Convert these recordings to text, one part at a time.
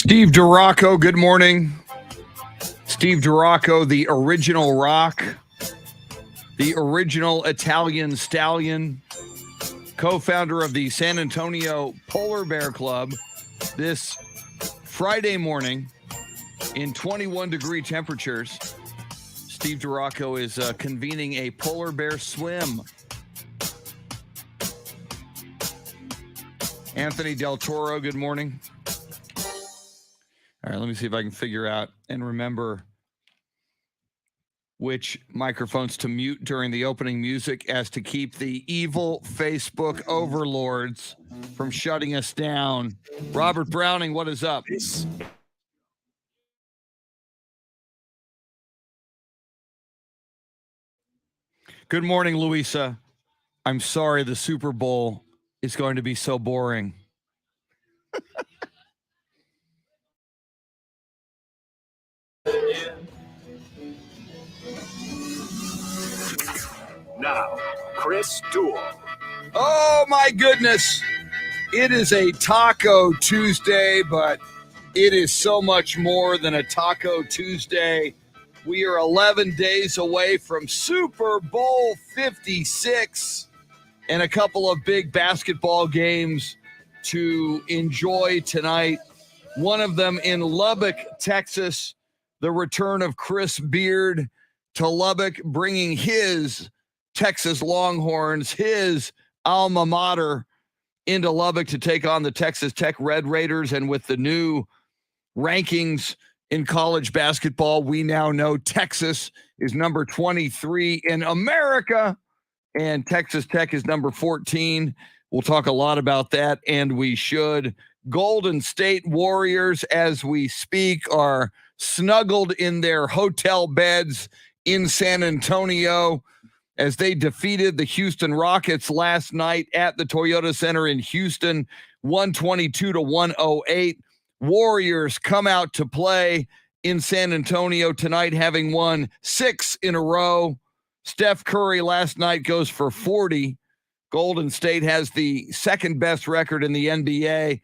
Steve DiRocco, good morning. Steve DiRocco, the original rock, the original Italian stallion, co-founder of the San Antonio Polar Bear Club. This Friday morning in 21-degree temperatures, Steve DiRocco is convening a polar bear swim. Anthony Del Toro, good morning. All right, let me see if I can figure out and remember which microphones to mute during the opening music as to keep the evil Facebook overlords from shutting us down. Robert Browning, what is up? Good morning, Louisa. I'm sorry the Super Bowl is going to be so boring. Now, Chris Duel. Oh, my goodness. It is a Taco Tuesday, but it is so much more than a Taco Tuesday. We are 11 days away from Super Bowl 56 and a couple of big basketball games to enjoy tonight. One of them in Lubbock, Texas, the return of Chris Beard to Lubbock, bringing his Texas Longhorns, his alma mater, into Lubbock to take on the Texas Tech Red Raiders. And with the new rankings in college basketball, we now know Texas is number 23 in America, and Texas Tech is number 14. We'll talk a lot about that, and we should. Golden State Warriors, as we speak, are snuggled in their hotel beds in San Antonio as they defeated the Houston Rockets last night at the Toyota Center in Houston, 122-108. Warriors come out to play in San Antonio tonight, having won 6 in a row. Steph Curry last night goes for 40. Golden State has the second best record in the NBA.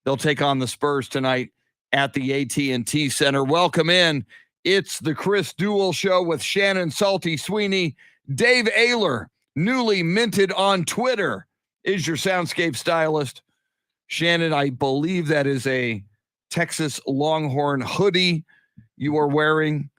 They'll take on the Spurs tonight at the AT&T Center. Welcome in. It's the Chris Duel Show with Shannon, Salty, Sweeney. Dave OEHLER, newly minted on Twitter, is your Soundscape Stylist. Shannon, I believe that is a Texas Longhorn hoodie you are wearing.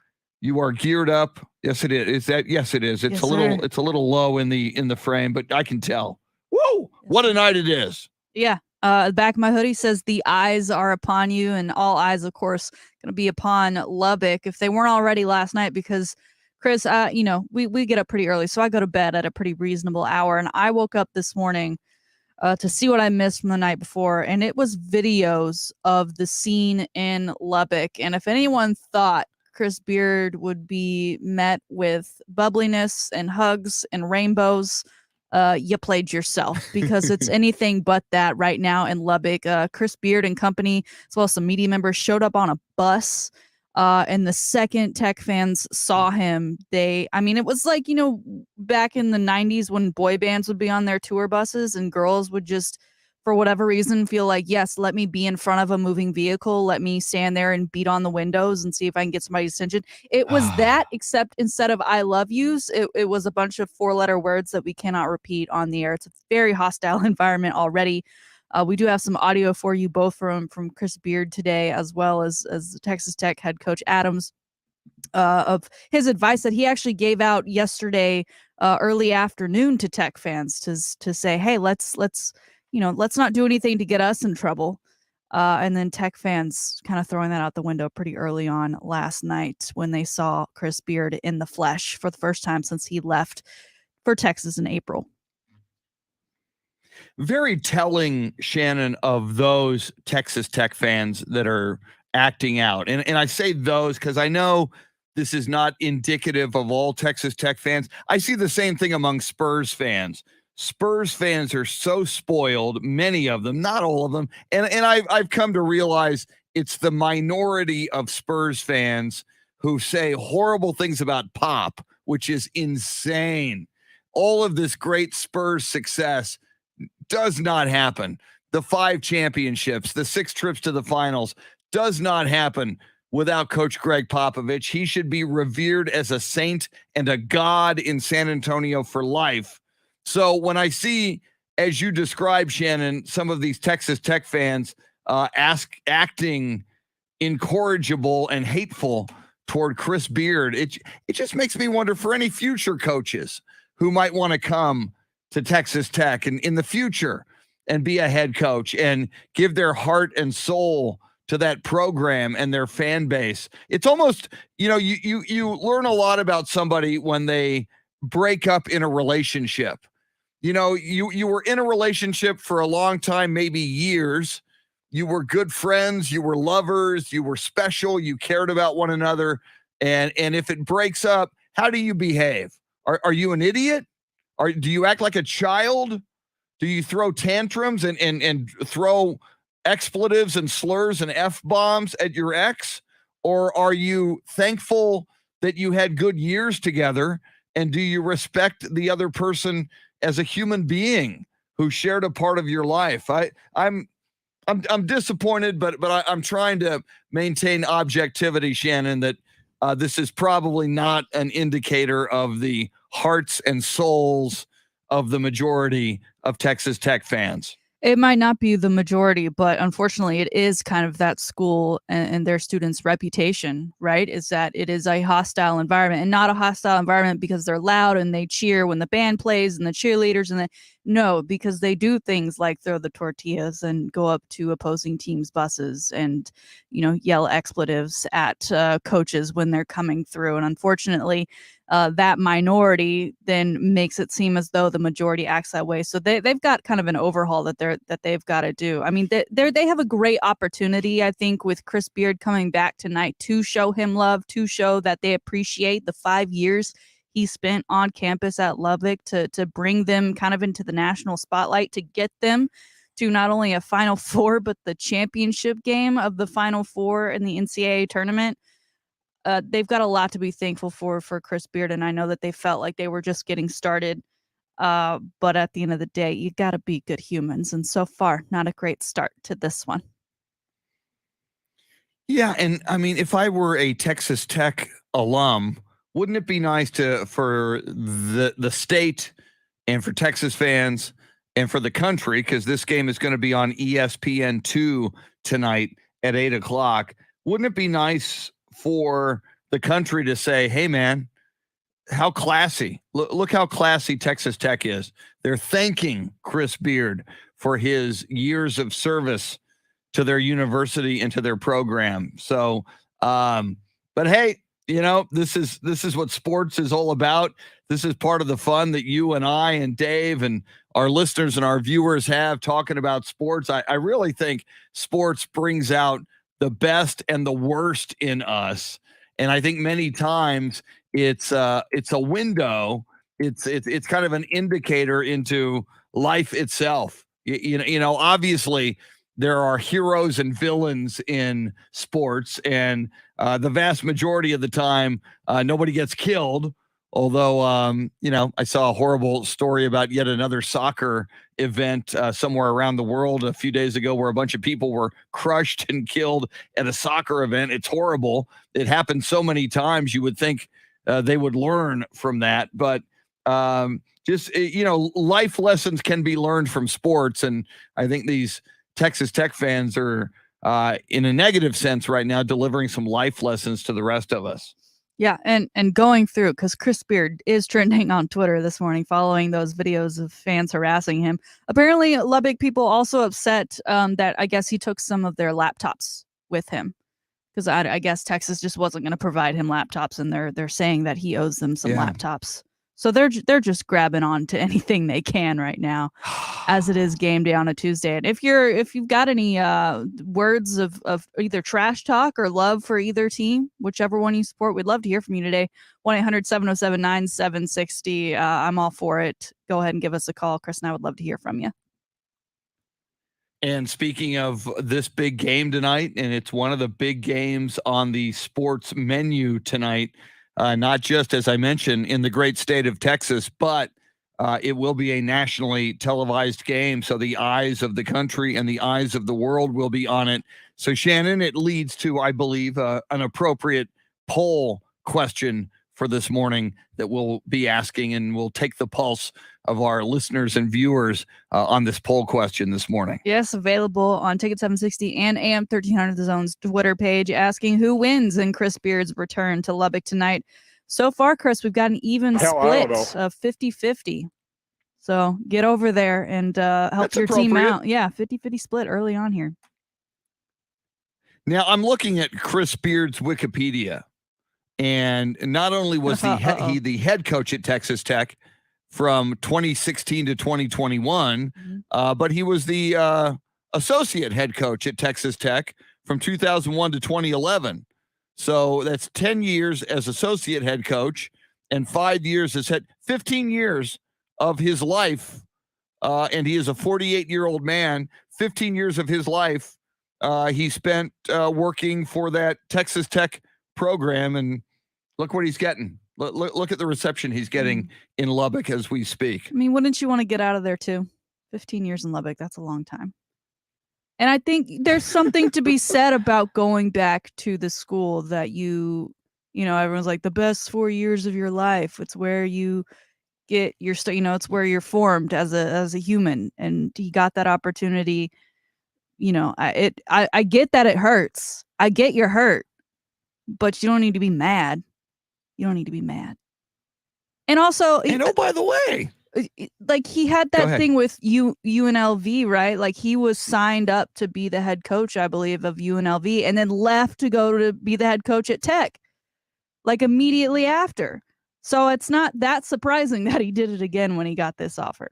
You are geared up. Yes, it is. Is that? Yes, it is. It's yes, a little. Sir. It's a little low in the frame, but I can tell. Whoa! What a night it is. Yeah. The back of my hoodie says the eyes are upon you, and all eyes, of course, going to be upon Lubbock if they weren't already last night, because Chris, we get up pretty early, so I go to bed at a pretty reasonable hour, and I woke up this morning to see what I missed from the night before, and it was videos of the scene in Lubbock. And if anyone thought Chris Beard would be met with bubbliness and hugs and rainbows, you played yourself, because it's anything but that right now in Lubbock. Chris Beard and company, as well as some media members, showed up on a bus. And the second Tech fans saw him, it was like, back in the 90s when boy bands would be on their tour buses and girls would just, for whatever reason, feel like, yes, let me be in front of a moving vehicle. Let me stand there and beat on the windows and see if I can get somebody's attention. It was that, except instead of I love yous, it was a bunch of 4-letter words that we cannot repeat on the air. It's a very hostile environment already. We do have some audio for you, both from Chris Beard today, as well as Texas Tech head coach Adams, of his advice that he actually gave out yesterday early afternoon to Tech fans to say, hey, let's not do anything to get us in trouble. And then Tech fans kind of throwing that out the window pretty early on last night when they saw Chris Beard in the flesh for the first time since he left for Texas in April. Very telling, Shannon, of those Texas Tech fans that are acting out. And I say those because I know this is not indicative of all Texas Tech fans. I see the same thing among Spurs fans. Spurs fans are so spoiled, many of them, not all of them. And I've come to realize it's the minority of Spurs fans who say horrible things about Pop, which is insane. All of this great Spurs success does not happen. The 5 championships, the 6 trips to the finals, does not happen without Coach Greg Popovich. He should be revered as a saint and a god in San Antonio for life. So when I see, as you described, Shannon, some of these Texas Tech fans acting incorrigible and hateful toward Chris Beard, it just makes me wonder for any future coaches who might want to come to Texas Tech and in the future and be a head coach and give their heart and soul to that program and their fan base. It's almost, you learn a lot about somebody when they break up in a relationship. You were in a relationship for a long time, maybe years. You were good friends, you were lovers, you were special, you cared about one another. And if it breaks up, how do you behave? Are you an idiot? Do you act like a child? Do you throw tantrums and throw expletives and slurs and F-bombs at your ex? Or are you thankful that you had good years together? And do you respect the other person as a human being who shared a part of your life? I'm disappointed, but I'm trying to maintain objectivity, Shannon, that this is probably not an indicator of the hearts and souls of the majority of Texas Tech fans. It might not be the majority, but unfortunately it is kind of that school and their students' reputation, right? Is that it is a hostile environment, and not a hostile environment because they're loud and they cheer when the band plays and the cheerleaders no, because they do things like throw the tortillas and go up to opposing teams' buses and, yell expletives at coaches when they're coming through. And unfortunately, that minority then makes it seem as though the majority acts that way. So they've got kind of an overhaul that they've got to do. I mean, they have a great opportunity, I think, with Chris Beard coming back tonight to show him love, to show that they appreciate the 5 years he spent on campus at Lubbock, to bring them kind of into the national spotlight, to get them to not only a Final Four, but the championship game of the Final Four in the NCAA tournament. They've got a lot to be thankful for Chris Beard, and I know that they felt like they were just getting started. But at the end of the day, you got to be good humans, and so far, not a great start to this one. Yeah, and I mean, if I were a Texas Tech alum, wouldn't it be nice for the state and for Texas fans and for the country, because this game is going to be on ESPN2 tonight at 8:00. Wouldn't it be nice for the country to say, hey, man, how classy. Look how classy Texas Tech is. They're thanking Chris Beard for his years of service to their university and to their program. So, but hey, this is what sports is all about. This is part of the fun that you and I and Dave and our listeners and our viewers have talking about sports. I really think sports brings out the best and the worst in us. And I think many times it's a window. It's kind of an indicator into life itself. Obviously there are heroes and villains in sports, and the vast majority of the time, nobody gets killed. Although, I saw a horrible story about yet another soccer event somewhere around the world a few days ago where a bunch of people were crushed and killed at a soccer event. It's horrible. It happened so many times. You would think they would learn from that. But life lessons can be learned from sports. And I think these Texas Tech fans are, in a negative sense right now, delivering some life lessons to the rest of us. Yeah, and going through, because Chris Beard is trending on Twitter this morning following those videos of fans harassing him. Apparently, Lubbock people also upset that I guess he took some of their laptops with him, because I guess Texas just wasn't going to provide him laptops, and they're saying that he owes them some laptops. So they're just grabbing on to anything they can right now, as it is game day on a Tuesday. And if you've got any words of either trash talk or love for either team, whichever one you support, we'd love to hear from you today. 1-800-707-9760. I'm all for it. Go ahead and give us a call. Chris and I would love to hear from you. And speaking of this big game tonight, and it's one of the big games on the sports menu tonight, not just, as I mentioned, in the great state of Texas, but It will be a nationally televised game, so the eyes of the country and the eyes of the world will be on it. So, Shannon, it leads to, I believe, an appropriate poll question for this morning that we'll be asking, and we'll take the pulse of our listeners and viewers on this poll question this morning. Yes, available on Ticket 760 and AM 1300 The Zone's Twitter page, asking who wins in Chris Beard's return to Lubbock tonight. So far, Chris, we've got an even split of 50-50. So get over there and help your team out. Yeah, 50-50 split early on here. Now, I'm looking at Chris Beard's Wikipedia, and not only was he the head coach at Texas Tech from 2016 to 2021, but he was the associate head coach at Texas Tech from 2001 to 2011. So that's 10 years as associate head coach and 5 years as 15 years of his life. And he is a 48-year-old man. 15 years of his life he spent working for that Texas Tech program. And look what he's getting. Look at the reception he's getting in Lubbock as we speak. I mean, wouldn't you want to get out of there too? 15 years in Lubbock, that's a long time. And I think there's something to be said about going back to the school that everyone's like the best 4 years of your life. It's where you get your, it's where you're formed as a human. And he got that opportunity. I get that it hurts. I get you're hurt, but you don't need to be mad. You don't need to be mad. And also, by the way, like he had that thing with UNLV, right? Like he was signed up to be the head coach, I believe, of UNLV, and then left to go to be the head coach at Tech, like immediately after. So it's not that surprising that he did it again when he got this offer.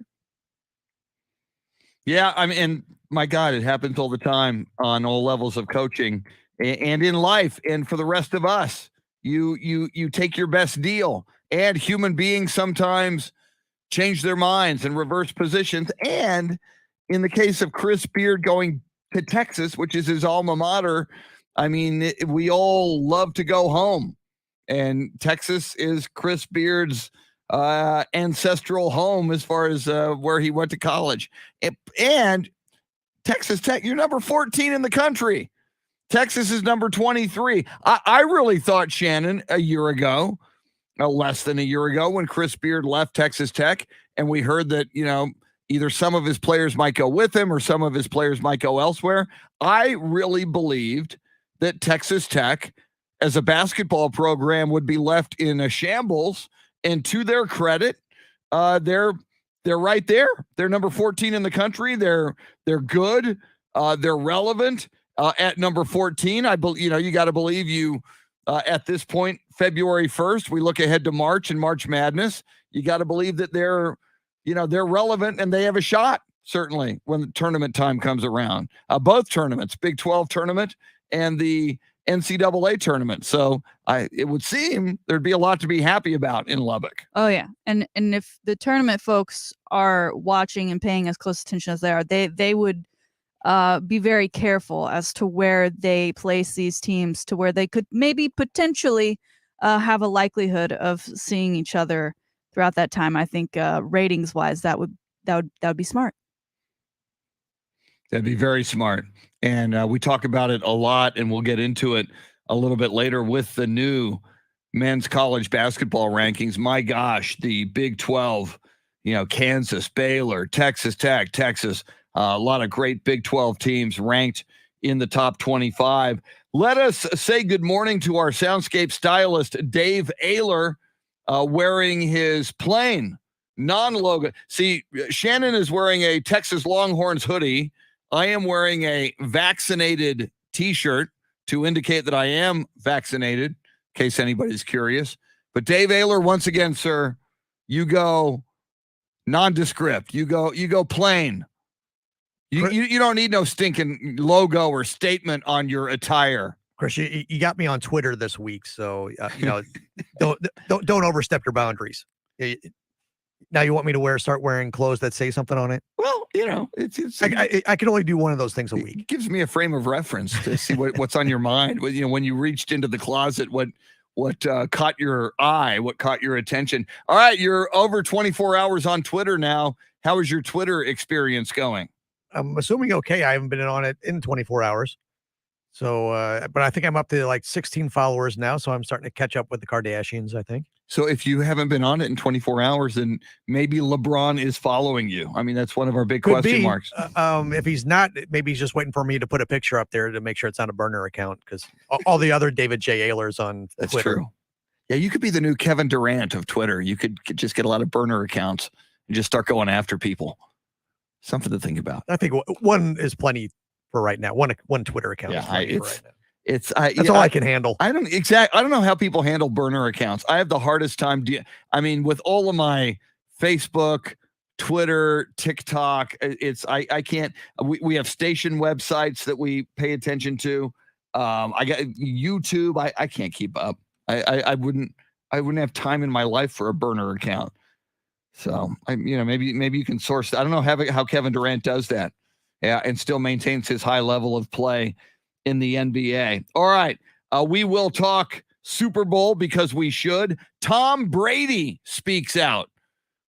Yeah, I mean, and my God, it happens all the time on all levels of coaching and in life, and for the rest of us. You take your best deal, and human beings sometimes change their minds and reverse positions. And in the case of Chris Beard going to Texas, which is his alma mater, I mean, we all love to go home, and Texas is Chris Beard's ancestral home as far as where he went to college. And Texas Tech, you're number 14 in the country. Texas is number 23. I really thought, Shannon, a year ago, less than a year ago, when Chris Beard left Texas Tech, and we heard that, either some of his players might go with him or some of his players might go elsewhere. I really believed that Texas Tech, as a basketball program, would be left in a shambles. And to their credit, they're right there. They're number 14 in the country. They're good. They're relevant. At number 14, you got to believe at this point, February 1st, we look ahead to March and March Madness. You got to believe that they're relevant and they have a shot, certainly, when the tournament time comes around. Both tournaments, Big 12 tournament and the NCAA tournament. So it would seem there'd be a lot to be happy about in Lubbock. Oh, yeah. And if the tournament folks are watching and paying as close attention as they are, they would be very careful as to where they place these teams, to where they could maybe potentially have a likelihood of seeing each other throughout that time. I think ratings wise, that would be smart. That'd be very smart. And we talk about it a lot, and we'll get into it a little bit later with the new men's college basketball rankings. My gosh, the Big 12, Kansas, Baylor, Texas Tech, Texas, a lot of great Big 12 teams ranked in the top 25. Let us say good morning to our Soundscape stylist, Dave OEHLER, wearing his plain non-logo. See, Shannon is wearing a Texas Longhorns hoodie. I am wearing a vaccinated T-shirt to indicate that I am vaccinated, in case anybody's curious. But Dave OEHLER, once again, sir, you go nondescript. You go plain. You don't need no stinking logo or statement on your attire. Chris, you got me on Twitter this week, so don't overstep your boundaries. Now you want me to start wearing clothes that say something on it? Well, it's I can only do one of those things a week. It gives me a frame of reference to see what's on your mind. When you reached into the closet, what what caught your eye, what caught your attention. All right, you're over 24 hours on Twitter now. How is your Twitter experience going? I'm assuming okay. I haven't been on it in 24 hours. So, but I think I'm up to like 16 followers now. So I'm starting to catch up with the Kardashians, I think. So if you haven't been on it in 24 hours, then maybe LeBron is following you. I mean, that's one of our big question marks. If he's not, maybe he's just waiting for me to put a picture up there to make sure it's on a burner account, because all the other David J. Ehlers on That's Twitter. True. Yeah, you could be the new Kevin Durant of Twitter. You could just get a lot of burner accounts and just start going after people. Something to think about. I think one is plenty for right now. One Twitter account is plenty for right now. That's all I can handle. I don't know how people handle burner accounts. I have the hardest time. With all of my Facebook, Twitter, TikTok, I can't. We have station websites that we pay attention to. I got YouTube. I can't keep up. I wouldn't have time in my life for a burner account. So maybe you can source. I don't know how Kevin Durant does that. Yeah, and still maintains his high level of play in the NBA. All right, we will talk Super Bowl because we should. Tom Brady speaks out.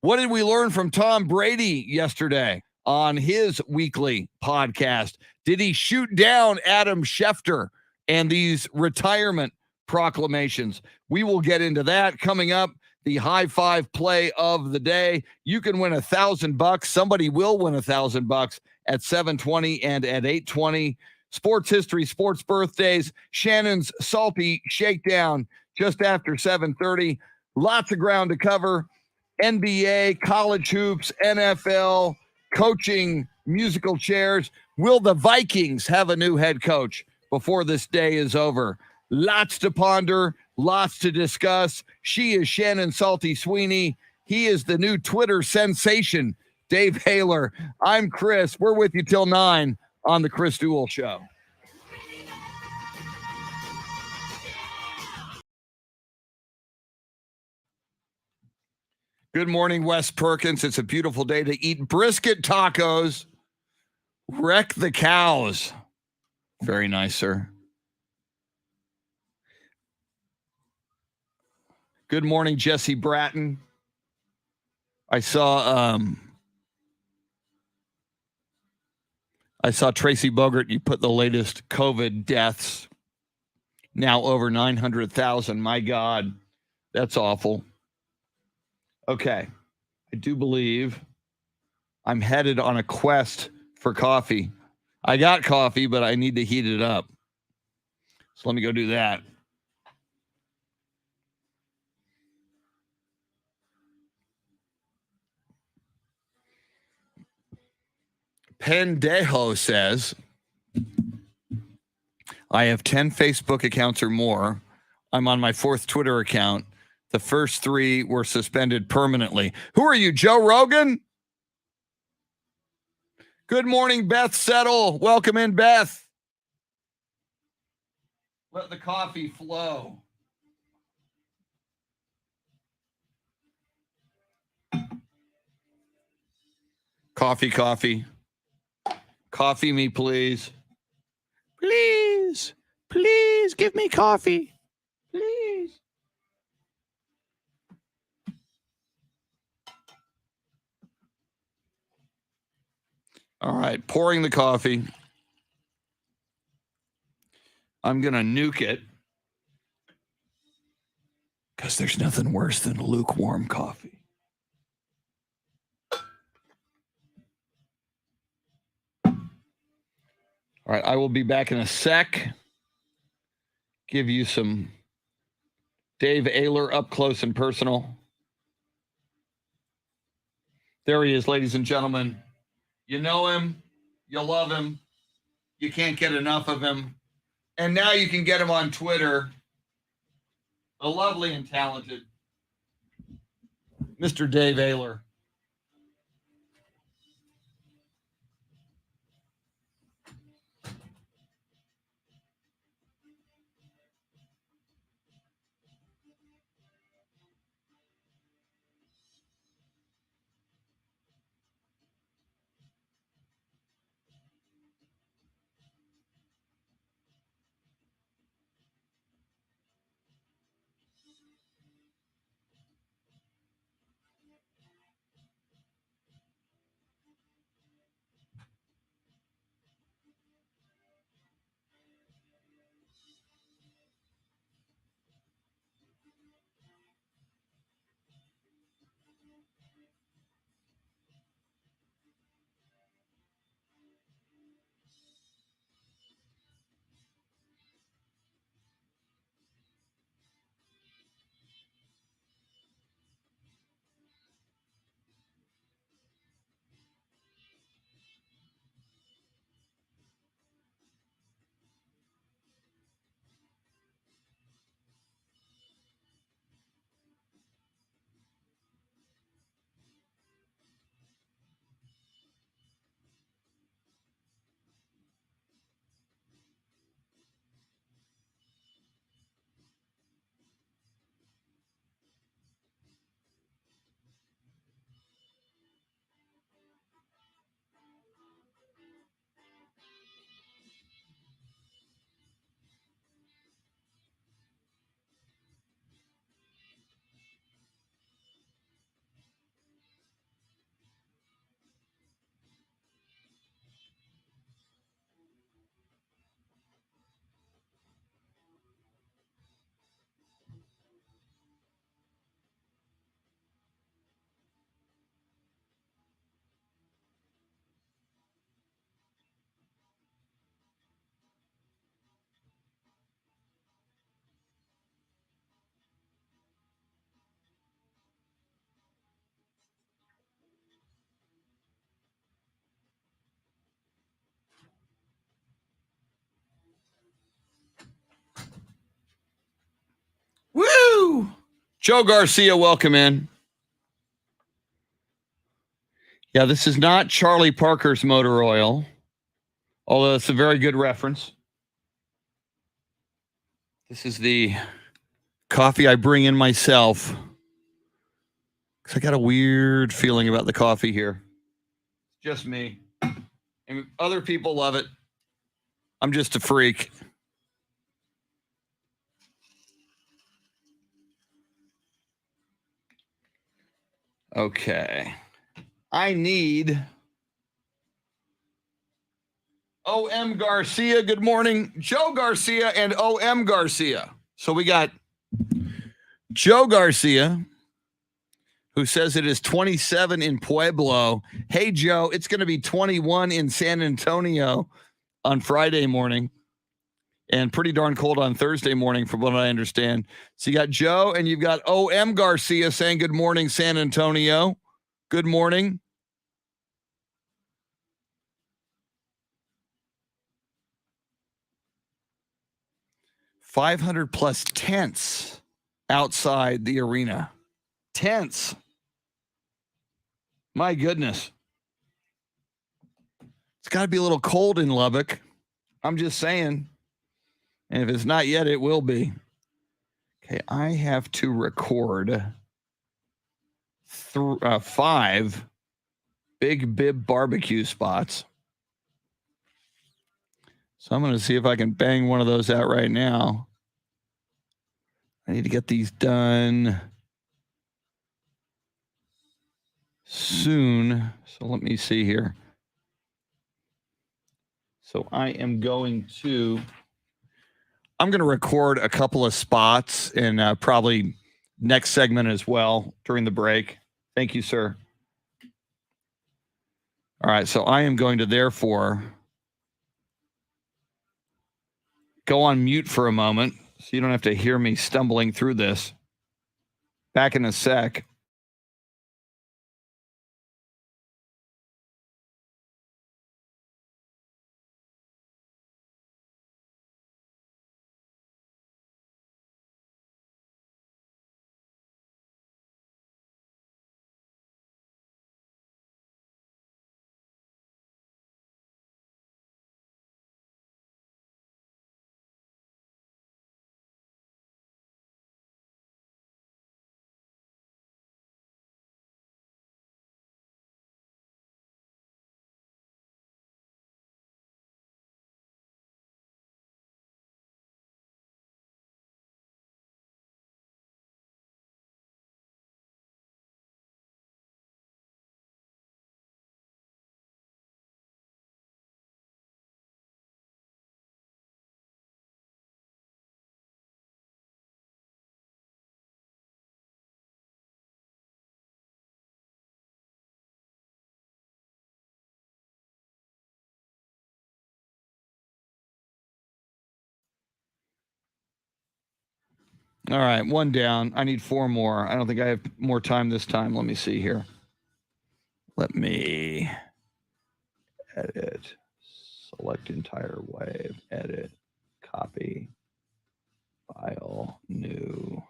What did we learn from Tom Brady yesterday on his weekly podcast? Did he shoot down Adam Schefter and these retirement proclamations? We will get into that coming up. The high five play of the day. You can win $1,000. Somebody will win $1,000 at 7:20 and at 8:20. Sports history, sports birthdays, Shannon's salty shakedown just after 7:30. Lots of ground to cover. NBA, college hoops, NFL, coaching, musical chairs. Will the Vikings have a new head coach before this day is over? Lots to ponder, lots to discuss. She is Shannon Salty Sweeney. He is the new Twitter sensation, Dave OEHLER. I'm Chris. We're with you till 9 on the Chris Duel Show. Good morning, Wes Perkins. It's a beautiful day to eat brisket tacos. Wreck the cows. Very nice, sir. Good morning, Jesse Bratton. I saw Tracy Bogart. You put the latest COVID deaths, now over 900,000. My God, that's awful. Okay, I do believe I'm headed on a quest for coffee. I got coffee, but I need to heat it up. So let me go do that. Pendejo says, I have 10 Facebook accounts or more. I'm on my 4th Twitter account. The first 3 were suspended permanently. Who are you, Joe Rogan? Good morning, Beth Settle. Welcome in, Beth. Let the coffee flow. Coffee. Coffee me, please. Please give me coffee. Please. All right, pouring the coffee. I'm going to nuke it because there's nothing worse than lukewarm coffee. All right, I will be back in a sec. Give you some Dave OEHLER up close and personal. There he is, ladies and gentlemen. You know him. You love him. You can't get enough of him. And now you can get him on Twitter. The lovely and talented Mr. Dave OEHLER. Joe Garcia, welcome in. Yeah, this is not Charlie Parker's motor oil, although it's a very good reference. This is the coffee I bring in myself because I got a weird feeling about the coffee here. Just me. And other people love it. I'm just a freak. Okay. I need O.M. Garcia. Good morning. Joe Garcia and O.M. Garcia. So we got Joe Garcia, who says it is 27 in Pueblo. Hey, Joe, it's going to be 21 in San Antonio on Friday morning and pretty darn cold on Thursday morning from what I understand. So you got Joe and you've got O.M. Garcia saying good morning, San Antonio. Good morning. +500 tents outside the arena. Tents. My goodness. It's got to be a little cold in Lubbock. I'm just saying. And if it's not yet, it will be. Okay, I have to record 5 Big Bib barbecue spots. So I'm going to see if I can bang one of those out right now. I need to get these done soon. So let me see here. So I'm going to record a couple of spots and probably next segment as well during the break. Thank you, sir. All right, so I am going to therefore go on mute for a moment so you don't have to hear me stumbling through this. Back in a sec. All right, one down. I need 4 more. I don't think I have more time this time. Let me see here. Let me edit, select entire wave, edit, copy, file, new.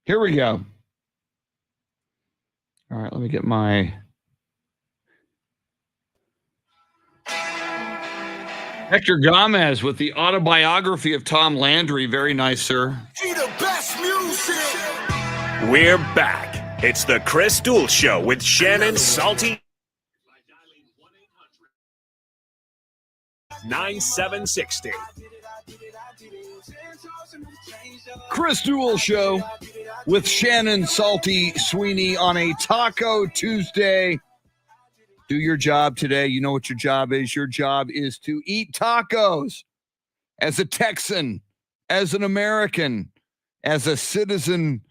Here we go. All right, let me get my... Hector Gomez with the autobiography of Tom Landry. Very nice, sir. We're back. It's the Chris Duel Show with Shannon, Salty. 9760. Chris Duel Show with Shannon, Salty, Sweeney on a Taco Tuesday. Do your job today. You know what your job is. Your job is to eat tacos. As a Texan, as an American, as a citizen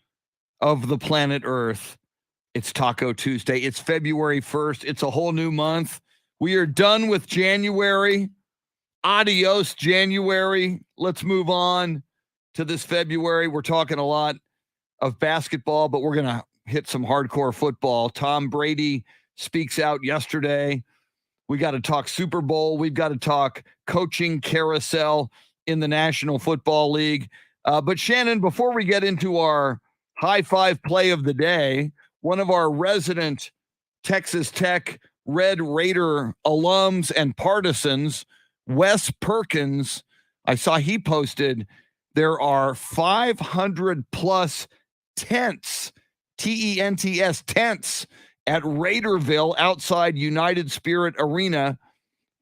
of the planet Earth, it's Taco Tuesday. It's February 1st. It's a whole new month. We are done with January. Adios, January. Let's move on to this February. We're talking a lot of basketball, but we're going to hit some hardcore football. Tom Brady speaks out yesterday. We got to talk Super Bowl. We've got to talk coaching carousel in the National Football League. But Shannon, before we get into our high five play of the day, one of our resident Texas Tech Red Raider alums and partisans, Wes Perkins, I saw he posted there are 500 plus tents, T-E-N-T-S, tents at Raiderville outside United Spirit Arena.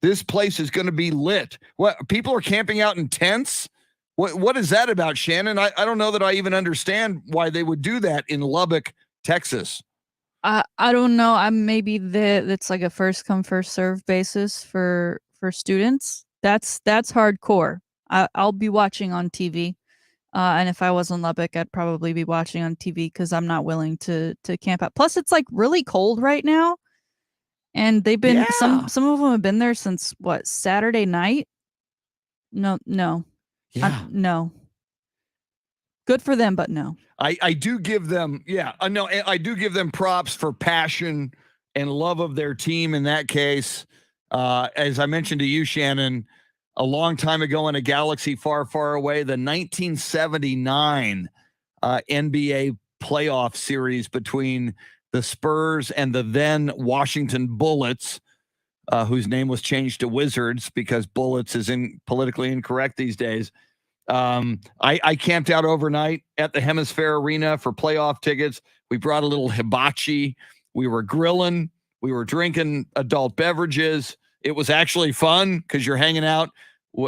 This place is going to be lit. What, people are camping out in tents? What is that about, Shannon? I don't know that I even understand why they would do that in Lubbock, Texas. I don't know. It's like a first come first serve basis for students. That's hardcore. I'll be watching on TV. And if I was in Lubbock, I'd probably be watching on TV because I'm not willing to camp out. Plus, it's like really cold right now, and they've been some of them have been there since what, Saturday night. No, no. Good for them, but no. I do give them, I do give them props for passion and love of their team in that case. As I mentioned to you, Shannon, a long time ago in a galaxy far, far away, the 1979 NBA playoff series between the Spurs and the then Washington Bullets, whose name was changed to Wizards because Bullets is politically incorrect these days. I camped out overnight at the Hemisphere Arena for playoff tickets. We brought a little hibachi. We were grilling. We were drinking adult beverages. It was actually fun because you're hanging out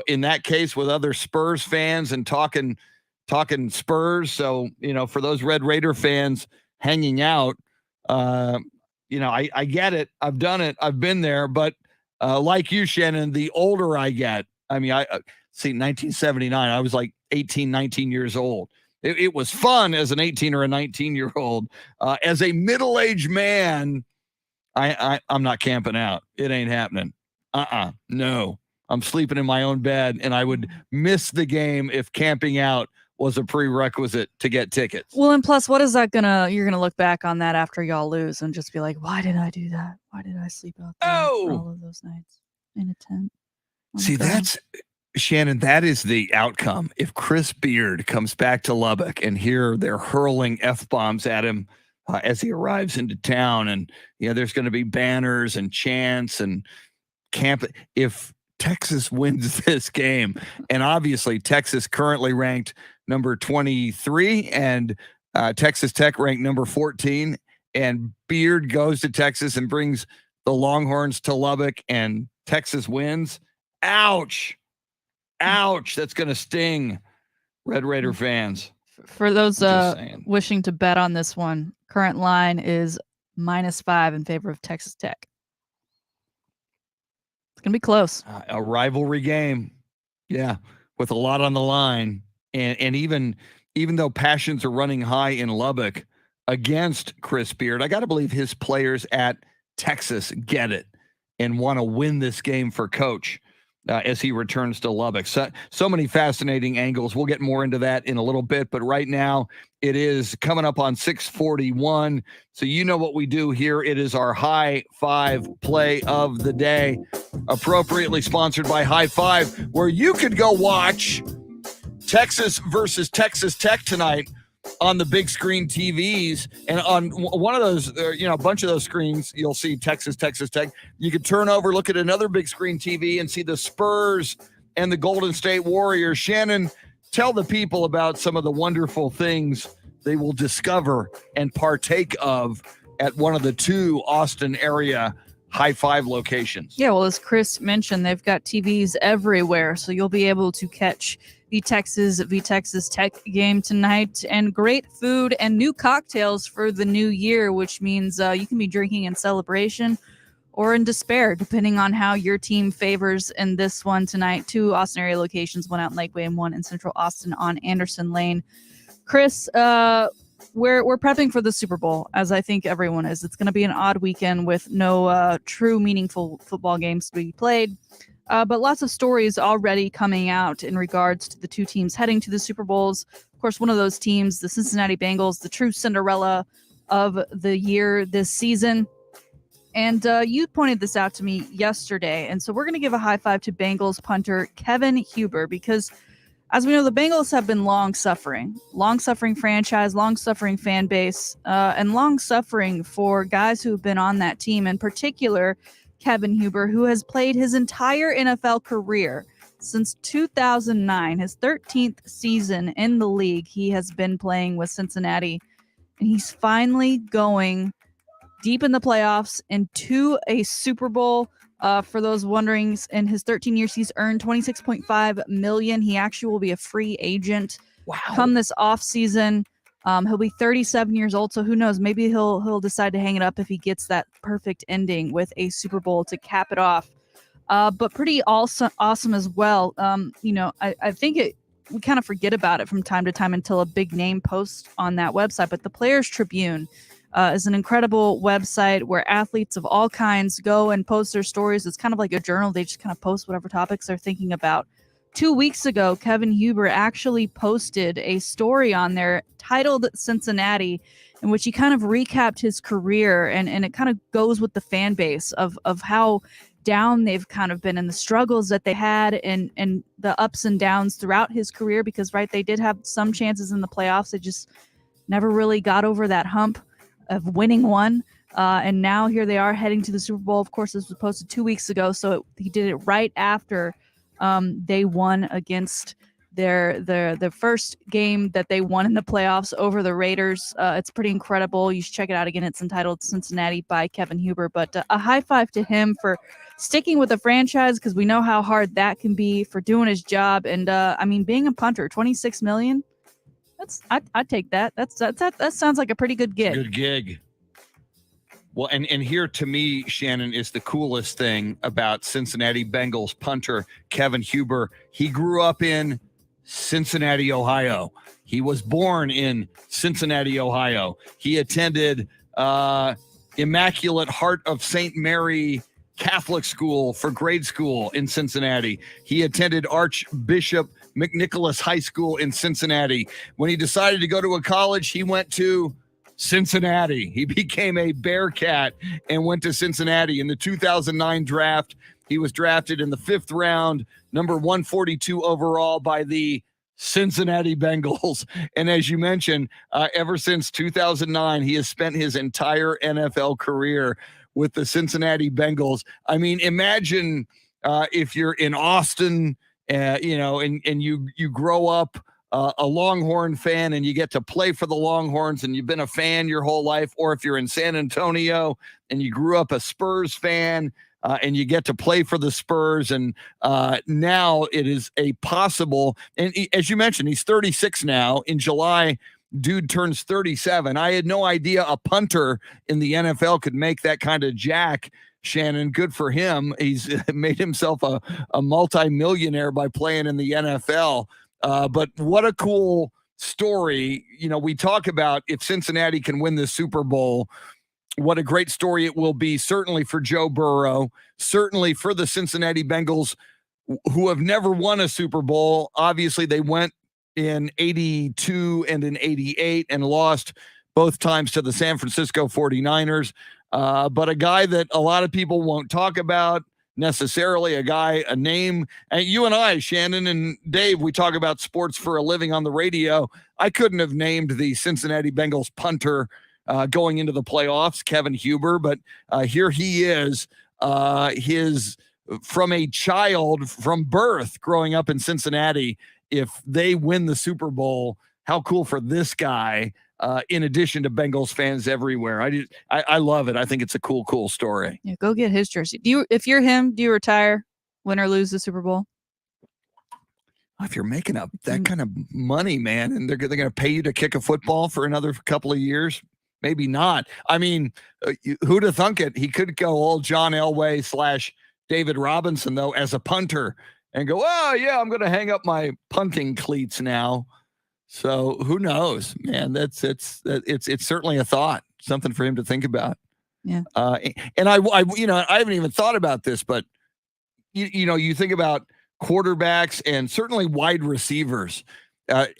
in that case with other Spurs fans and talking Spurs. So, for those Red Raider fans hanging out, I get it. I've done it. I've been there. But like you, Shannon, the older I get, I mean, 1979, I was like 18, 19 years old. It was fun as an 18 or a 19-year-old. As a middle-aged man, I'm not camping out. It ain't happening. No. I'm sleeping in my own bed, and I would miss the game if camping out was a prerequisite to get tickets. Well, and plus, what is that you're gonna look back on that after y'all lose and just be like, why did I do that? Why did I sleep out there for all of those nights in a tent? See, that's, Shannon, that is the outcome. If Chris Beard comes back to Lubbock and here they're hurling F-bombs at him as he arrives into town, and there's going to be banners and chants and camp. If Texas wins this game, and obviously Texas currently ranked number 23 and Texas Tech ranked number 14, and Beard goes to Texas and brings the Longhorns to Lubbock and Texas wins. Ouch. That's going to sting Red Raider fans. For those wishing to bet on this one, current line is -5 in favor of Texas Tech. It's going to be close. A rivalry game. Yeah, with a lot on the line. And even though passions are running high in Lubbock against Chris Beard, I got to believe his players at Texas get it and want to win this game for Coach as he returns to Lubbock. So many fascinating angles. We'll get more into that in a little bit, but right now it is coming up on 6:41. So you know what we do here. It is our High Five play of the day, appropriately sponsored by High Five, where you could go watch Texas versus Texas Tech tonight on the big screen TVs, and on one of those, a bunch of those screens, you'll see Texas Tech. You could turn over, look at another big screen TV and see the Spurs and the Golden State Warriors. Shannon, tell the people about some of the wonderful things they will discover and partake of at one of the 2 Austin area high five locations. Yeah, well, as Chris mentioned, they've got TVs everywhere, so you'll be able to catch the Texas Tech game tonight, and great food and new cocktails for the new year, which means you can be drinking in celebration or in despair, depending on how your team favors in this one tonight. 2 Austin area locations, one out in Lakeway and one in Central Austin on Anderson Lane. Chris, we're prepping for the Super Bowl, as I think everyone is. It's going to be an odd weekend with no true meaningful football games to be played. But lots of stories already coming out in regards to the 2 teams heading to the Super Bowls. Of course, one of those teams, the Cincinnati Bengals, the true Cinderella of the year this season. And you pointed this out to me yesterday. And so we're going to give a high five to Bengals punter Kevin Huber, because as we know, the Bengals have been long-suffering franchise, long-suffering fan base, and long-suffering for guys who've been on that team, in particular Kevin Huber, who has played his entire NFL career since 2009, his 13th season in the league. He has been playing with Cincinnati, and he's finally going deep in the playoffs and to a Super Bowl. For those wondering, in his 13 years, he's earned $26.5 million. He actually will be a free agent come this offseason. He'll be 37 years old, so who knows? Maybe he'll decide to hang it up if he gets that perfect ending with a Super Bowl to cap it off. But pretty awesome as well. I think we kind of forget about it from time to time until a big name posts on that website. But the Players Tribune is an incredible website where athletes of all kinds go and post their stories. It's kind of like a journal. They just kind of post whatever topics they're thinking about. 2 weeks ago, Kevin Huber actually posted a story on there titled Cincinnati, in which he kind of recapped his career, and it kind of goes with the fan base of how down they've kind of been and the struggles that they had and the ups and downs throughout his career, because they did have some chances in the playoffs. They just never really got over that hump of winning one. And now here they are heading to the Super Bowl. Of course, this was posted 2 weeks ago, so he did it right after they won against their first game that they won in the playoffs over the Raiders. It's pretty incredible. You should check it out again. It's entitled Cincinnati by Kevin Huber. But a high five to him for sticking with the franchise, because we know how hard that can be, for doing his job. And being a punter, $26 million. I'd take that. That sounds like a pretty good gig. Good gig. Well, and here to me, Shannon, is the coolest thing about Cincinnati Bengals punter Kevin Huber. He grew up in Cincinnati, Ohio. He was born in Cincinnati, Ohio. He attended Immaculate Heart of St. Mary Catholic School for grade school in Cincinnati. He attended Archbishop McNicholas High School in Cincinnati. When he decided to go to a college, he went to Cincinnati. He became a Bearcat and went to Cincinnati. In the 2009 draft, he was drafted in the 5th round, number 142 overall by the Cincinnati Bengals. And as you mentioned, ever since 2009, he has spent his entire NFL career with the Cincinnati Bengals. I mean, imagine if you're in Austin, and you grow up a Longhorn fan and you get to play for the Longhorns and you've been a fan your whole life, or if you're in San Antonio and you grew up a Spurs fan and you get to play for the Spurs, and now it is a possible, and as you mentioned, he's 36 now. In July, dude turns 37. I had no idea a punter in the NFL could make that kind of jack. Shannon, good for him. He's made himself a multi-millionaire by playing in the NFL. But what a cool story. We talk about if Cincinnati can win the Super Bowl, what a great story it will be, certainly for Joe Burrow, certainly for the Cincinnati Bengals, who have never won a Super Bowl. Obviously, they went in 82 and in 88 and lost both times to the San Francisco 49ers. But a guy that a lot of people won't talk about, necessarily a name. And you and I, Shannon and Dave, we talk about sports for a living on the radio. I couldn't have named the Cincinnati Bengals punter going into the playoffs, Kevin Huber, but here he is. His from a child from birth growing up in Cincinnati. If they win the Super Bowl, how cool for this guy. In addition to Bengals fans everywhere. I love it. I think it's a cool story. Yeah, go get his jersey. If you're him, do you retire, win or lose the Super Bowl? If you're making up that kind of money, man, and they're going to pay you to kick a football for another couple of years, maybe not. I mean, who'd have thunk it? He could go old John Elway / David Robinson, though, as a punter and go, oh, yeah, I'm going to hang up my punting cleats now. So who knows, man? It's certainly a thought, something for him to think about. Yeah. And I haven't even thought about this, but you think about quarterbacks and certainly wide receivers.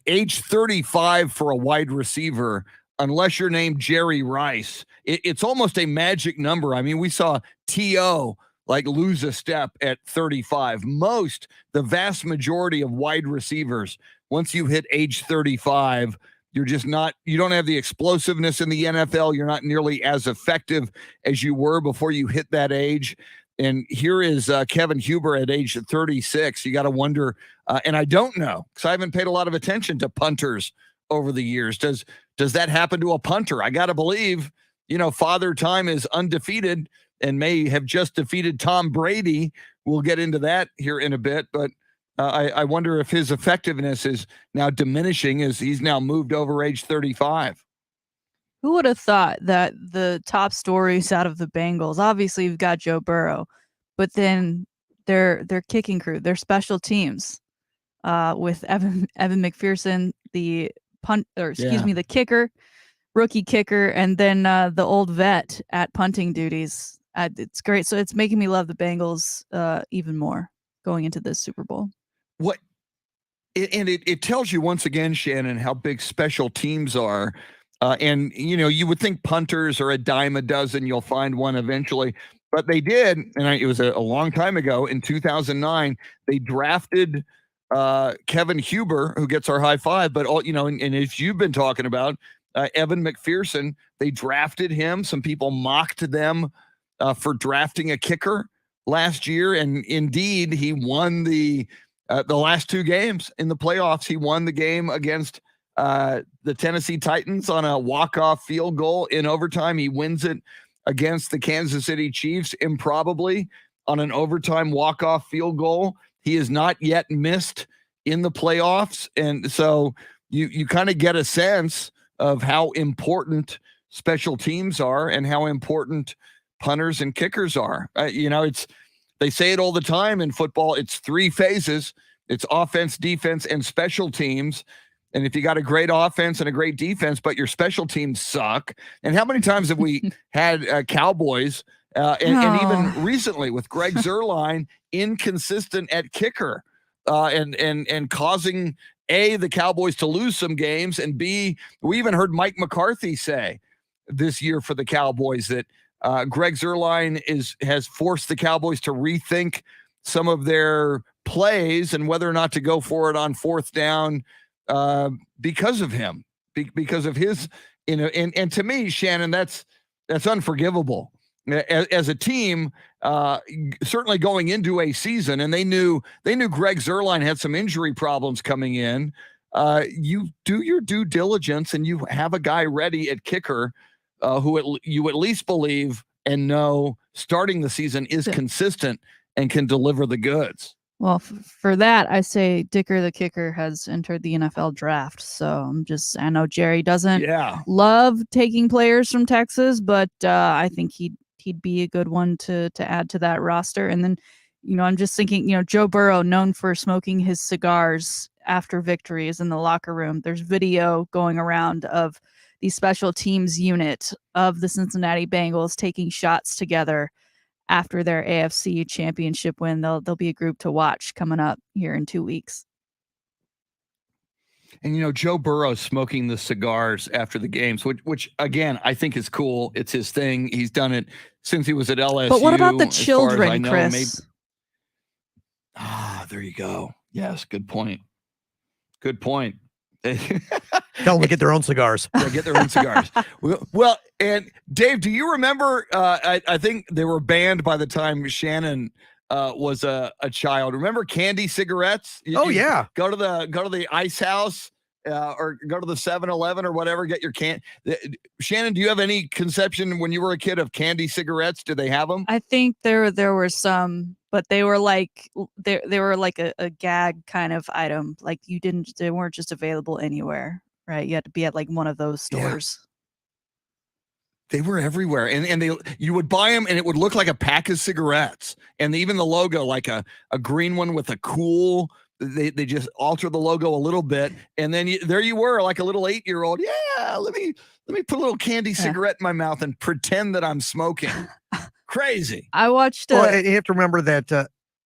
Age 35 for a wide receiver, unless you're named Jerry Rice, it's almost a magic number. I mean, we saw T.O. lose a step at 35. The vast majority of wide receivers, once you hit age 35, you don't have the explosiveness in the NFL. You're not nearly as effective as you were before you hit that age. And here is Kevin Huber at age 36. You got to wonder, and I don't know, because I haven't paid a lot of attention to punters over the years. Does that happen to a punter? I got to believe, Father Time is undefeated and may have just defeated Tom Brady. We'll get into that here in a bit, but I wonder if his effectiveness is now diminishing as he's now moved over age 35. Who would have thought that the top stories out of the Bengals, obviously you've got Joe Burrow, but then their kicking crew, their special teams, with Evan McPherson, the kicker, rookie kicker, and then the old vet at punting duties. It's great. So it's making me love the Bengals even more going into this Super Bowl. It tells you once again, Shannon, how big special teams are. And you would think punters are a dime a dozen. You'll find one eventually. But they did, and it was a long time ago, in 2009, they drafted Kevin Huber, who gets our high five. But, and as you've been talking about, Evan McPherson, they drafted him. Some people mocked them for drafting a kicker last year. And indeed, he won the last two games in the playoffs. He won the game against the Tennessee Titans on a walk-off field goal in overtime. He wins it against the Kansas City Chiefs improbably on an overtime walk-off field goal. He has not yet missed in the playoffs. And so you kind of get a sense of how important special teams are and how important punters and kickers are. They say it all the time in football. It's three phases. It's offense, defense, and special teams. And if you got a great offense and a great defense, but your special teams suck. And how many times have we had Cowboys and even recently with Greg Zuerlein inconsistent at kicker and causing the Cowboys to lose some games, and B, we even heard Mike McCarthy say this year for the Cowboys that Greg Zuerlein has forced the Cowboys to rethink some of their plays and whether or not to go for it on fourth down because of him, because of his, and to me, Shannon, that's unforgivable. As a team, certainly going into a season, and they knew Greg Zuerlein had some injury problems coming in. You do your due diligence, and you have a guy ready at kicker who you at least believe and know starting the season is consistent and can deliver the goods. Well, for that, I say Dicker the kicker has entered the NFL draft. So I know Jerry doesn't love taking players from Texas, but I think he'd be a good one to add to that roster. And then, I'm just thinking, Joe Burrow, known for smoking his cigars after victories in the locker room. There's video going around of the special teams unit of the Cincinnati Bengals taking shots together after their AFC championship win. They'll be a group to watch coming up here in 2 weeks. And Joe Burrow smoking the cigars after the games, which again I think is cool. It's his thing. He's done it since he was at LSU. But what about the as far as I children, know. Chris? There you go. Yes, good point. Good point. Tell them to get their own cigars. Yeah, get their own cigars. Well, and Dave, do you remember? I think they were banned by the time Shannon was a child. Remember candy cigarettes? Yeah. Go to the ice house or go to the 7-Eleven or whatever. Get your Shannon, do you have any conception when you were a kid of candy cigarettes? Did they have them? I think there were some, but they were like they were like a gag kind of item. Like they weren't just available anywhere, right? You had to be at like one of those stores. Yeah. They were everywhere, and you would buy them, and it would look like a pack of cigarettes, and even the logo, like a green one with a cool. They just alter the logo a little bit, and then there you were, like a little 8-year-old. Yeah, let me put a little candy cigarette in my mouth and pretend that I'm smoking. Crazy. I watched. Well, you have to remember that.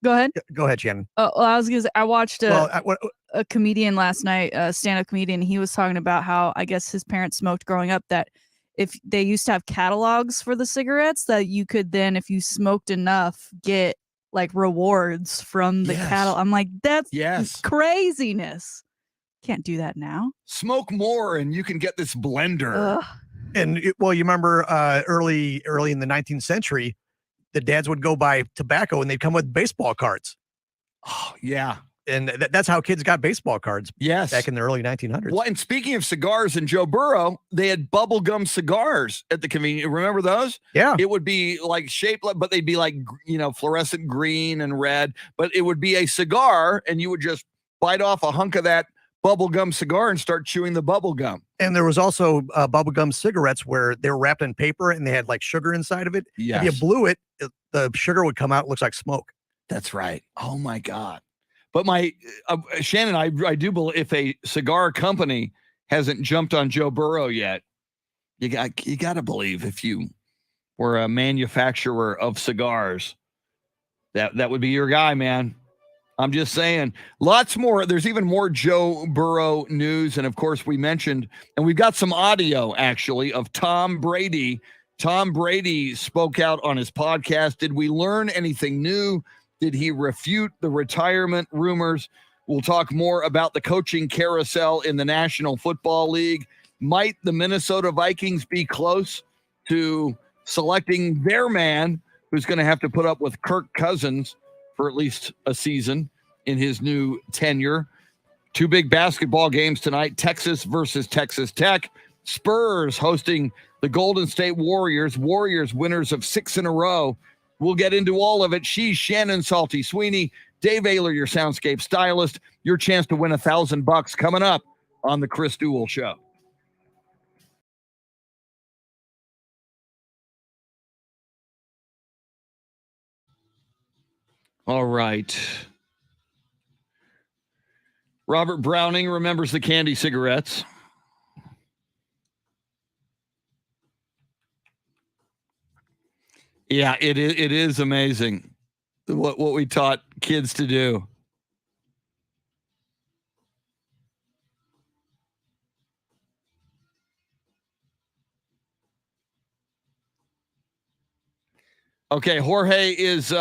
Go ahead. Go ahead, Shannon. Well, I was gonna say I watched a comedian last night, a stand-up comedian. He was talking about how I guess his parents smoked growing up. That if they used to have catalogs for the cigarettes, that you could then, if you smoked enough, get like rewards from the catalog. I'm like, that's craziness. Can't do that now. Smoke more, and you can get this blender. Ugh. And you remember early in the 19th century, the dads would go buy tobacco and they'd come with baseball cards. Oh, yeah. And that's how kids got baseball cards. Yes. Back in the early 1900s. Well, and speaking of cigars and Joe Burrow, they had bubblegum cigars at the convenience. Remember those? Yeah. It would be like shaped, but they'd be like, fluorescent green and red, but it would be a cigar and you would just bite off a hunk of that bubblegum cigar and start chewing the bubblegum. And there was also bubblegum cigarettes where they were wrapped in paper and they had like sugar inside of it. Yes. If you blew it, the sugar would come out. It looks like smoke. That's right. Oh my God. But Shannon, I do believe if a cigar company hasn't jumped on Joe Burrow yet, you got to believe if you were a manufacturer of cigars, that would be your guy, man. I'm just saying, lots more. There's even more Joe Burrow news. And of course, we mentioned, and we've got some audio actually of Tom Brady. Tom Brady spoke out on his podcast. Did we learn anything new? Did he refute the retirement rumors? We'll talk more about the coaching carousel in the National Football League. Might the Minnesota Vikings be close to selecting their man who's going to have to put up with Kirk Cousins for at least a season in his new tenure? Two big basketball games tonight, Texas versus Texas Tech. Spurs hosting the Golden State Warriors. Warriors winners of 6 in a row. We'll get into all of it. She's Shannon Salty Sweeney, Dave OEHLER, your Soundscape Stylist. Your chance to win $1,000 coming up on the Chris Duel Show. All right. Robert Browning remembers the candy cigarettes. Yeah, it is amazing what we taught kids to do. Okay, Jorge is 2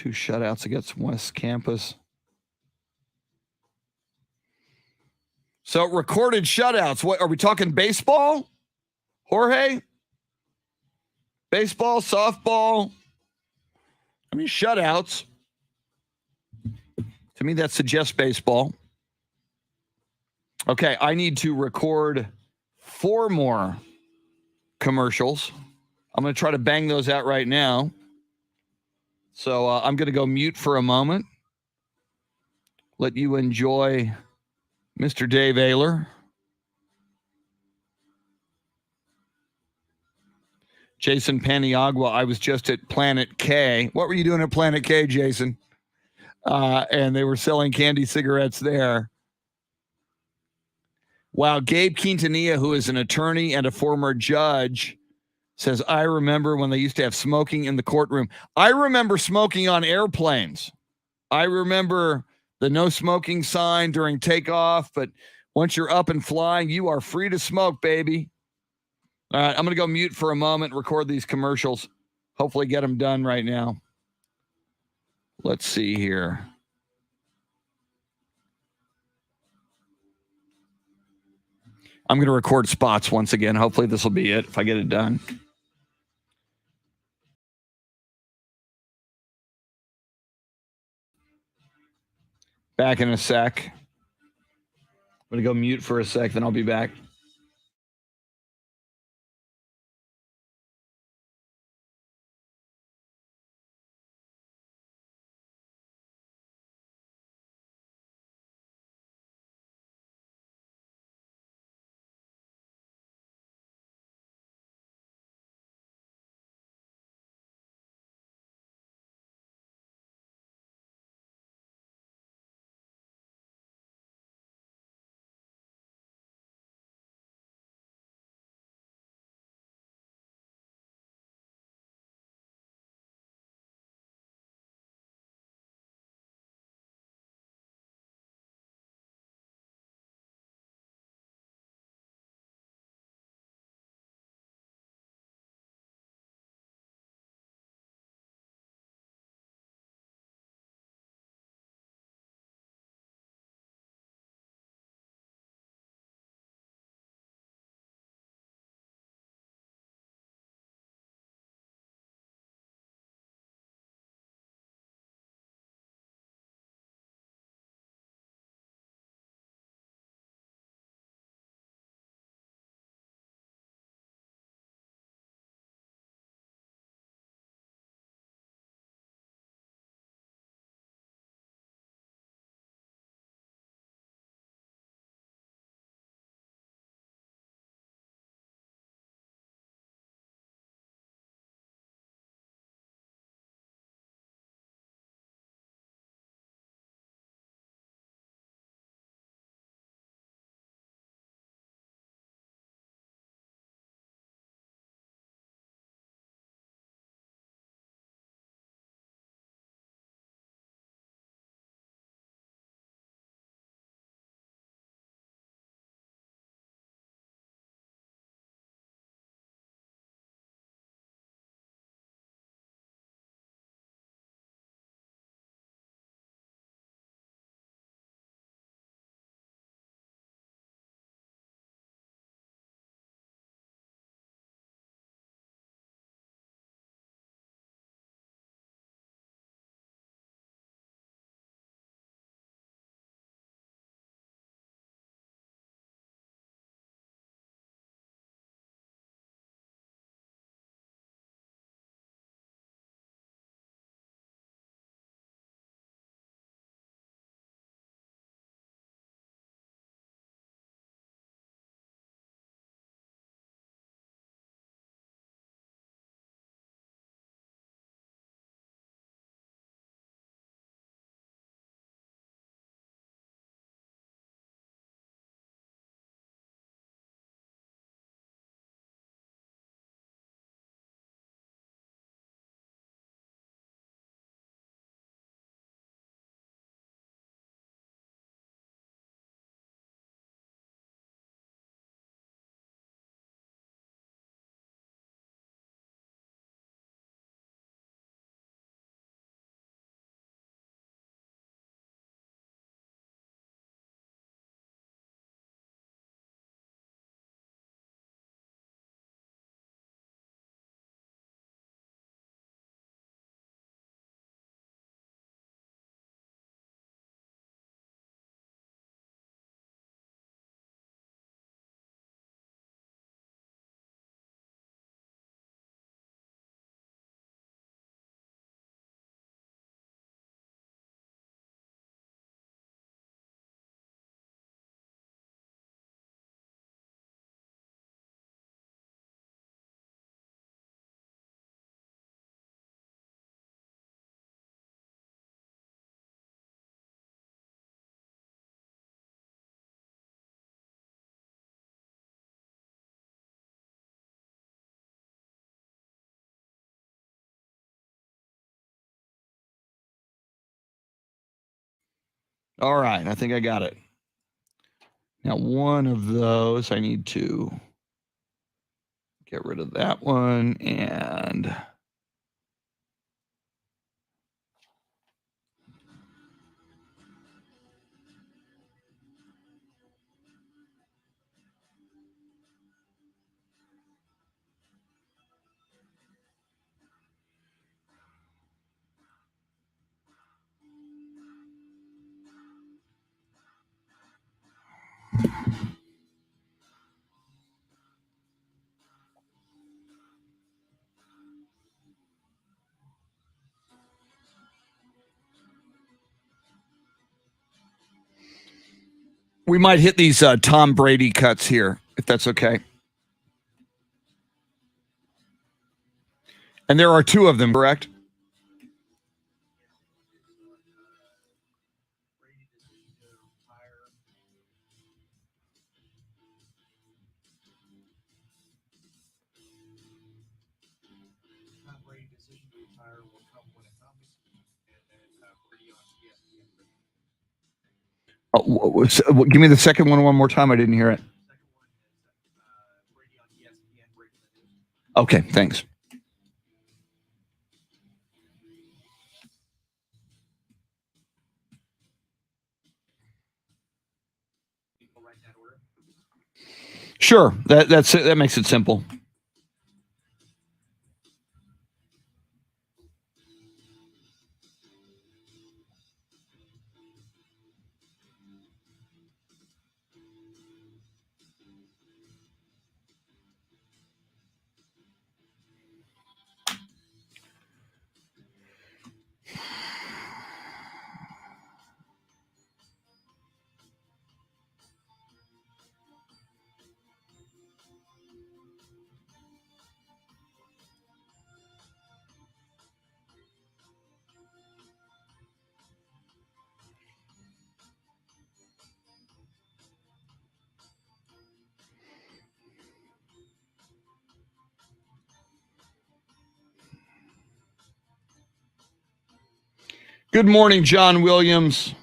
shutouts against West Campus. So recorded shutouts. What are we talking? Baseball, Jorge? Baseball, softball. I mean, shutouts. To me, that suggests baseball. Okay, I need to record 4 more commercials. I'm going to try to bang those out right now. So I'm going to go mute for a moment. Let you enjoy Mr. Dave OEHLER. Jason Paniagua, I was just at Planet K. What were you doing at Planet K, Jason? And they were selling candy cigarettes there. Wow, Gabe Quintanilla, who is an attorney and a former judge, says, I remember when they used to have smoking in the courtroom. I remember smoking on airplanes. I remember the no smoking sign during takeoff, but once you're up and flying, you are free to smoke, baby. All right, I'm going to go mute for a moment, record these commercials. Hopefully get them done right now. Let's see here. I'm going to record spots once again. Hopefully this will be it if I get it done. Back in a sec. I'm going to go mute for a sec, then I'll be back. All right, I think I got it. Now, one of those, I need to get rid of that one and... We might hit these Tom Brady cuts here, if that's okay. And there are two of them, correct? Give me the second one more time. I didn't hear it. Okay, thanks. Sure, that makes it simple. Good morning, John Williams.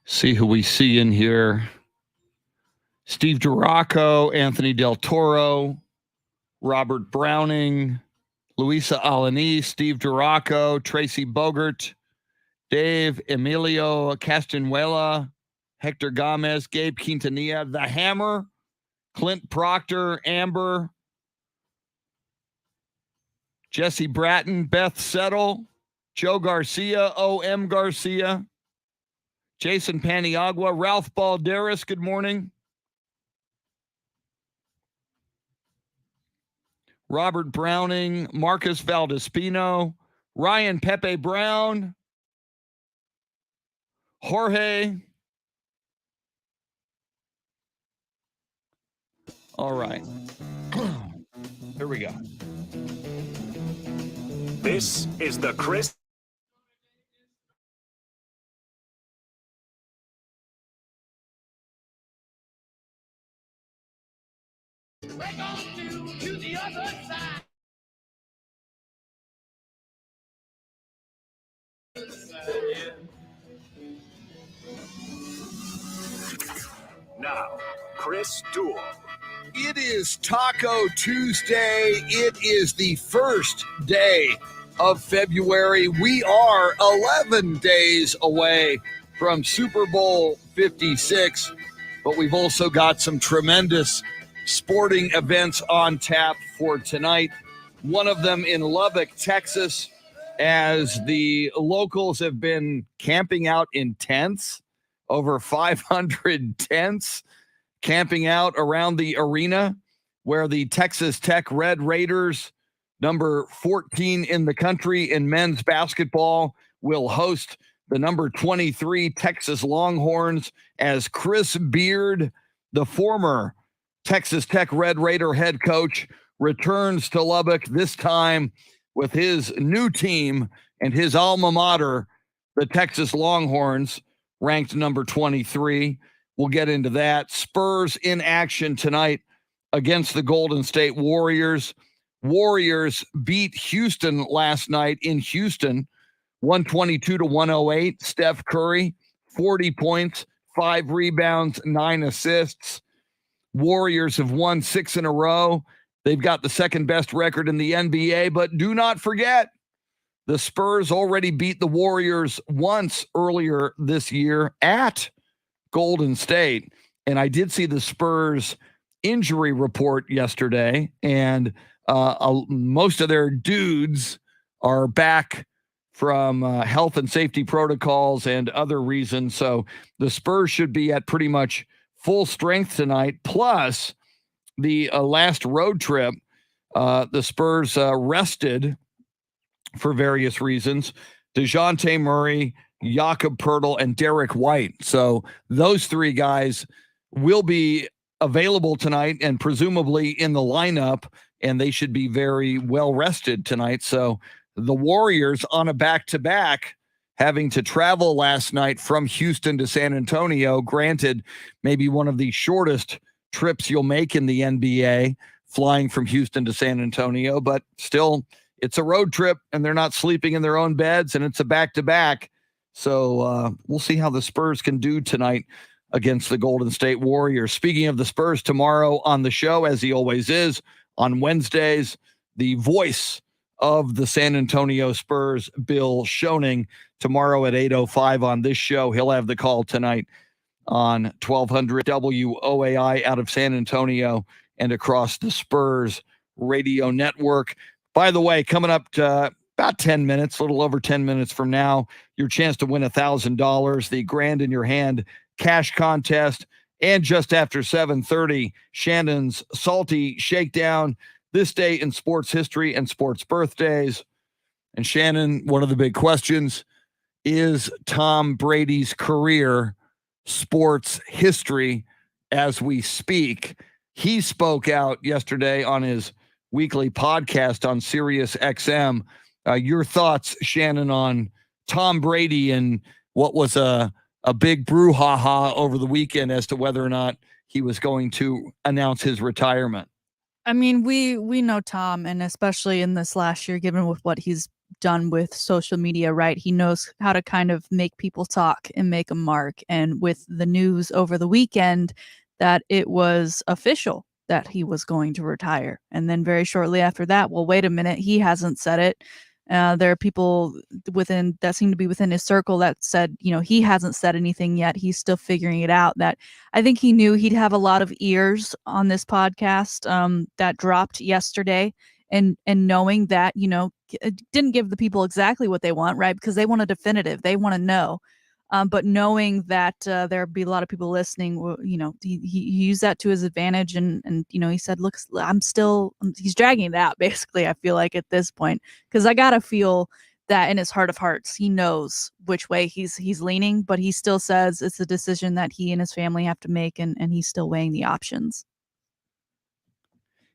See who we see in here. Steve Duraco, Anthony Del Toro, Robert Browning, Luisa Alani, Steve Duraco, Tracy Bogert, Dave Emilio Castanuela, Hector Gomez, Gabe Quintanilla, The Hammer, Clint Proctor, Amber, Jesse Bratton, Beth Settle, Joe Garcia, O.M. Garcia, Jason Paniagua, Ralph Balderas, good morning. Robert Browning, Marcus Valdespino, Ryan Pepe Brown, Jorge, All right. Here we go. This is the Chris. To the other side. Now, Chris Duel. It is Taco Tuesday. It is the first day of February. We are 11 days away from Super Bowl 56, but we've also got some tremendous sporting events on tap for tonight. One of them in Lubbock, Texas, as the locals have been camping out in tents, over 500 tents camping out around the arena where the Texas Tech Red Raiders, number 14 in the country in men's basketball, will host the number 23 Texas Longhorns as Chris Beard, the former Texas Tech Red Raider head coach, returns to Lubbock, this time with his new team and his alma mater, the Texas Longhorns, ranked number 23. We'll get into that. Spurs in action tonight against the Golden State Warriors. Warriors beat Houston last night in Houston, 122-108. Steph Curry, 40 points, 5 rebounds, 9 assists. Warriors have won 6 in a row. They've got the second best record in the NBA, but do not forget, the Spurs already beat the Warriors once earlier this year at Golden State. And I did see the Spurs injury report yesterday, and most of their dudes are back from health and safety protocols and other reasons. So the Spurs should be at pretty much full strength tonight. Plus, the last road trip, the Spurs rested for various reasons. DeJounte Murray, Jakob Poeltl, and Derek White. So those 3 guys will be available tonight and presumably in the lineup, and they should be very well rested tonight. So the Warriors on a back-to-back, having to travel last night from Houston to San Antonio, granted maybe one of the shortest trips you'll make in the NBA, flying from Houston to San Antonio, but still it's a road trip and they're not sleeping in their own beds, and it's a back-to-back. So we'll see how the Spurs can do tonight against the Golden State Warriors. Speaking of the Spurs, tomorrow on the show, as he always is, on Wednesdays, the voice of the San Antonio Spurs, Bill Schoening, tomorrow at 8:05 on this show. He'll have the call tonight on 1200 WOAI out of San Antonio and across the Spurs radio network. By the way, coming up to about 10 minutes, a little over 10 minutes from now, your chance to win $1,000, the Grand in Your Hand cash contest, and just after 7:30, Shannon's Salty Shakedown, this day in sports history and sports birthdays. And Shannon, one of the big questions, is Tom Brady's career sports history as we speak? He spoke out yesterday on his weekly podcast on Sirius XM. Your thoughts, Shannon, on Tom Brady and what was a big brouhaha over the weekend as to whether or not he was going to announce his retirement? I mean, we know Tom, and especially in this last year, given with what he's done with social media, right? He knows how to kind of make people talk and make a mark. And with the news over the weekend that it was official that he was going to retire, and then very shortly after that, well, wait a minute, he hasn't said it. There are people within that seem to be within his circle that said, he hasn't said anything yet. He's still figuring it out. That I think he knew he'd have a lot of ears on this podcast that dropped yesterday, and knowing that, it didn't give the people exactly what they want, right? Because they want a definitive, they want to know. But knowing that there'd be a lot of people listening, he used that to his advantage, and he said, "Look, he's dragging it out." Basically, I feel like at this point, because I gotta feel that in his heart of hearts, he knows which way he's leaning, but he still says it's a decision that he and his family have to make, and he's still weighing the options.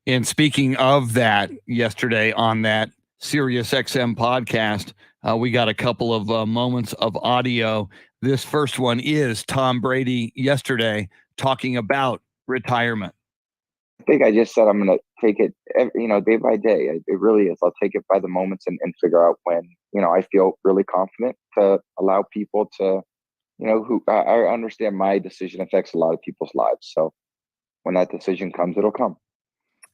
And speaking of that, yesterday on that Sirius XM podcast, we got a couple of moments of audio. This first one is Tom Brady yesterday talking about retirement. I think I just said I'm going to take it, day by day. It really is. I'll take it by the moments and figure out when, I feel really confident to allow people to, who I understand my decision affects a lot of people's lives. So when that decision comes, it'll come.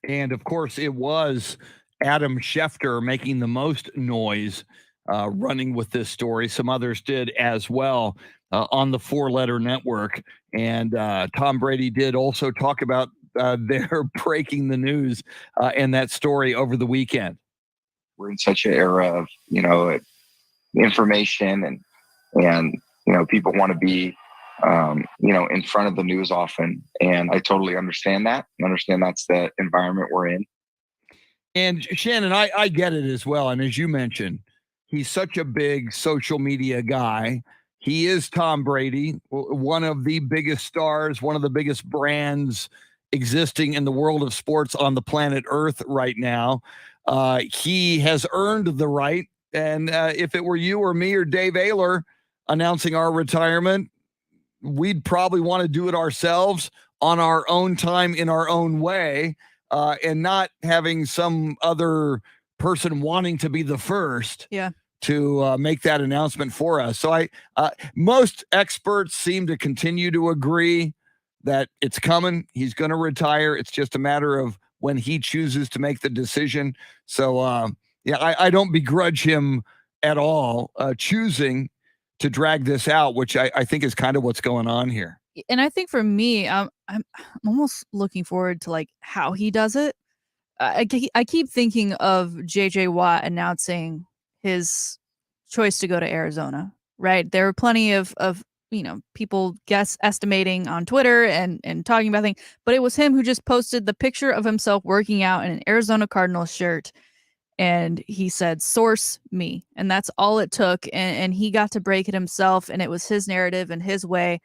And of course, it was Adam Schefter making the most noise running with this story. Some others did as well on the 4-letter network. And Tom Brady did also talk about their breaking the news and that story over the weekend. We're in such an era of, information and people want to be, in front of the news often. And I totally understand that. I understand that's the environment we're in. And Shannon, I get it as well. And as you mentioned, he's such a big social media guy. He is Tom Brady, one of the biggest stars, one of the biggest brands existing in the world of sports on the planet Earth right now. He has earned the right. And if it were you or me or Dave OEHLER announcing our retirement, we'd probably want to do it ourselves on our own time in our own way, and not having some other person wanting to be the first to make that announcement for us. So most experts seem to continue to agree that it's coming. He's going to retire. It's just a matter of when he chooses to make the decision. So I don't begrudge him at all choosing to drag this out, which I think is kind of what's going on here. And I think for me, I'm almost looking forward to like how he does it. I keep thinking of JJ Watt announcing his choice to go to Arizona, right? There were plenty of people estimating on Twitter and talking about things, but it was him who just posted the picture of himself working out in an Arizona Cardinals shirt. And he said, source me. And that's all it took. And he got to break it himself. And it was his narrative and his way.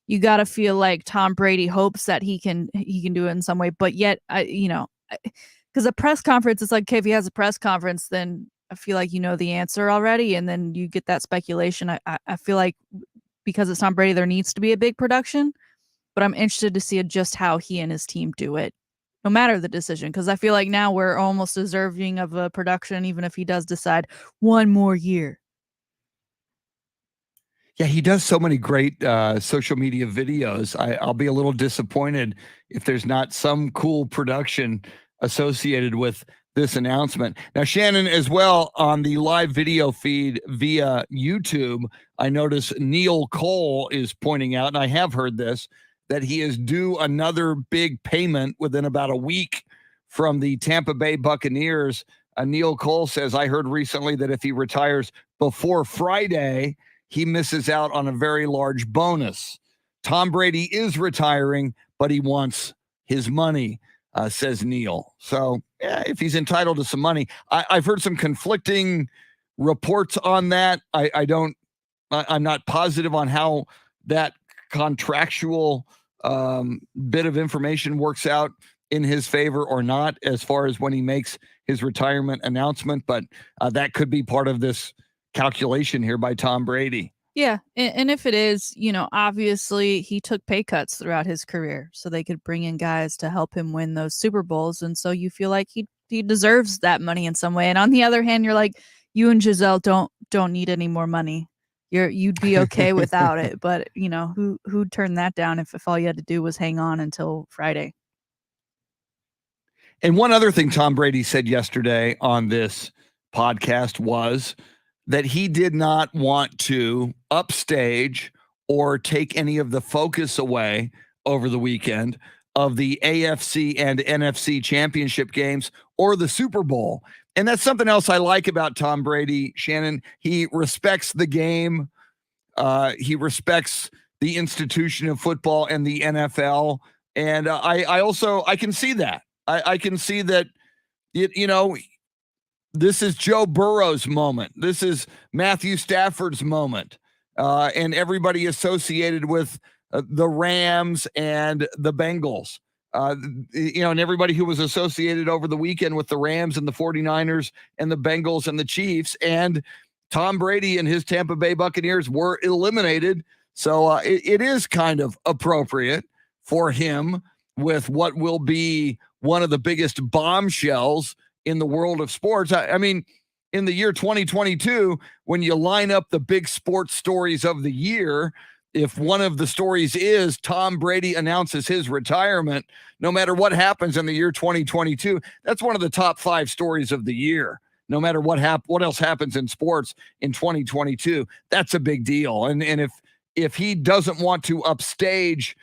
You got to feel like Tom Brady hopes that he can do it in some way. But yet, because a press conference is like, okay, if he has a press conference, then I feel like you know the answer already. And then you get that speculation. I feel like because it's Tom Brady, there needs to be a big production. But I'm interested to see just how he and his team do it, no matter the decision, because I feel like now we're almost deserving of a production, even if he does decide one more year. Yeah, he does so many great social media videos. I'll be a little disappointed if there's not some cool production associated with this announcement. Now, Shannon, as well, on the live video feed via YouTube, I notice Neil Cole is pointing out, and I have heard this, that he is due another big payment within about a week from the Tampa Bay Buccaneers. Neil Cole says, I heard recently that if he retires before Friday, he misses out on a very large bonus. Tom Brady is retiring, but he wants his money, says Neil. So if he's entitled to some money, I've heard some conflicting reports on that. I'm not positive on how that contractual bit of information works out in his favor or not, as far as when he makes his retirement announcement. But that could be part of this calculation here by Tom Brady. Yeah. And if it is, obviously he took pay cuts throughout his career so they could bring in guys to help him win those Super Bowls. And so you feel like he deserves that money in some way. And on the other hand, you're like, you and Giselle don't need any more money. You'd be okay without it. But who'd turn that down if all you had to do was hang on until Friday? And one other thing Tom Brady said yesterday on this podcast was that he did not want to upstage or take any of the focus away over the weekend of the AFC and NFC championship games or the Super Bowl. And that's something else I like about Tom Brady, Shannon. He respects the game. He respects the institution of football and the NFL. And I can see that. I can see that, this is Joe Burrow's moment. This is Matthew Stafford's moment. And everybody associated with the Rams and the Bengals. And everybody who was associated over the weekend with the Rams and the 49ers and the Bengals and the Chiefs, and Tom Brady and his Tampa Bay Buccaneers were eliminated. So it is kind of appropriate for him with what will be one of the biggest bombshells in the world of sports. I mean, in the year 2022, when you line up the big sports stories of the year, if one of the stories is Tom Brady announces his retirement, no matter what happens in the year 2022, that's one of the top 5 stories of the year. No matter what else happens in sports in 2022, that's a big deal. And if he doesn't want to upstage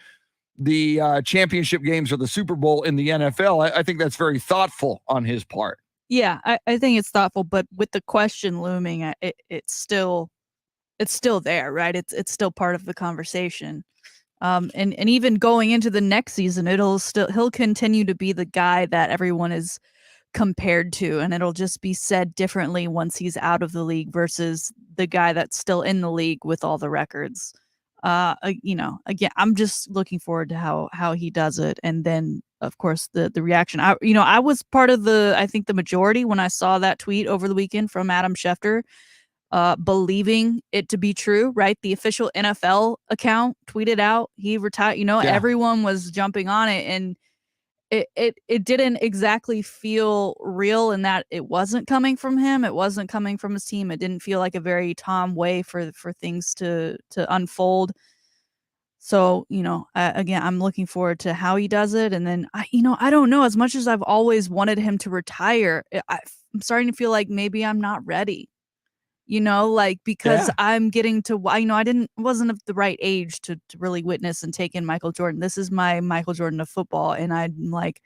the championship games or the Super Bowl in the NFL, I think that's very thoughtful on his part. Yeah, I think it's thoughtful, but with the question looming, it's still there, right? It's still part of the conversation. And even going into the next season, he'll continue to be the guy that everyone is compared to, and it'll just be said differently once he's out of the league versus the guy that's still in the league with all the records. Again, I'm just looking forward to how he does it, and then of course the reaction. I was part of I think the majority when I saw that tweet over the weekend from Adam Schefter, believing it to be true, right? The official NFL account tweeted out he retired. Everyone was jumping on it, and it didn't exactly feel real in that it wasn't coming from him. It wasn't coming from his team. It didn't feel like a very Tom way for things to unfold. So, again, I'm looking forward to how he does it. And then, I don't know, as much as I've always wanted him to retire, I'm starting to feel like maybe I'm not ready. Because I'm getting to, wasn't of the right age to really witness and take in Michael Jordan. This is my Michael Jordan of football. And I'm like,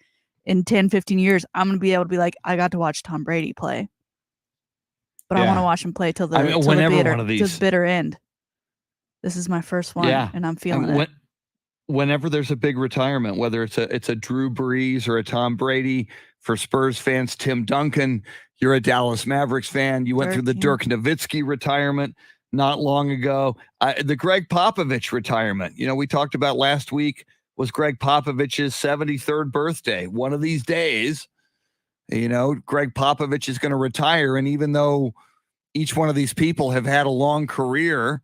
in 10, 15 years, I'm going to be able to be like, I got to watch Tom Brady play. But I want to watch him play till the bitter end. This is my first one, and I'm feeling it. Whenever there's a big retirement, whether it's a Drew Brees or a Tom Brady, for Spurs fans, Tim Duncan, you're a Dallas Mavericks fan. You went through the Dirk Nowitzki retirement not long ago. The Greg Popovich retirement, we talked about last week, was Greg Popovich's 73rd birthday. One of these days, Greg Popovich is going to retire. And even though each one of these people have had a long career,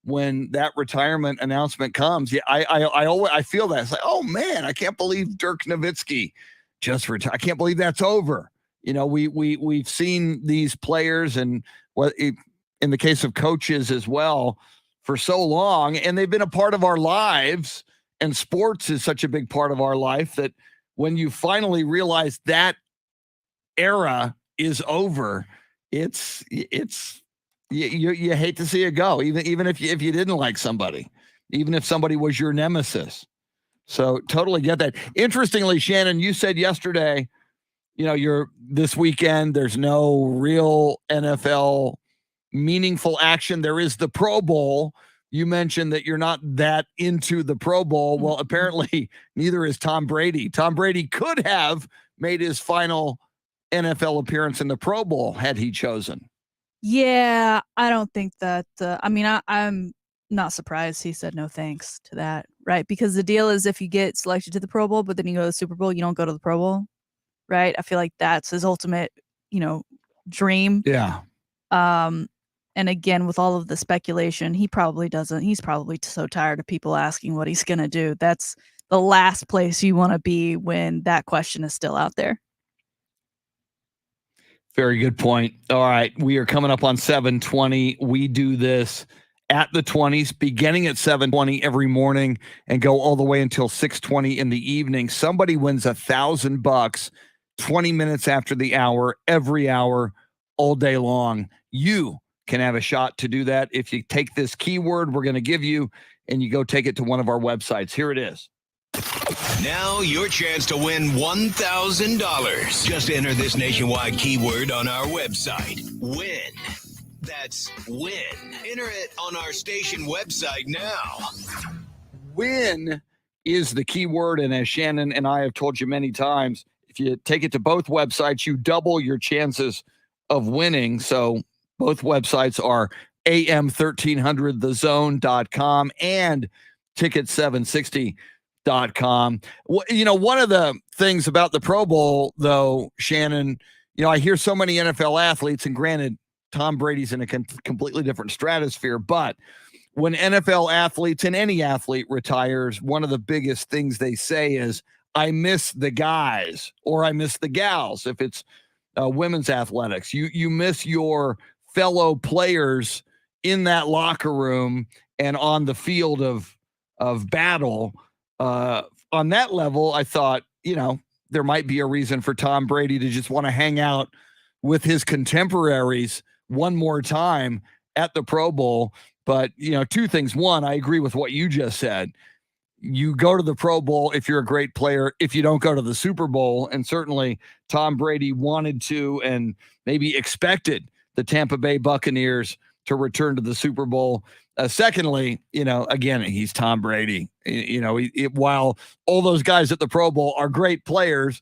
when that retirement announcement comes, I feel that. It's like, oh man, I can't believe Dirk Nowitzki just retired. I can't believe that's over. We've seen these players, and in the case of coaches as well, for so long, and they've been a part of our lives, and sports is such a big part of our life that when you finally realize that era is over, it's you hate to see it go, even if you didn't like somebody, even if somebody was your nemesis. So totally get that. Interestingly, Shannon, you said yesterday, you're this weekend, there's no real NFL meaningful action. There is the Pro Bowl. You mentioned that you're not that into the Pro Bowl. Well, apparently neither is Tom Brady. Tom Brady could have made his final NFL appearance in the Pro Bowl had he chosen. Yeah, I don't think that. I'm not surprised he said no thanks to that, right? Because the deal is, if you get selected to the Pro Bowl, but then you go to the Super Bowl, you don't go to the Pro Bowl, right? I feel like that's his ultimate, dream. Yeah. And again, with all of the speculation, he probably doesn't. He's probably so tired of people asking what he's going to do. That's the last place you want to be when that question is still out there. Very good point. All right. We are coming up on 7:20. We do this at the 20s, beginning at 7:20 every morning and go all the way until 6:20 in the evening. Somebody wins $1,000 20 minutes after the hour, every hour, all day long. You can have a shot to do that if you take this keyword we're going to give you and you go take it to one of our websites. Here it is. Now your chance to win $1,000. Just enter this nationwide keyword on our website. Win. That's win. Enter it on our station website now. Win is the keyword, and as Shannon and I have told you many times, if you take it to both websites, you double your chances of winning. So both websites are am1300thezone.com and ticket760.com. com. One of the things about the Pro Bowl, though, Shannon, I hear so many NFL athletes, and granted, Tom Brady's in a completely different stratosphere, but when NFL athletes and any athlete retires, one of the biggest things they say is, I miss the guys, or I miss the gals. If it's women's athletics, you miss your fellow players in that locker room and on the field of battle. On that level, I thought, there might be a reason for Tom Brady to just want to hang out with his contemporaries one more time at the Pro Bowl. But, two things. One, I agree with what you just said. You go to the Pro Bowl if you're a great player, if you don't go to the Super Bowl. And certainly Tom Brady wanted to and maybe expected the Tampa Bay Buccaneers to return to the Super Bowl. Secondly, again, he's Tom Brady. While all those guys at the Pro Bowl are great players,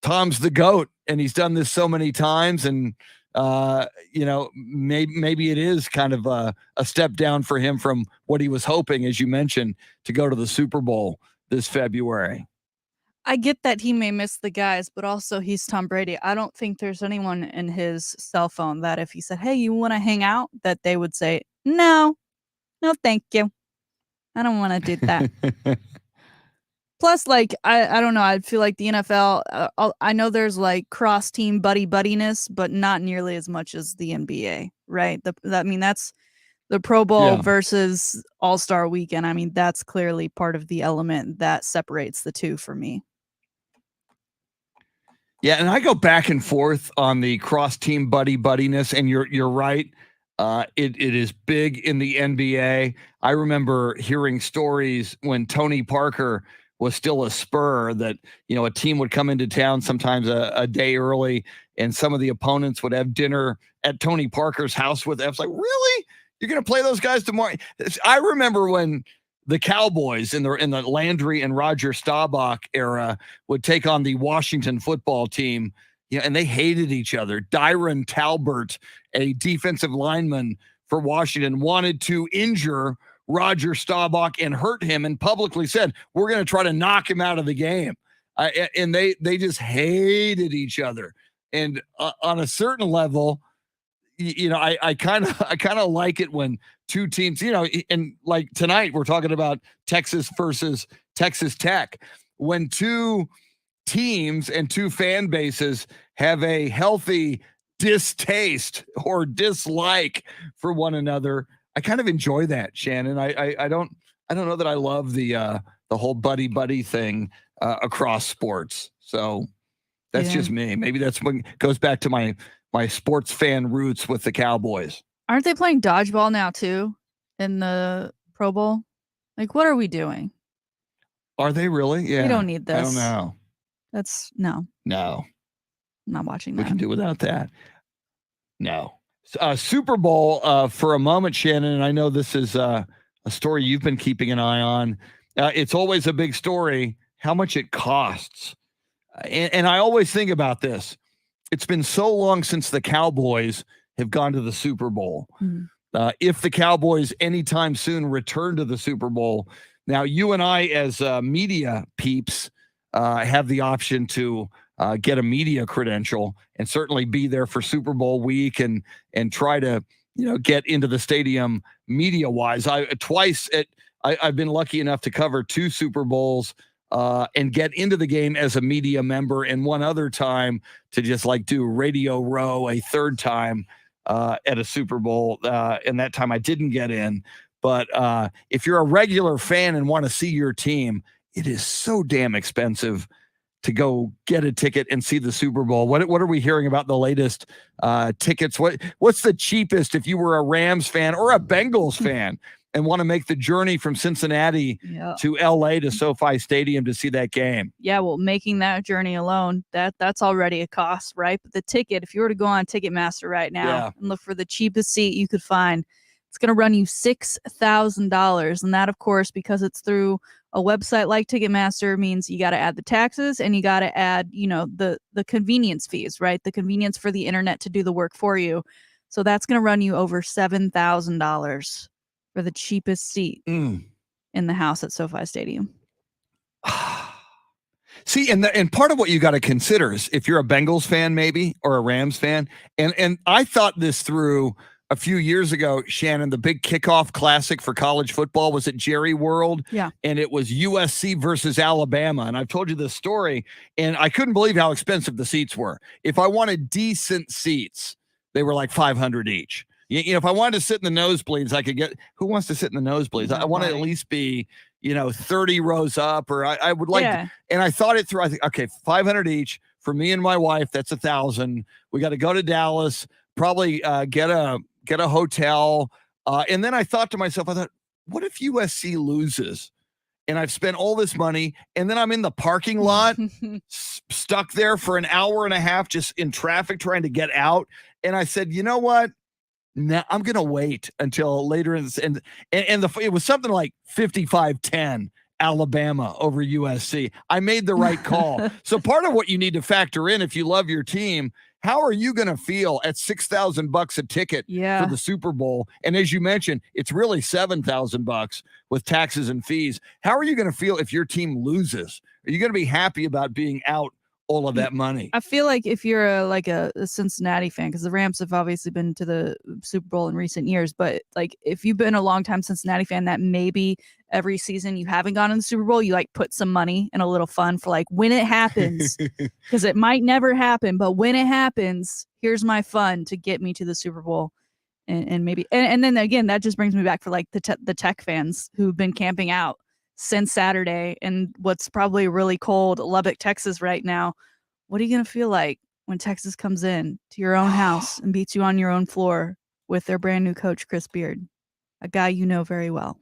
Tom's the GOAT, and he's done this so many times. And, maybe it is kind of a step down for him from what he was hoping, as you mentioned, to go to the Super Bowl this February. I get that he may miss the guys, but also he's Tom Brady. I don't think there's anyone in his cell phone that if he said, hey, you want to hang out, that they would say, no, thank you. I don't want to do that. Plus, I don't know. I feel like the NFL, I know there's cross-team buddiness, but not nearly as much as the NBA, right? That's the Pro Bowl versus All-Star Weekend. I mean, that's clearly part of the element that separates the two for me. Yeah, and I go back and forth on the cross-team buddiness, and you're right. It is big in the NBA. I remember hearing stories when Tony Parker was still a Spur that, a team would come into town sometimes a day early, and some of the opponents would have dinner at Tony Parker's house with them. It's like, really? You're going to play those guys tomorrow? I remember when the Cowboys in the Landry and Roger Staubach era would take on the Washington football team, and they hated each other. Dyron Talbert, a defensive lineman for Washington, wanted to injure Roger Staubach and hurt him, and publicly said, we're going to try to knock him out of the game. And they just hated each other. And on a certain level, I kind of like it when two teams, and like tonight we're talking about Texas versus Texas Tech, when two teams and two fan bases have a healthy distaste or dislike for one another. I kind of enjoy that, Shannon. I don't know that I love the whole buddy thing across sports. So that's just me. Maybe that's what goes back to my sports fan roots with the Cowboys. Aren't they playing dodgeball now too in the Pro Bowl? What are we doing? Are they really? Yeah. We don't need this. I don't know. No. I'm not watching that. We can do without that. No. Super Bowl for a moment, Shannon, and I know this is a story you've been keeping an eye on. It's always a big story, how much it costs. And I always think about this. It's been so long since the Cowboys have gone to the Super Bowl. Mm-hmm. If the Cowboys anytime soon return to the Super Bowl, now you and I as media peeps have the option to get a media credential and certainly be there for Super Bowl week and try to, get into the stadium media wise. I've been lucky enough to cover 2 Super Bowls and get into the game as a media member, and one other time to just do Radio Row a third time at a Super Bowl. And that time I didn't get in. But if you're a regular fan and want to see your team, it is so damn expensive to go get a ticket and see the Super Bowl. What are we hearing about the latest tickets? What's the cheapest if you were a Rams fan or a Bengals fan and want to make the journey from Cincinnati to LA to SoFi Stadium to see that game? Yeah, well, making that journey alone, that's already a cost, right? But the ticket, if you were to go on Ticketmaster right now and look for the cheapest seat you could find, it's going to run you $6,000. And that, of course, because it's through a website like Ticketmaster, means you got to add the taxes and you got to add, the convenience fees, right? The convenience for the internet to do the work for you. So that's going to run you over $7,000 for the cheapest seat in the house at SoFi Stadium. See, and part of what you got to consider is if you're a Bengals fan, maybe, or a Rams fan, and I thought this through a few years ago, Shannon. The big kickoff classic for college football was at Jerry World, and it was USC versus Alabama. And I've told you this story, and I couldn't believe how expensive the seats were. If I wanted decent seats, they were like $500 each. You know, if I wanted to sit in the nosebleeds, I could get. Who wants to sit in the nosebleeds? I want to at least be, 30 rows up, or I would like. Yeah. And I thought it through. I think, okay, $500 each for me and my wife. That's $1,000. We got to go to Dallas. Probably get a hotel. And then I thought to myself, what if USC loses? And I've spent all this money, and then I'm in the parking lot, stuck there for an hour and a half, just in traffic trying to get out. And I said, you know what? Now I'm gonna wait until later in this, and it was something like 55-10 Alabama over USC. I made the right call. So part of what you need to factor in if you love your team, how are you going to feel at $6,000 a ticket for the Super Bowl? And as you mentioned, it's really $7,000 with taxes and fees. How are you going to feel if your team loses? Are you going to be happy about being out all of that money? I feel like if you're a Cincinnati fan, because the Rams have obviously been to the Super Bowl in recent years, but like if you've been a longtime Cincinnati fan, that maybe every season you haven't gone in the Super Bowl, you like put some money and a little fun for like when it happens, because it might never happen, but when it happens, here's my fun to get me to the Super Bowl. And maybe and then again, that just brings me back for like the Tech fans who've been camping out since Saturday and what's probably really cold Lubbock, Texas right now. What are you going to feel like when Texas comes in to your own house and beats you on your own floor with their brand new coach, Chris Beard, a guy you know very well?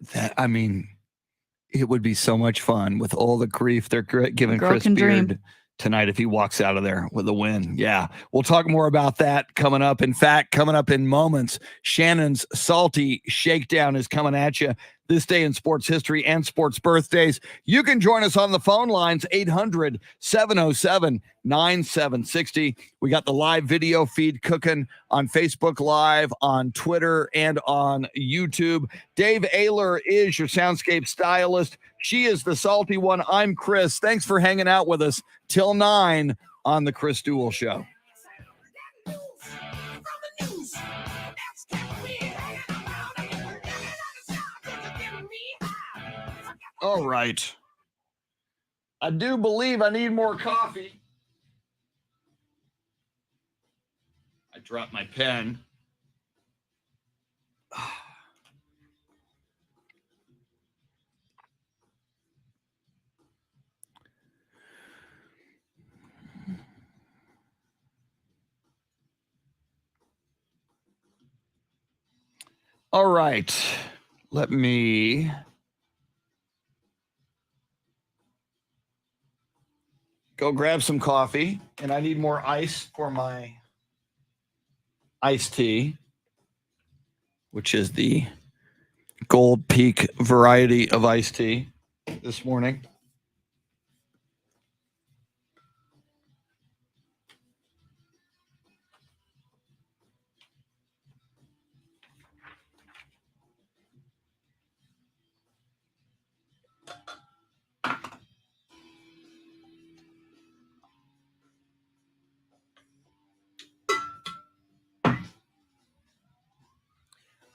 It would be so much fun with all the grief they're giving Chris Beard tonight if he walks out of there with a win. Yeah, we'll talk more about that coming up. In fact, coming up in moments, Shannon's Salty Shakedown is coming at you this day in sports history and sports birthdays. You can join us on the phone lines, 800-707-9760. We got the live video feed cooking on Facebook Live, on Twitter, and on YouTube. Dave OEHLER is your Soundscape Stylist. She is the salty one. I'm Chris. Thanks for hanging out with us till 9 on the Chris Duel Show. All right. I do believe I need more coffee. I dropped my pen. All right. Let me go grab some coffee, and I need more ice for my iced tea, which is the Gold Peak variety of iced tea this morning.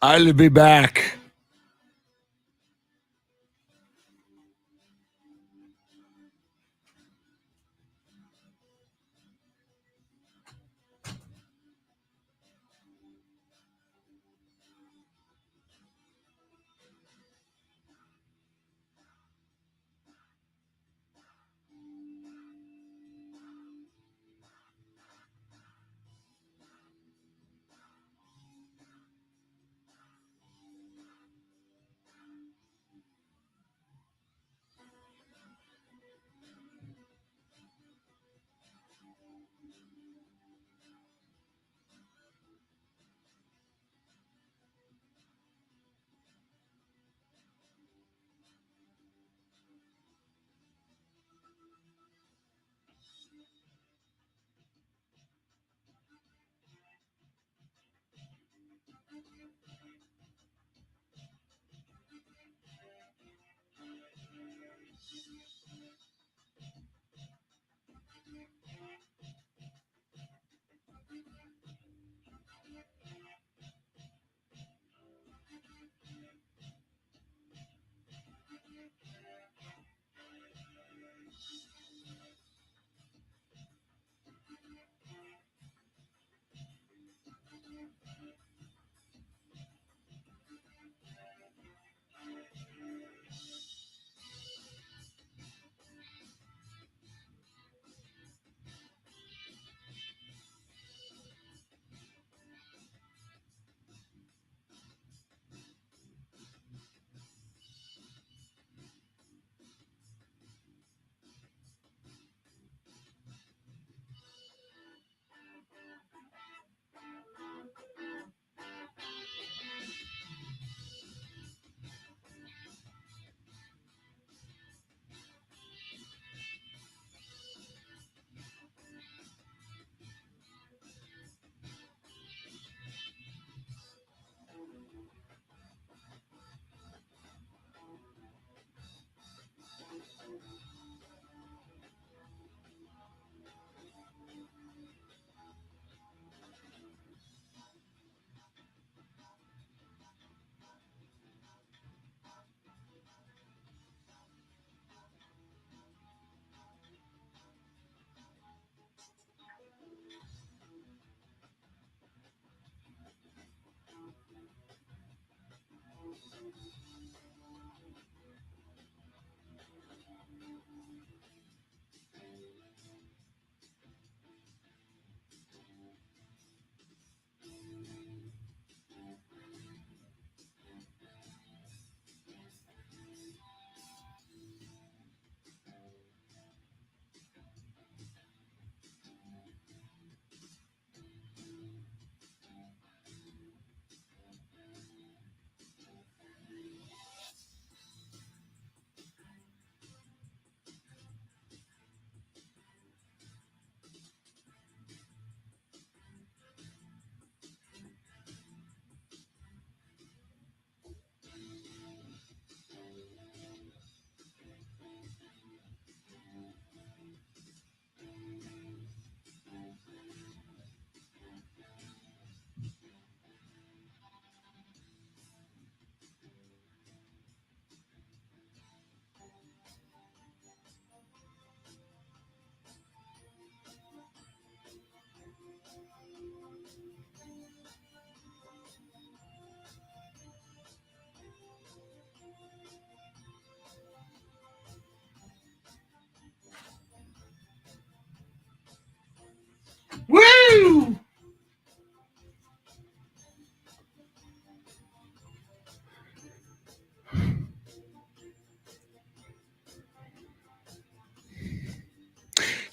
I'll be back.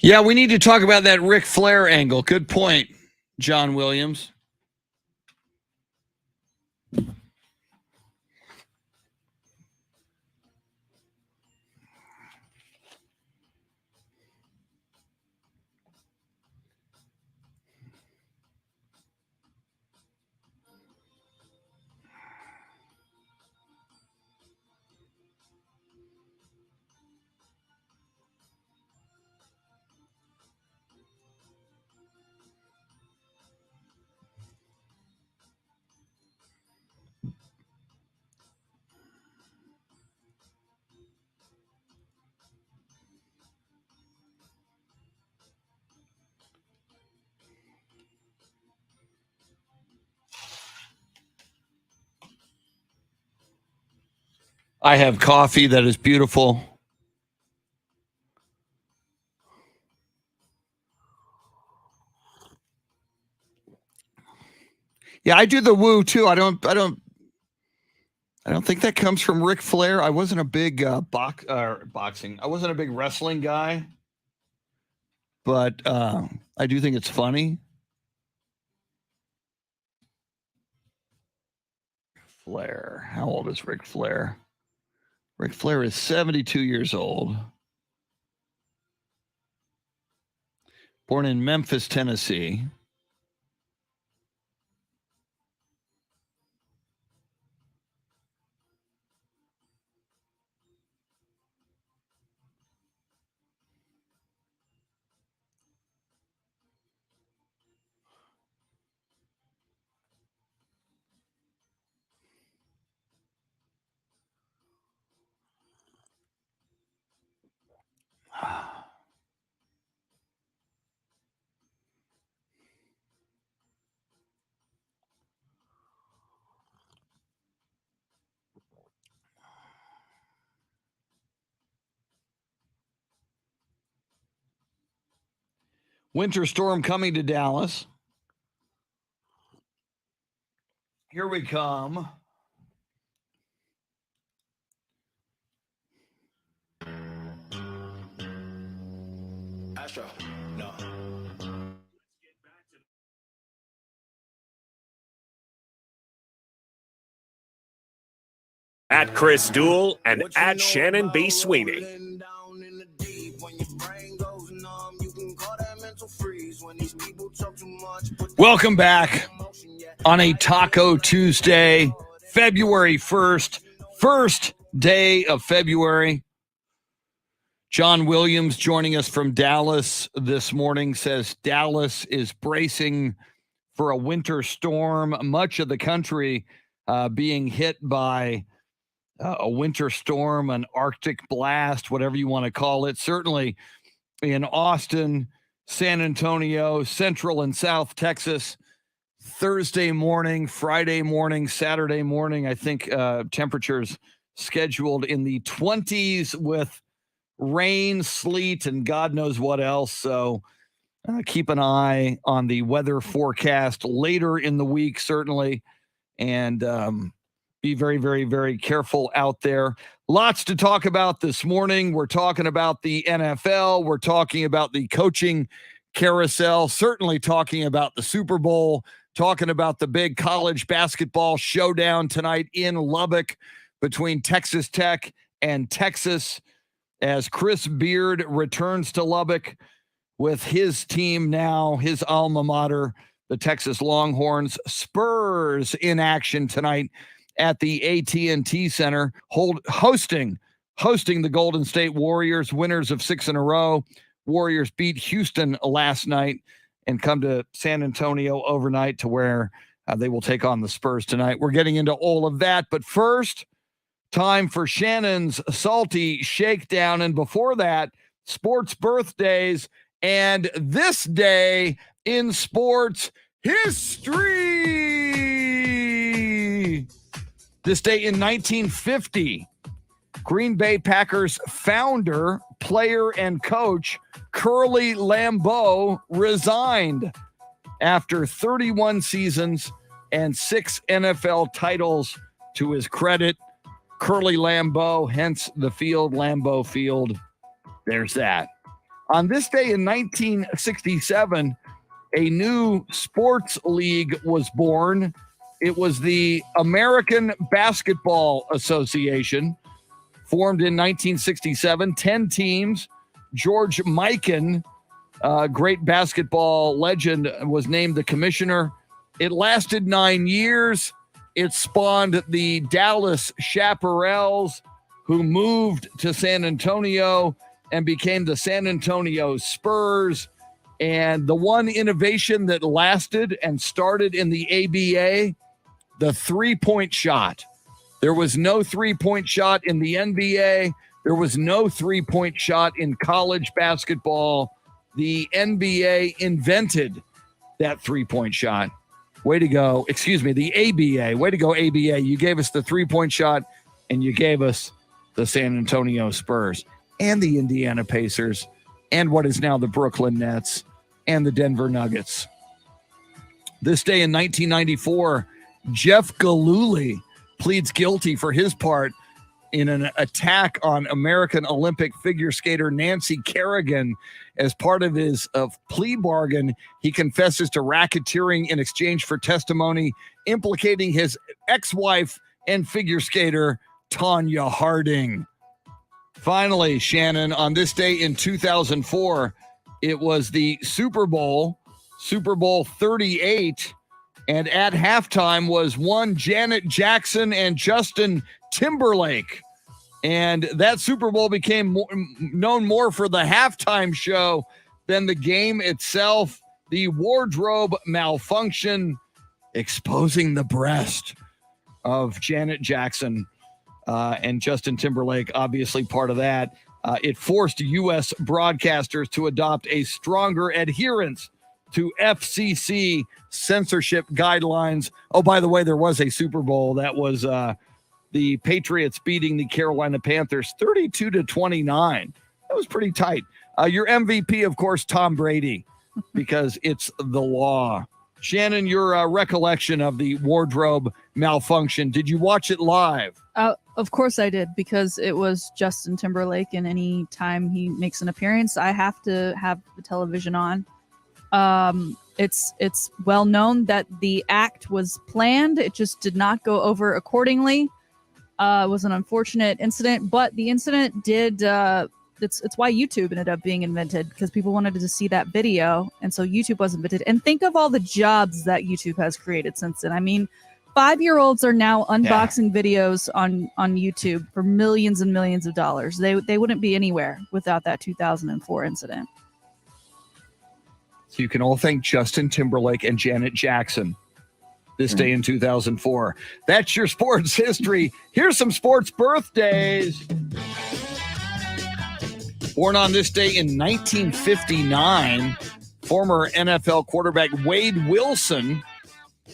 Yeah, we need to talk about that Ric Flair angle. Good point, John Williams. I have coffee that is beautiful. Yeah, I do the woo too. I don't think that comes from Ric Flair. I wasn't a big boxing. I wasn't a big wrestling guy, but I do think it's funny. Flair. How old is Ric Flair? Ric Flair is 72 years old. Born in Memphis, Tennessee. Winter storm coming to Dallas. Here we come. Astro, no. At Chris Duel and at Shannon B. Sweeney. Welcome back on a Taco Tuesday, February 1st, first day of February. John Williams joining us from Dallas this morning says Dallas is bracing for a winter storm. Much of the country being hit by a winter storm, an Arctic blast, whatever you want to call it. Certainly in Austin, San Antonio, Central and South Texas, Thursday morning, Friday morning, Saturday morning, I think temperatures scheduled in the 20s with rain, sleet, and God knows what else. So keep an eye on the weather forecast later in the week, certainly, and be very, very, very careful out there. Lots to talk about this morning. We're talking about the NFL. We're talking about the coaching carousel, certainly talking about the Super Bowl, talking about the big college basketball showdown tonight in Lubbock between Texas Tech and Texas as Chris Beard returns to Lubbock with his team now, his alma mater, the Texas Longhorns. Spurs in action tonight at the AT&T Center, hosting the Golden State Warriors, winners of 6 in a row. Warriors beat Houston last night and come to San Antonio overnight to where they will take on the Spurs tonight. We're getting into all of that, but first, time for Shannon's Salty Shakedown. And before that, sports birthdays and this day in sports history. This day in 1950, Green Bay Packers founder, player, and coach Curly Lambeau resigned after 31 seasons and 6 NFL titles to his credit. Curly Lambeau, hence the field, Lambeau Field. There's that. On this day in 1967, a new sports league was born. It was the American Basketball Association, formed in 1967, 10 teams. George Mikan, great basketball legend, was named the commissioner. It lasted 9 years. It spawned the Dallas Chaparrals, who moved to San Antonio and became the San Antonio Spurs. And the one innovation that lasted and started in the ABA, the three-point shot. There was no three-point shot in the NBA. There was no three-point shot in college basketball. The NBA invented that three-point shot. Way to go. Excuse me, the ABA. Way to go, ABA. You gave us the three-point shot, and you gave us the San Antonio Spurs and the Indiana Pacers and what is now the Brooklyn Nets and the Denver Nuggets. This day in 1994, Jeff Gillooly pleads guilty for his part in an attack on American Olympic figure skater Nancy Kerrigan. As part of his plea bargain, he confesses to racketeering in exchange for testimony implicating his ex-wife and figure skater Tonya Harding. Finally, Shannon, on this day in 2004, it was the Super Bowl 38, and at halftime was one Janet Jackson and Justin Timberlake. And that Super Bowl became known more for the halftime show than the game itself. The wardrobe malfunction exposing the breast of Janet Jackson and Justin Timberlake, obviously part of that. It forced U.S. broadcasters to adopt a stronger adherence to FCC censorship guidelines. Oh, by the way, there was a Super Bowl that was the Patriots beating the Carolina Panthers 32-29. That was pretty tight. Your MVP, of course, Tom Brady, because it's the law. Shannon, your recollection of the wardrobe malfunction, did you watch it live? Of course I did, because it was Justin Timberlake, and any time he makes an appearance, I have to have the television on. It's well known that the act was planned. It just did not go over accordingly. It was an unfortunate incident, but the incident did. It's why YouTube ended up being invented, because people wanted to see that video, and so YouTube was invented. And think of all the jobs that YouTube has created since then. I mean, 5-year-olds are now unboxing videos on YouTube for millions and millions of dollars. They wouldn't be anywhere without that 2004 incident. So you can all thank Justin Timberlake and Janet Jackson this day in 2004. That's your sports history. Here's some sports birthdays. Born on this day in 1959, former NFL quarterback Wade Wilson,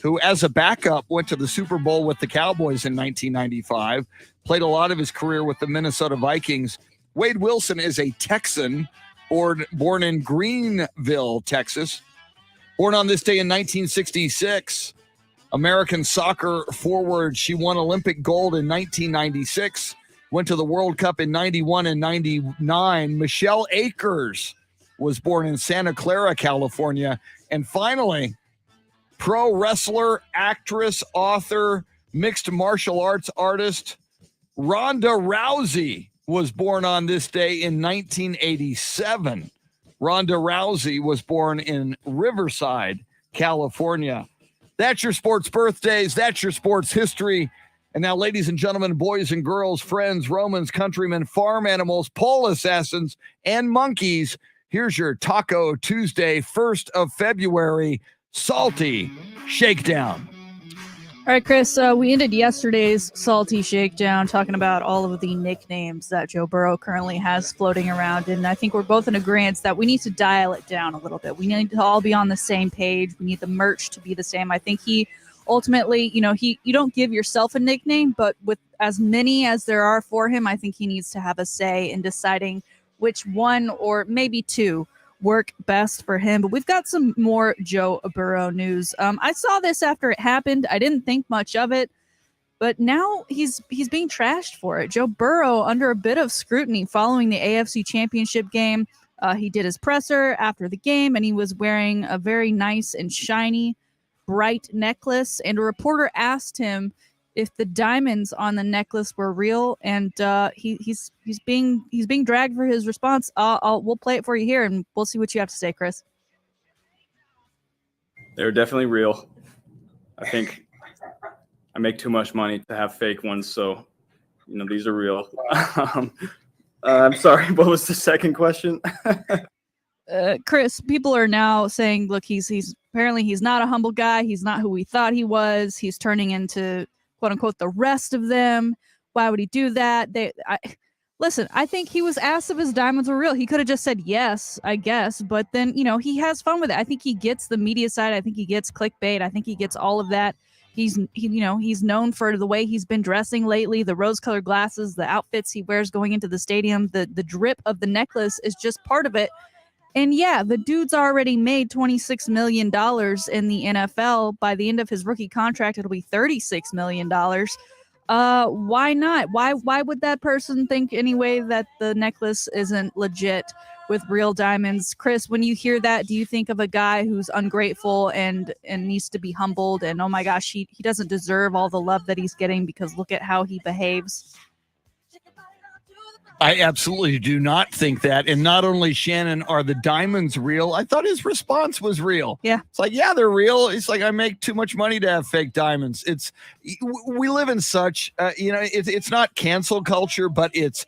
who as a backup went to the Super Bowl with the Cowboys in 1995, played a lot of his career with the Minnesota Vikings. Wade Wilson is a Texan, born in Greenville, Texas. Born on this day in 1966, American soccer forward. She won Olympic gold in 1996, went to the World Cup in 91 and 99. Michelle Akers was born in Santa Clara, California. And finally, pro wrestler, actress, author, mixed martial arts artist, Ronda Rousey was born on this day in 1987. Ronda Rousey was born in Riverside, California. That's your sports birthdays. That's your sports history. And now, ladies and gentlemen, boys and girls, friends, Romans, countrymen, farm animals, pole assassins, and monkeys, here's your Taco Tuesday, 1st of February, Salty Shakedown. All right, Chris, we ended yesterday's Salty Shakedown talking about all of the nicknames that Joe Burrow currently has floating around. And I think we're both in agreement that we need to dial it down a little bit. We need to all be on the same page. We need the merch to be the same. I think he ultimately, you don't give yourself a nickname, but with as many as there are for him, I think he needs to have a say in deciding which one or maybe two work best for him. But we've got some more Joe Burrow news. I saw this after it happened. I didn't think much of it, but now he's being trashed for it. Joe Burrow under a bit of scrutiny following the AFC Championship game. He did his presser after the game, and he was wearing a very nice and shiny, bright necklace. And a reporter asked him if the diamonds on the necklace were real, and he's being dragged for his response. We'll play it for you here, and we'll see what you have to say, Chris. They're definitely real. I think I make too much money to have fake ones, so these are real. I'm sorry, what was the second question? Chris, people are now saying, look, he's apparently he's not a humble guy. He's not who we thought he was. He's turning into quote unquote the rest of them. Why would he do that? Listen, I think he was asked if his diamonds were real. He could have just said yes, I guess. But then, he has fun with it. I think he gets the media side. I think he gets clickbait. I think he gets all of that. He's known for the way he's been dressing lately, the rose-colored glasses, the outfits he wears going into the stadium, the drip of the necklace is just part of it. And yeah, the dude's already made $26 million in the NFL. By the end of his rookie contract, it'll be $36 million. Why not? Why would that person think anyway that the necklace isn't legit with real diamonds? Chris, when you hear that, do you think of a guy who's ungrateful and needs to be humbled, and oh my gosh, he doesn't deserve all the love that he's getting because look at how he behaves? I absolutely do not think that. And not only, Shannon, are the diamonds real, I thought his response was real. Yeah. It's like, yeah, they're real. It's like, I make too much money to have fake diamonds. We live in such, it's not cancel culture, but it's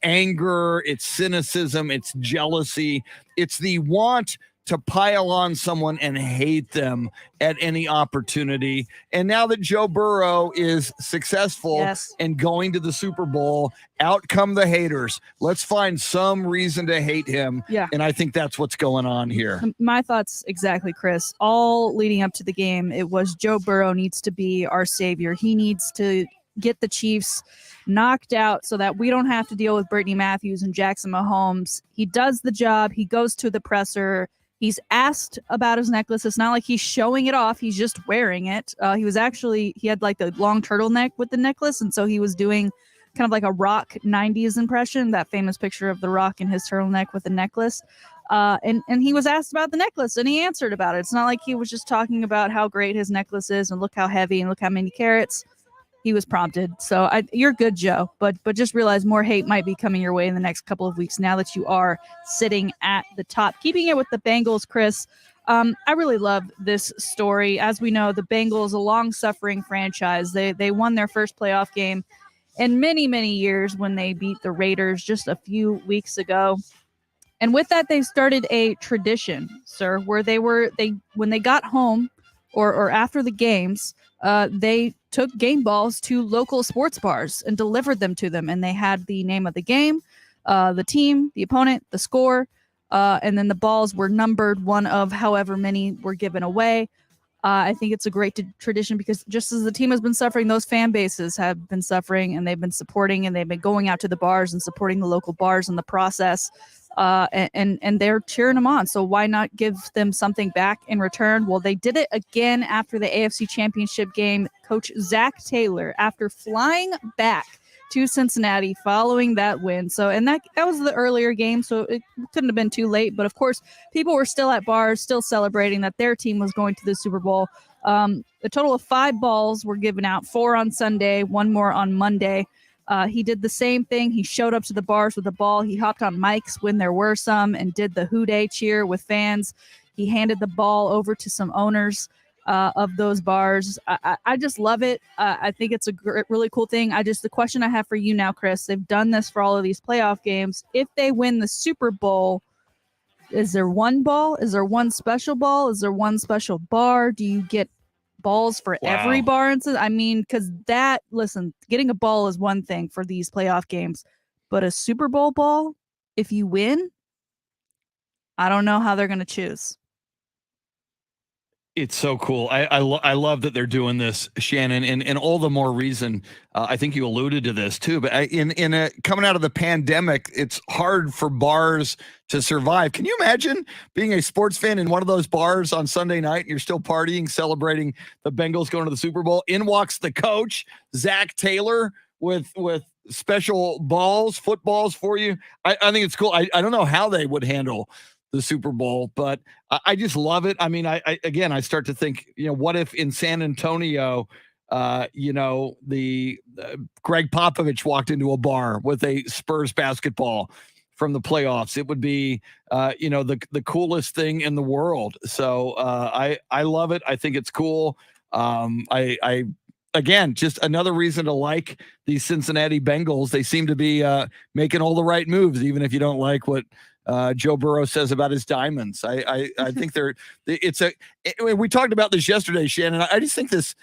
anger, it's cynicism, it's jealousy. It's the want to pile on someone and hate them at any opportunity. And now that Joe Burrow is successful and going to the Super Bowl, out come the haters. Let's find some reason to hate him. Yeah. And I think that's what's going on here. My thoughts exactly, Chris. All leading up to the game, it was Joe Burrow needs to be our savior. He needs to get the Chiefs knocked out so that we don't have to deal with Brittany Matthews and Jackson Mahomes. He does the job. He goes to the presser. He's asked about his necklace. It's not like he's showing it off. He's just wearing it. He had like the long turtleneck with the necklace. And so he was doing kind of like a Rock 90s impression, that famous picture of the Rock in his turtleneck with the necklace. And he was asked about the necklace and he answered about it. It's not like he was just talking about how great his necklace is and look how heavy and look how many carats. He was prompted. So you're good, Joe, but just realize more hate might be coming your way in the next couple of weeks now that you are sitting at the top. Keeping it with the Bengals, Chris, I really love this story. As we know, the Bengals, a long-suffering franchise. They won their first playoff game in many, many years when they beat the Raiders just a few weeks ago. And with that, they started a tradition, sir, where when they got home or after the games, they took game balls to local sports bars and delivered them to them. And they had the name of the game, the team, the opponent, the score, and then the balls were numbered, one of however many were given away. I think it's a great tradition because just as the team has been suffering, those fan bases have been suffering, and they've been supporting, and they've been going out to the bars and supporting the local bars in the process. And they're cheering them on. So why not give them something back in return? Well, they did it again after the AFC Championship game. Coach Zach Taylor, after flying back to Cincinnati following that win. So, and that was the earlier game, so it couldn't have been too late. But of course, people were still at bars, still celebrating that their team was going to the Super Bowl. A total of 5 balls were given out, 4 on Sunday, 1 more on Monday. He did the same thing. He showed up to the bars with the ball. He hopped on mics when there were some and did the Who Dey cheer with fans. He handed the ball over to some owners of those bars. I just love it. I think it's a really cool thing. The question I have for you now, Chris, they've done this for all of these playoff games. If they win the Super Bowl, is there one ball? Is there one special ball? Is there one special bar? Do you get balls for every bar? I mean, because getting a ball is one thing for these playoff games, but a Super Bowl ball, if you win, I don't know how they're going to choose. It's so cool. I love that they're doing this, Shannon, and all the more reason. I think you alluded to this too, but coming out of the pandemic, it's hard for bars to survive. Can you imagine being a sports fan in one of those bars on Sunday night and you're still partying, celebrating the Bengals going to the Super Bowl? In walks the coach, Zach Taylor, with special balls, footballs for you. I think it's cool. I don't know how they would handle the Super Bowl, but I just love it. I mean, I start to think, what if in San Antonio, the Greg Popovich walked into a bar with a Spurs basketball from the playoffs? It would be, the coolest thing in the world. So I love it. I think it's cool. Again, just another reason to like these Cincinnati Bengals. They seem to be making all the right moves, even if you don't like what Joe Burrow says about his diamonds. I think we talked about this yesterday, Shannon. I just think this,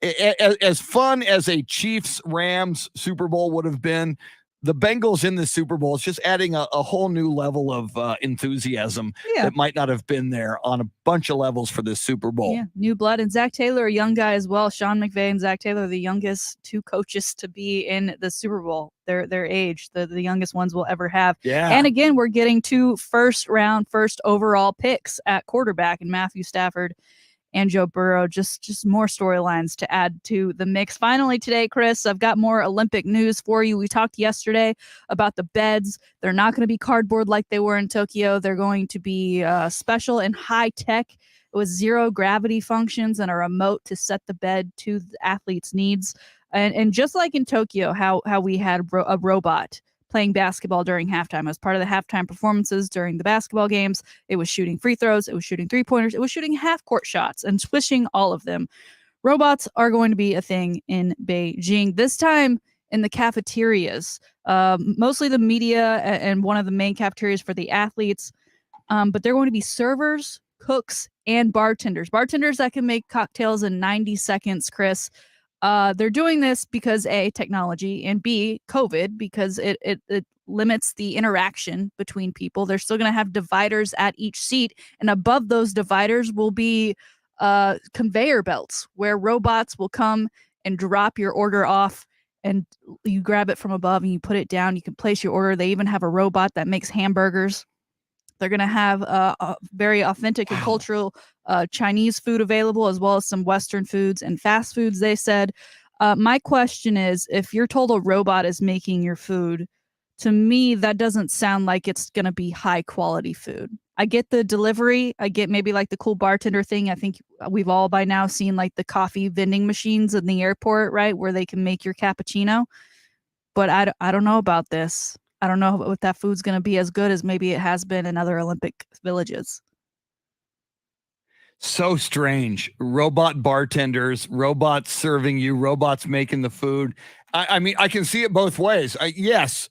as fun as a Chiefs-Rams Super Bowl would have been, the Bengals in the Super Bowl is just adding a whole new level of enthusiasm that might not have been there on a bunch of levels for this Super Bowl. Yeah, new blood. And Zach Taylor, a young guy as well. Sean McVay and Zach Taylor, the youngest two coaches to be in the Super Bowl. Their age, the youngest ones we'll ever have. Yeah. And again, we're getting 2 first overall picks at quarterback, and Matthew Stafford and Joe Burrow. Just more storylines to add to the mix. Finally today, Chris, I've got more Olympic news for you. We talked yesterday about the beds. They're not going to be cardboard like they were in Tokyo. They're going to be special and high tech with zero gravity functions and a remote to set the bed to the athlete's needs. And just like in Tokyo, how we had a robot playing basketball during halftime. As part of the halftime performances during the basketball games, it was shooting free throws, it was shooting three-pointers, it was shooting half-court shots and swishing all of them. Robots are going to be a thing in Beijing, this time in the cafeterias, mostly the media and one of the main cafeterias for the athletes, but they're going to be servers, cooks, and bartenders. Bartenders that can make cocktails in 90 seconds, Chris. They're doing this because A, technology, and B, COVID, because it limits the interaction between people. They're still going to have dividers at each seat, and above those dividers will be conveyor belts where robots will come and drop your order off, and you grab it from above and you put it down. You can place your order. They even have a robot that makes hamburgers. They're going to have a very authentic and cultural Chinese food available, as well as some Western foods and fast foods, they said. My question is, if you're told a robot is making your food, to me, that doesn't sound like it's going to be high quality food. I get the delivery. I get maybe like the cool bartender thing. I think we've all by now seen like the coffee vending machines in the airport, right, where they can make your cappuccino. But I don't know about this. I don't know if that food's going to be as good as maybe it has been in other Olympic villages. So strange. Robot bartenders, robots serving you, robots making the food. I mean, I can see it both ways. Yes,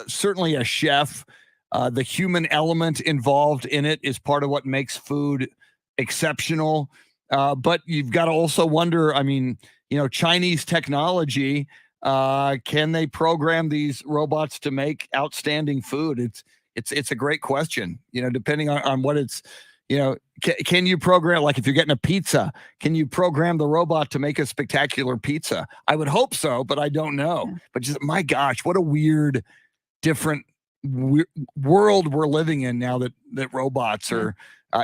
certainly a chef. The human element involved in it is part of what makes food exceptional. But you've got to also wonder, I mean, Chinese technology, can they program these robots to make outstanding food? It's a great question, depending on what it's, can you program, like if you're getting a pizza, can you program the robot to make a spectacular pizza? I would hope so, but I don't know. Yeah. But just, my gosh, what a weird, different world we're living in now that robots are,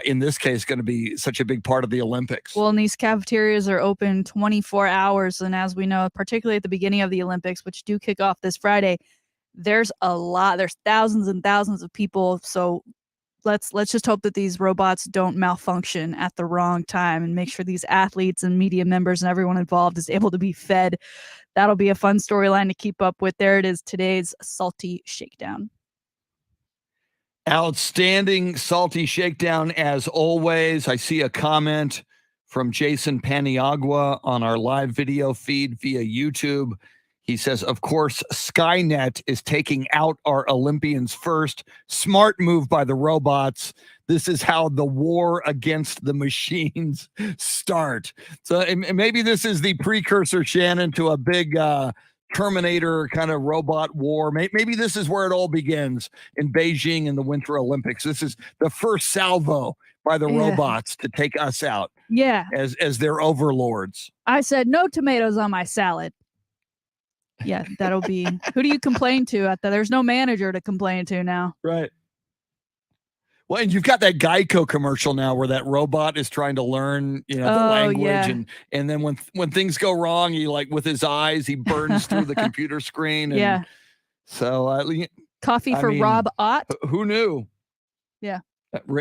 in this case, going to be such a big part of the Olympics. Well, and these cafeterias are open 24 hours. And as we know, particularly at the beginning of the Olympics, which do kick off this Friday, there's thousands and thousands of people. So let's just hope that these robots don't malfunction at the wrong time and make sure these athletes and media members and everyone involved is able to be fed. That'll be a fun storyline to keep up with. There it is, today's Salty Shakedown. Outstanding Salty Shakedown as always. I see a comment from Jason Paniagua on our live video feed via YouTube. He says, of course, Skynet is taking out our Olympians first. Smart move by the robots. This is how the war against the machines start. So maybe this is the precursor, Shannon, to a big Terminator kind of robot war. Maybe this is where it all begins in Beijing in the Winter Olympics. This is the first salvo by the robots to take us out as their overlords. I said, no tomatoes on my salad. Yeah, that'll be. Who do you complain to? There's no manager to complain to now. Right. Well, and you've got that Geico commercial now where that robot is trying to learn, the Oh, language, yeah. and then when things go wrong, he like with his eyes, he burns through the computer screen. And Yeah. so, Coffee I for mean, Rob Ott. who knew? Yeah.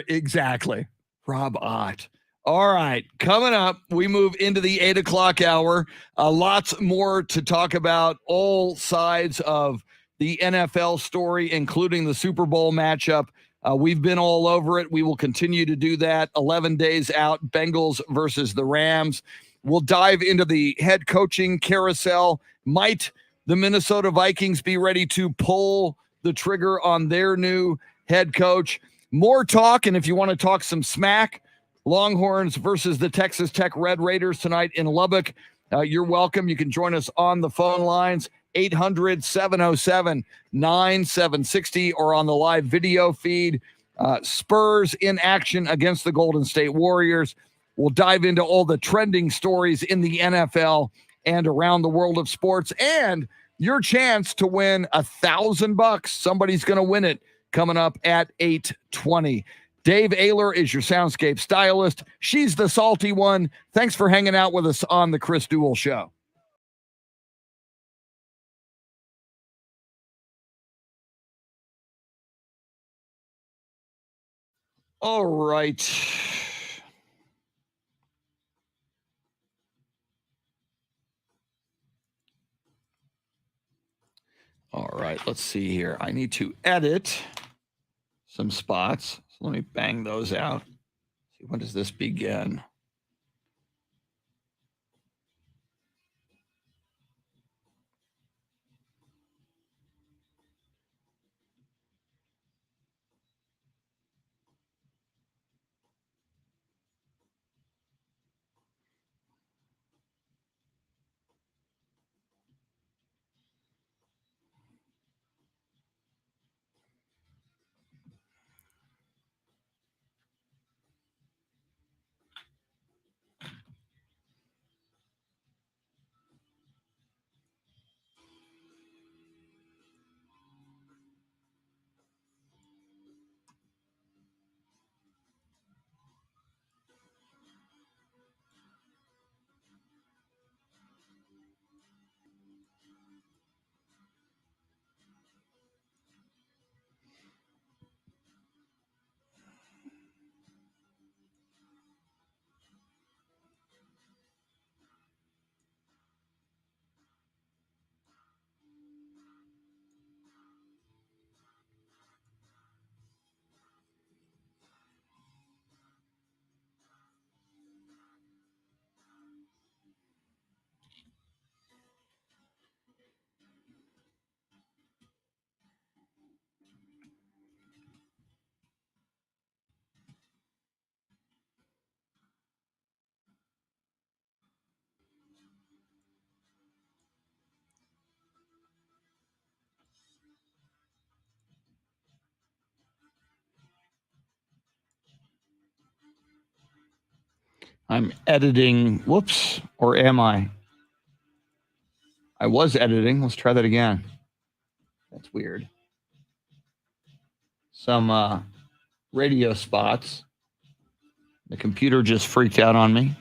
Exactly. Rob Ott. All right. Coming up, we move into the 8 o'clock hour. Lots more to talk about, all sides of the NFL story, including the Super Bowl matchup. We've been all over it. We will continue to do that. 11 days out, Bengals versus the Rams. We'll dive into the head coaching carousel. Might the Minnesota Vikings be ready to pull the trigger on their new head coach? More talk, and if you want to talk some smack, Longhorns versus the Texas Tech Red Raiders tonight in Lubbock. You're welcome. You can join us on the phone lines, 800-707-9760, or on the live video feed. Spurs in action against the Golden State Warriors. We'll dive into all the trending stories in the NFL and around the world of sports, and your chance to win $1,000. Somebody's going to win it coming up at 8:20. Dave OEHLER is your Soundscape Stylist. She's the salty one. Thanks for hanging out with us on the Chris Duel Show. All right. All right, let's see here. I need to edit some spots. So let me bang those out. See, when does this begin? I'm editing. Whoops. Or am I? I was editing. Let's try that again. That's weird. Some radio spots. The computer just freaked out on me.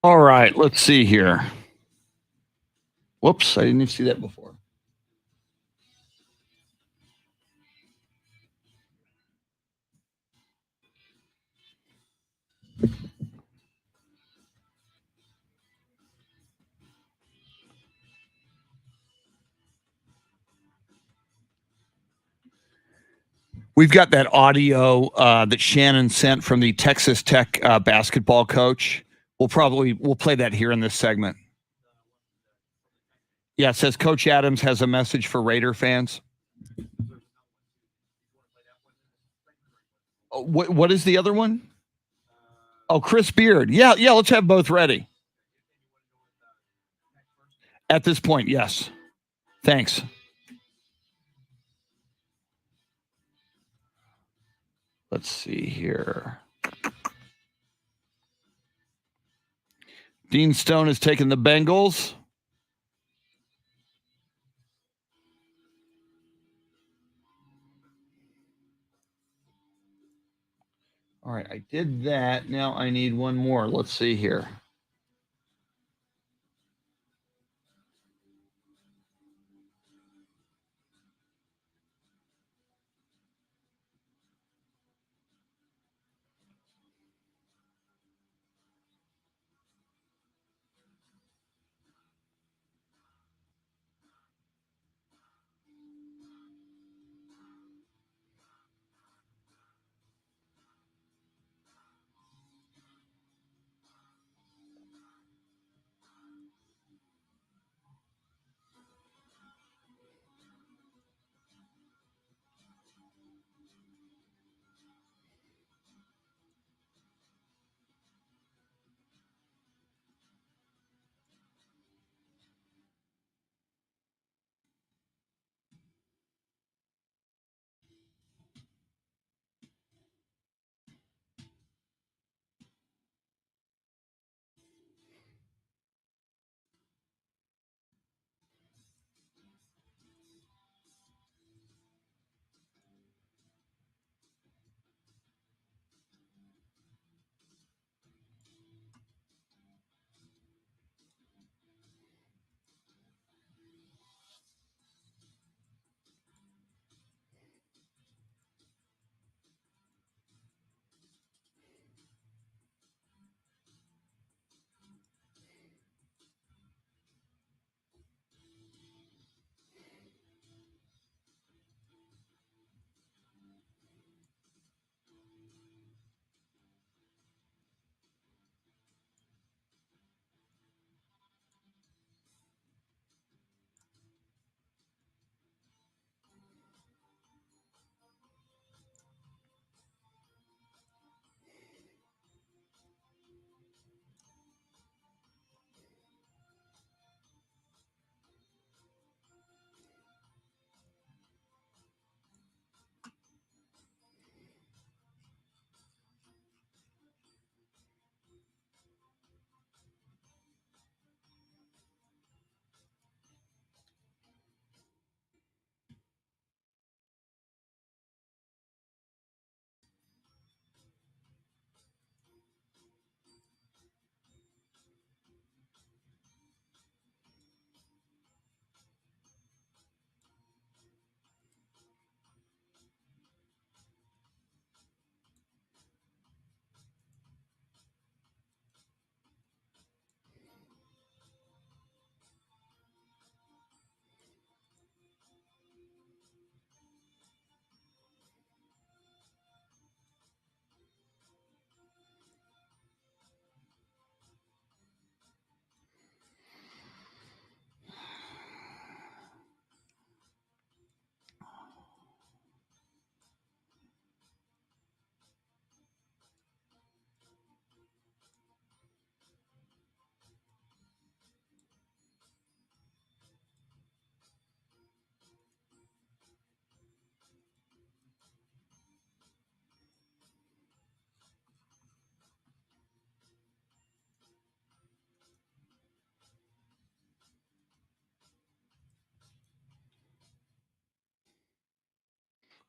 All right, let's see here. Whoops, I didn't even see that before. We've got that audio that Shannon sent from the Texas Tech basketball coach. We'll play that here in this segment. Yeah, it says Coach Adams has a message for Raider fans. Oh, what is the other one? Oh, Chris Beard. Yeah, let's have both ready. At this point, yes. Thanks. Let's see here. Dean Stone has taken the Bengals. All right, I did that. Now I need one more. Let's see here.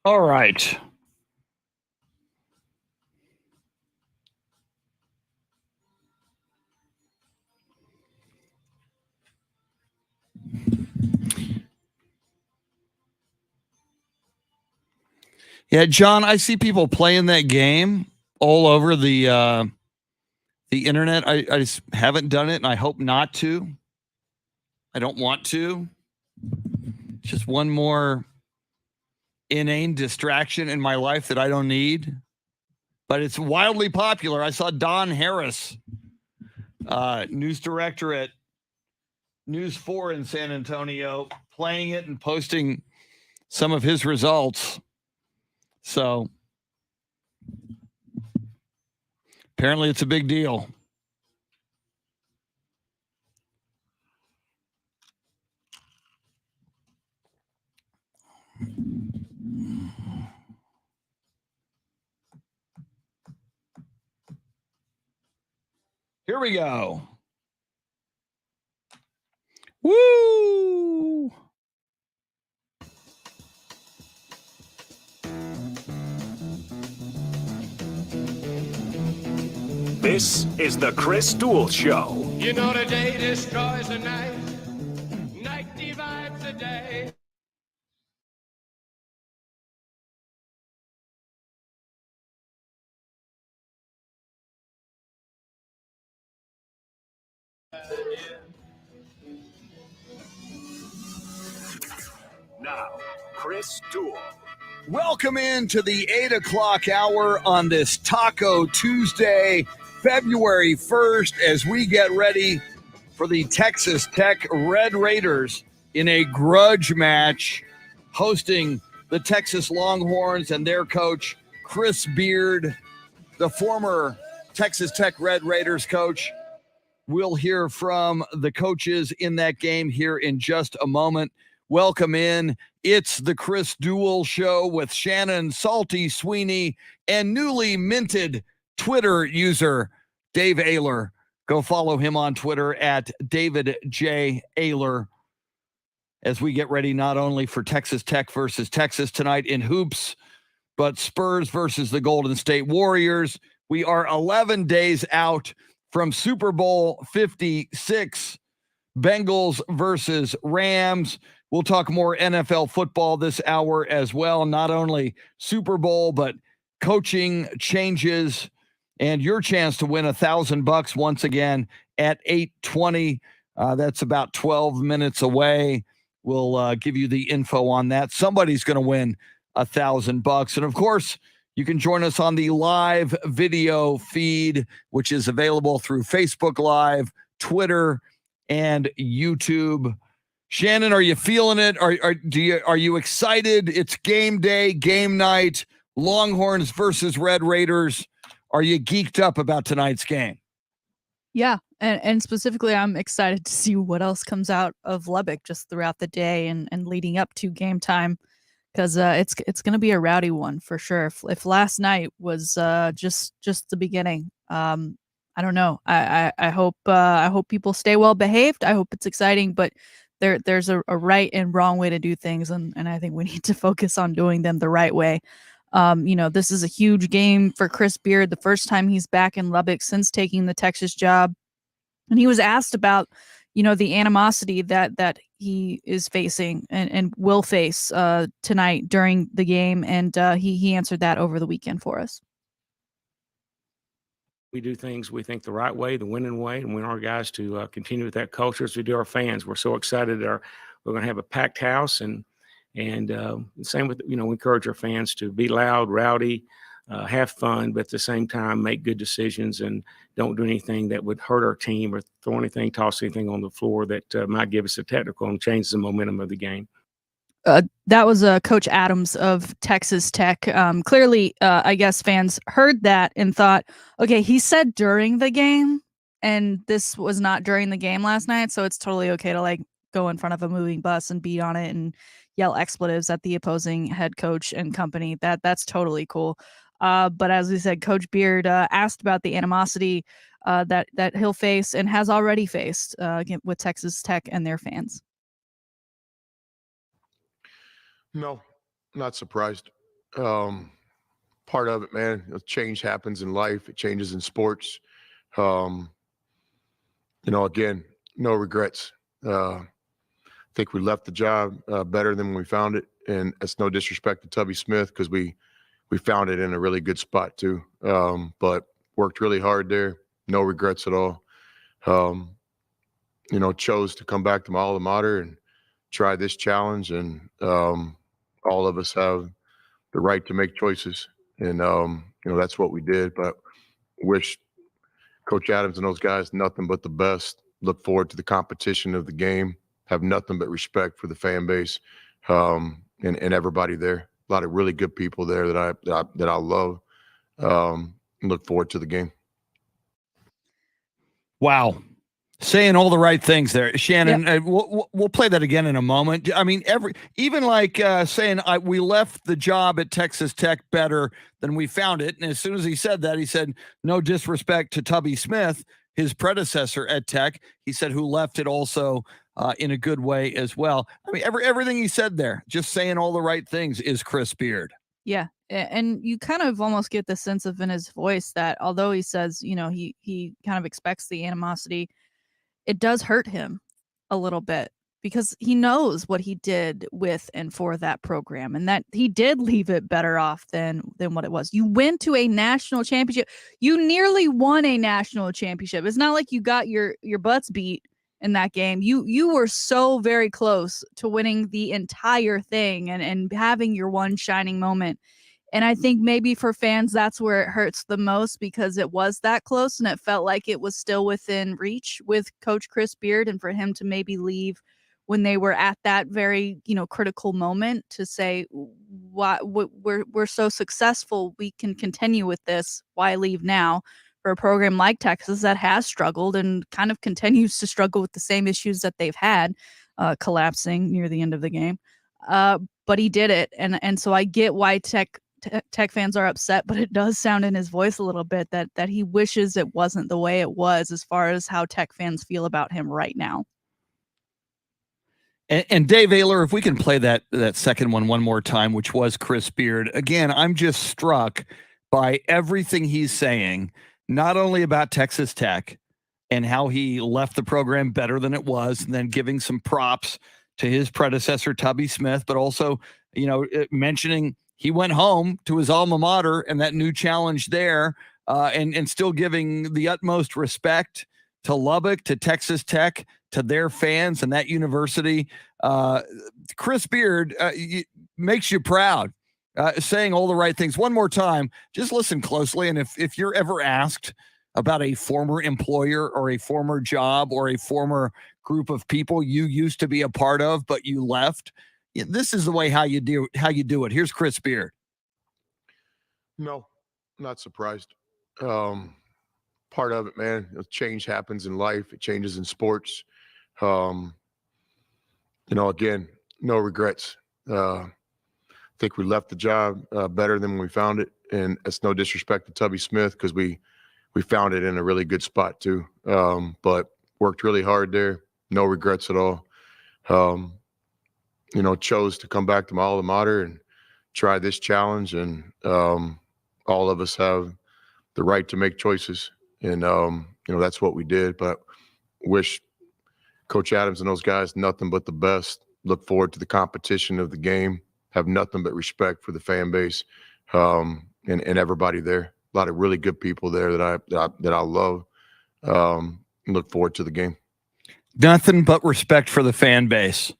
All right. Yeah, John, I see people playing that game all over the internet. I just haven't done it, and I hope not to. I don't want to. It's just one more inane distraction in my life that I don't need. But it's wildly popular. I saw Don Harris, news director at News 4 in San Antonio, playing it and posting some of his results. So apparently it's a big deal. Here we go. Woo! This is the Chris Duel Show. You know the day destroys the night. Night divides the day. Now, Chris Duel. Welcome into the 8 o'clock hour on this Taco Tuesday, February 1st, as we get ready for the Texas Tech Red Raiders in a grudge match hosting the Texas Longhorns and their coach, Chris Beard, the former Texas Tech Red Raiders coach. We'll hear from the coaches in that game here in just a moment. Welcome in. It's the Chris Duel Show with Shannon, Salty, Sweeney, and newly minted Twitter user, Dave OEHLER. Go follow him on Twitter at David J. OEHLER as we get ready not only for Texas Tech versus Texas tonight in hoops, but Spurs versus the Golden State Warriors. We are 11 days out from Super Bowl 56, Bengals versus Rams. We'll talk more NFL football this hour as well. Not only Super Bowl, but coaching changes and your chance to win $1,000 once again at 8:20. That's about 12 minutes away. We'll give you the info on that. Somebody's going to win $1,000. And of course, you can join us on the live video feed, which is available through Facebook Live, Twitter, and YouTube. Shannon, are you feeling it? Are you excited? It's game day, game night, Longhorns versus Red Raiders. Are you geeked up about tonight's game? Yeah, and specifically, I'm excited to see what else comes out of Lubbock just throughout the day and leading up to game time, because it's going to be a rowdy one for sure. If last night was just the beginning, I don't know. I hope people stay well behaved. I hope it's exciting, but there's a right and wrong way to do things, and I think we need to focus on doing them the right way. This is a huge game for Chris Beard, the first time he's back in Lubbock since taking the Texas job. And he was asked about, the animosity that he is facing and will face tonight during the game. And he answered that over the weekend for us. We do things we think the right way, the winning way, and we want our guys to continue with that culture as we do our fans. We're so excited. We're going to have a packed house, and same with, we encourage our fans to be loud, rowdy, have fun, but at the same time, make good decisions and don't do anything that would hurt our team or throw anything, toss anything on the floor that might give us a technical and change the momentum of the game. That was Coach Adams of Texas Tech. Clearly, I guess fans heard that and thought, okay, he said during the game, and this was not during the game last night, so it's totally okay to go in front of a moving bus and beat on it and yell expletives at the opposing head coach and company. That's totally cool. But as we said, Coach Beard asked about the animosity that he'll face and has already faced with Texas Tech and their fans. No, not surprised. Part of it, man. Change happens in life. It changes in sports. Again, no regrets. I think we left the job better than when we found it. And it's no disrespect to Tubby Smith, because we we found it in a really good spot too. But worked really hard there. No regrets at all. Chose to come back to my alma mater and try this challenge. And all of us have the right to make choices. And, that's what we did. But wish Coach Adams and those guys nothing but the best. Look forward to the competition of the game. Have nothing but respect for the fan base and everybody there. A lot of really good people there that I love. Look forward to the game. Wow. Saying all the right things there, Shannon. Yep. We'll play that again in a moment. I mean, even like saying we left the job at Texas Tech better than we found it. And as soon as he said that, he said, no disrespect to Tubby Smith, his predecessor at Tech. He said who left it also in a good way as well. I mean, everything he said there, just saying all the right things, is Chris Beard. Yeah. And you kind of almost get the sense of in his voice that although he says, he kind of expects the animosity, it does hurt him a little bit because he knows what he did with and for that program and that he did leave it better off than what it was. You went to a national championship. You nearly won a national championship. It's not like you got your butts beat in that game. You were so very close to winning the entire thing and having your one shining moment. And I think maybe for fans, that's where it hurts the most because it was that close and it felt like it was still within reach with Coach Chris Beard, and for him to maybe leave when they were at that very, critical moment to say, we're so successful, we can continue with this. Why leave now for a program like Texas that has struggled and kind of continues to struggle with the same issues that they've had, collapsing near the end of the game. But he did it. And so I get why Tech fans are upset, but it does sound in his voice a little bit that he wishes it wasn't the way it was as far as how Tech fans feel about him right now. And Dave OEHLER, if we can play that second one more time, which was Chris Beard. Again, I'm just struck by everything he's saying, not only about Texas Tech and how he left the program better than it was, and then giving some props to his predecessor, Tubby Smith, but also, mentioning he went home to his alma mater and that new challenge there, and still giving the utmost respect to Lubbock, to Texas Tech, to their fans and that university. Chris Beard makes you proud, saying all the right things. One more time, just listen closely. And if you're ever asked about a former employer or a former job or a former group of people you used to be a part of, but you left, this is the way how you do it. Here's Chris Beard. No, not surprised. Part of it, man. Change happens in life. It changes in sports. Again, no regrets. I think we left the job better than when we found it, and it's no disrespect to Tubby Smith because we found it in a really good spot too. But worked really hard there. No regrets at all. Chose to come back to my alma mater and try this challenge. And all of us have the right to make choices. And, that's what we did. But wish Coach Adams and those guys nothing but the best. Look forward to the competition of the game. Have nothing but respect for the fan base and everybody there. A lot of really good people there that I love. Look forward to the game. Nothing but respect for the fan base.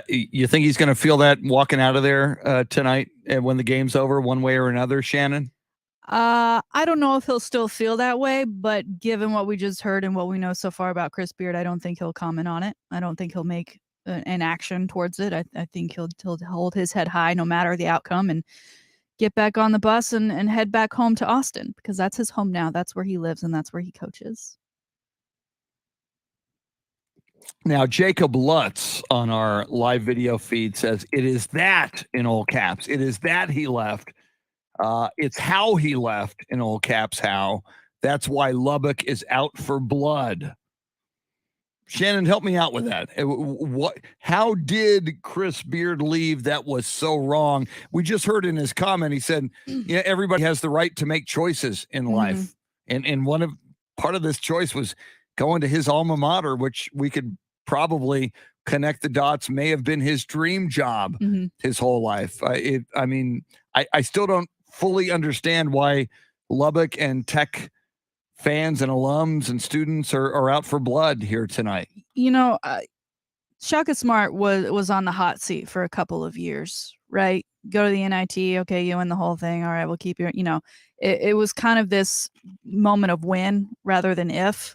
You think he's going to feel that walking out of there tonight when the game's over, one way or another, Shannon? I don't know if he'll still feel that way, but given what we just heard and what we know so far about Chris Beard, I don't think he'll comment on it. I don't think he'll make an action towards it. I think he'll hold his head high no matter the outcome and get back on the bus and head back home to Austin because that's his home now. That's where he lives and that's where he coaches. Now, Jacob Lutz on our live video feed says, it is that, in all caps, it is that he left. It's how he left, in all caps, how. That's why Lubbock is out for blood. Shannon, help me out with that. How did Chris Beard leave that was so wrong? We just heard in his comment, he said, yeah, everybody has the right to make choices in life. And part of this choice was going to his alma mater, which we could probably connect the dots, may have been his dream job his whole life. I still don't fully understand why Lubbock and Tech fans and alums and students are out for blood here tonight. Shaka Smart was on the hot seat for a couple of years, right? Go to the NIT, okay, you win the whole thing. All right, we'll keep you. It was kind of this moment of when rather than if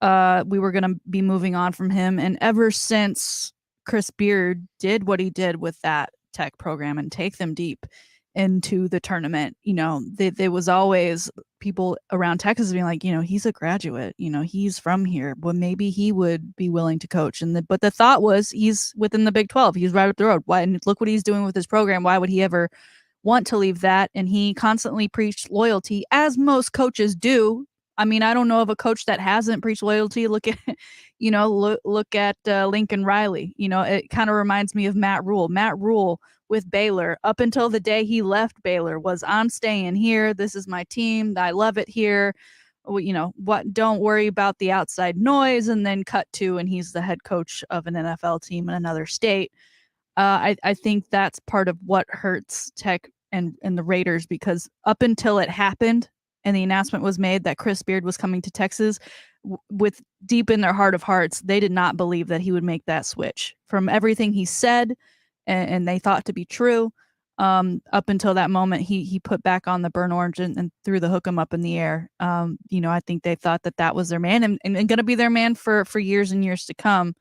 we were going to be moving on from him. And ever since Chris Beard did what he did with that Tech program and take them deep into the tournament, there was always people around Texas being like, he's a graduate, he's from here, but maybe he would be willing to coach. But the thought was he's within the Big 12. He's right up the road. Why? And look what he's doing with his program. Why would he ever want to leave that? And he constantly preached loyalty, as most coaches do. I mean, I don't know of a coach that hasn't preached loyalty. Look at, look at Lincoln Riley. It kind of reminds me of Matt Rule. Matt Rule with Baylor up until the day he left Baylor was, I'm staying here. This is my team. I love it here. Don't worry about the outside noise. And then cut to, and he's the head coach of an NFL team in another state. I think that's part of what hurts Tech and the Raiders, because up until it happened and the announcement was made that Chris Beard was coming to Texas, with deep in their heart of hearts, they did not believe that he would make that switch. From everything he said, and they thought to be true, up until that moment, he put back on the burnt orange and threw the hook 'em up in the air. I think they thought that was their man and going to be their man for years and years to come.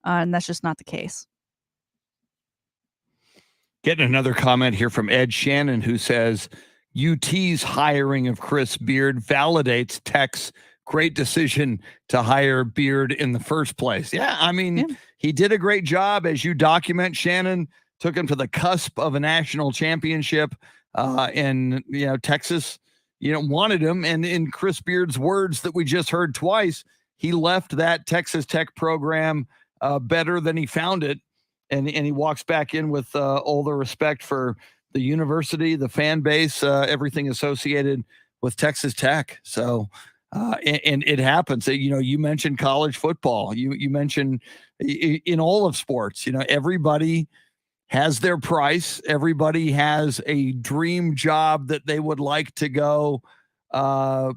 And that's just not the case. Getting another comment here from Ed Shannon, who says UT's hiring of Chris Beard validates Tech's great decision to hire Beard in the first place. Yeah, I mean, he did a great job, as you document, Shannon. Took him to the cusp of a national championship, and Texas, wanted him. And in Chris Beard's words that we just heard twice, he left that Texas Tech program better than he found it, and he walks back in with all the respect for the university, the fan base, everything associated with Texas Tech. So. And it happens. You mentioned college football. You mentioned in all of sports. Everybody has their price. Everybody has a dream job that they would like to go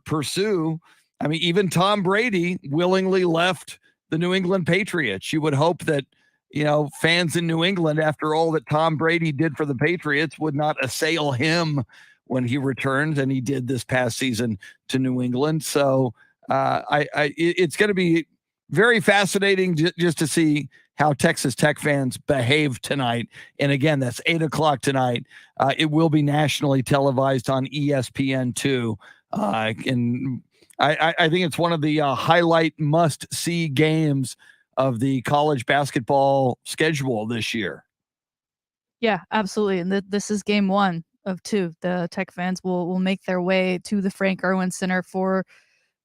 pursue. I mean, even Tom Brady willingly left the New England Patriots. You would hope that fans in New England, after all that Tom Brady did for the Patriots, would not assail him when he returns, and he did this past season to New England. So it's going to be very fascinating just to see how Texas Tech fans behave tonight. And again, that's 8:00 tonight. It will be nationally televised on ESPN2. And I think it's one of the highlight must-see games of the college basketball schedule this year. Yeah, absolutely. And this is game one of two. The Tech fans will make their way to the Frank Irwin Center for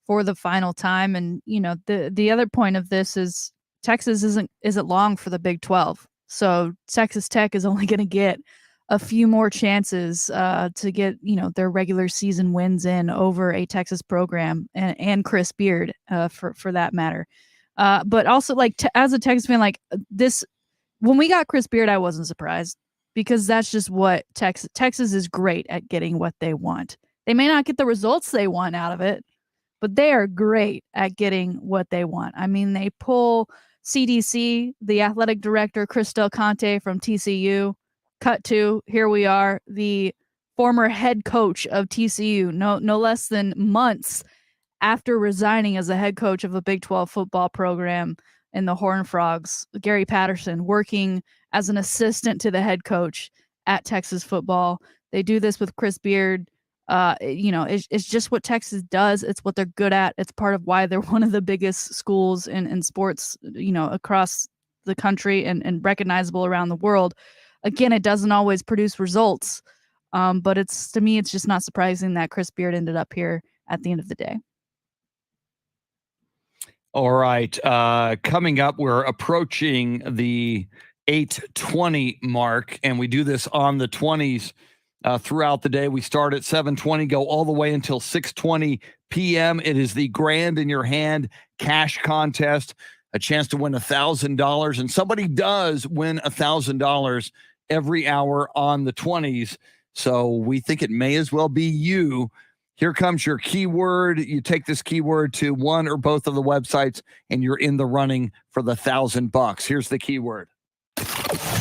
the final time. And the other point of this is Texas isn't long for the Big 12. So Texas Tech is only going to get a few more chances to get their regular season wins in over a Texas program and Chris Beard for that matter. But also, as a Texas fan, this, when we got Chris Beard, I wasn't surprised, because that's just what Texas is great at getting what they want. They may not get the results they want out of it, but they are great at getting what they want. I mean, they pull CDC, the athletic director, Chris Del Conte from TCU, cut to, here we are, the former head coach of TCU, no less than months after resigning as the head coach of a Big 12 football program in the Horned Frogs, Gary Patterson, working as an assistant to the head coach at Texas football. They do this with Chris Beard. It's just what Texas does. It's what they're good at. It's part of why they're one of the biggest schools in sports, across the country and recognizable around the world. Again, it doesn't always produce results, but to me, it's just not surprising that Chris Beard ended up here at the end of the day. All right. Coming up, we're approaching the 8:20 mark, and we do this on the 20s throughout the day. We start at 7:20, go all the way until 6:20 p.m. It is the Grand in Your Hand cash contest, a chance to win $1,000, and somebody does win $1,000 every hour on the 20s. So we think it may as well be you. Here comes your keyword. You take this keyword to one or both of the websites, and you're in the running for the $1,000. Here's the keyword.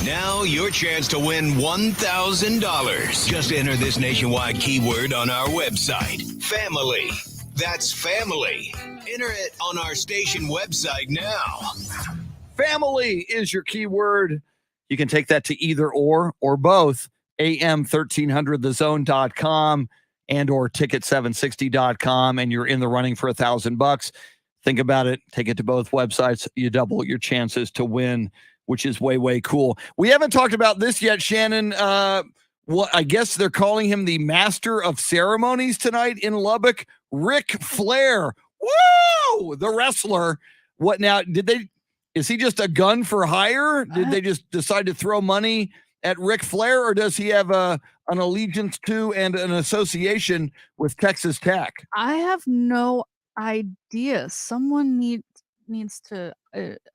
Now your chance to win $1,000. Just enter this nationwide keyword on our website. Family. That's family. Enter it on our station website now. Family is your keyword. You can take that to either or both. AM1300thezone.com and or ticket760.com, and you're in the running for $1,000. Think about it. Take it to both websites. You double your chances to win, which is way, way cool. We haven't talked about this yet, Shannon. What I guess they're calling him the master of ceremonies tonight in Lubbock, Ric Flair. Woo! The wrestler. What now? Is he just a gun for hire? Did they just decide to throw money at Ric Flair, or does he have an allegiance to and an association with Texas Tech? I have no idea. Someone needs to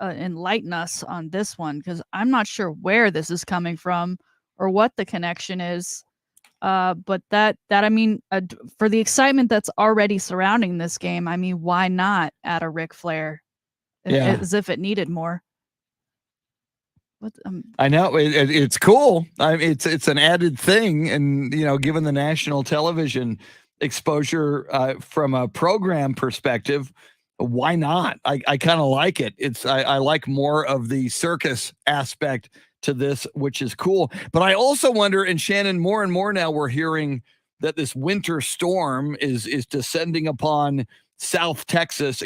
enlighten us on this one, because I'm not sure where this is coming from or what the connection is. But that I mean, for the excitement that's already surrounding this game, I mean, why not add a Ric Flair? Yeah. As if it needed more. What, I know it's cool. It's an added thing, and given the national television exposure from a program perspective, why not? I kind of like it. I like more of the circus aspect to this, which is cool. But I also wonder, and Shannon, more and more now we're hearing that this winter storm is descending upon North Texas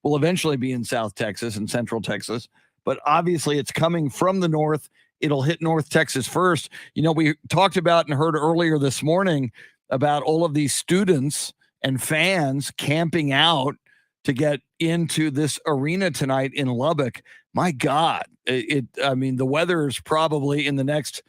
will eventually be in South Texas and Central Texas. But obviously it's coming from the north. It'll hit North Texas first. We talked about and heard earlier this morning about all of these students and fans camping out to get into this arena tonight in Lubbock. My God, the weather is probably in the next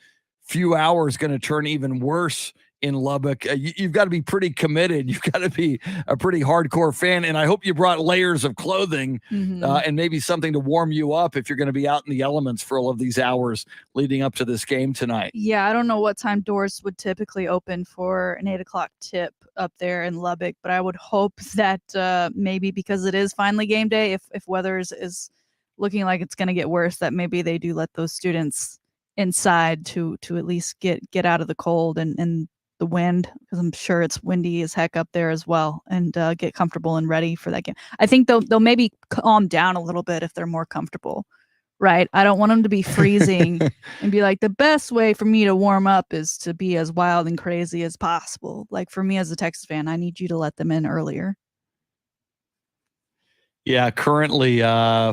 few hours going to turn even worse in Lubbock. You've got to be pretty committed. You've got to be a pretty hardcore fan. And I hope you brought layers of clothing and maybe something to warm you up if you're going to be out in the elements for all of these hours leading up to this game tonight. Yeah, I don't know what time doors would typically open for an 8:00 tip up there in Lubbock, but I would hope that maybe because it is finally game day, if weather is looking like it's going to get worse, that maybe they do let those students inside to at least get out of the cold and the wind, because I'm sure it's windy as heck up there as well, and get comfortable and ready for that game. I think they'll maybe calm down a little bit if they're more comfortable, right? I don't want them to be freezing and be like, the best way for me to warm up is to be as wild and crazy as possible. Like for me as a Texas fan, I need you to let them in earlier. Yeah, currently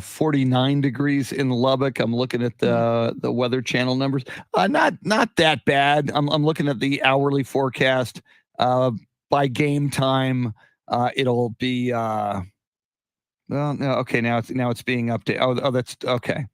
49 degrees in Lubbock. I'm looking at the Weather Channel numbers. Not that bad. I'm looking at the hourly forecast. By game time, it'll be well, no, okay. Now it's being updated. Oh, that's okay.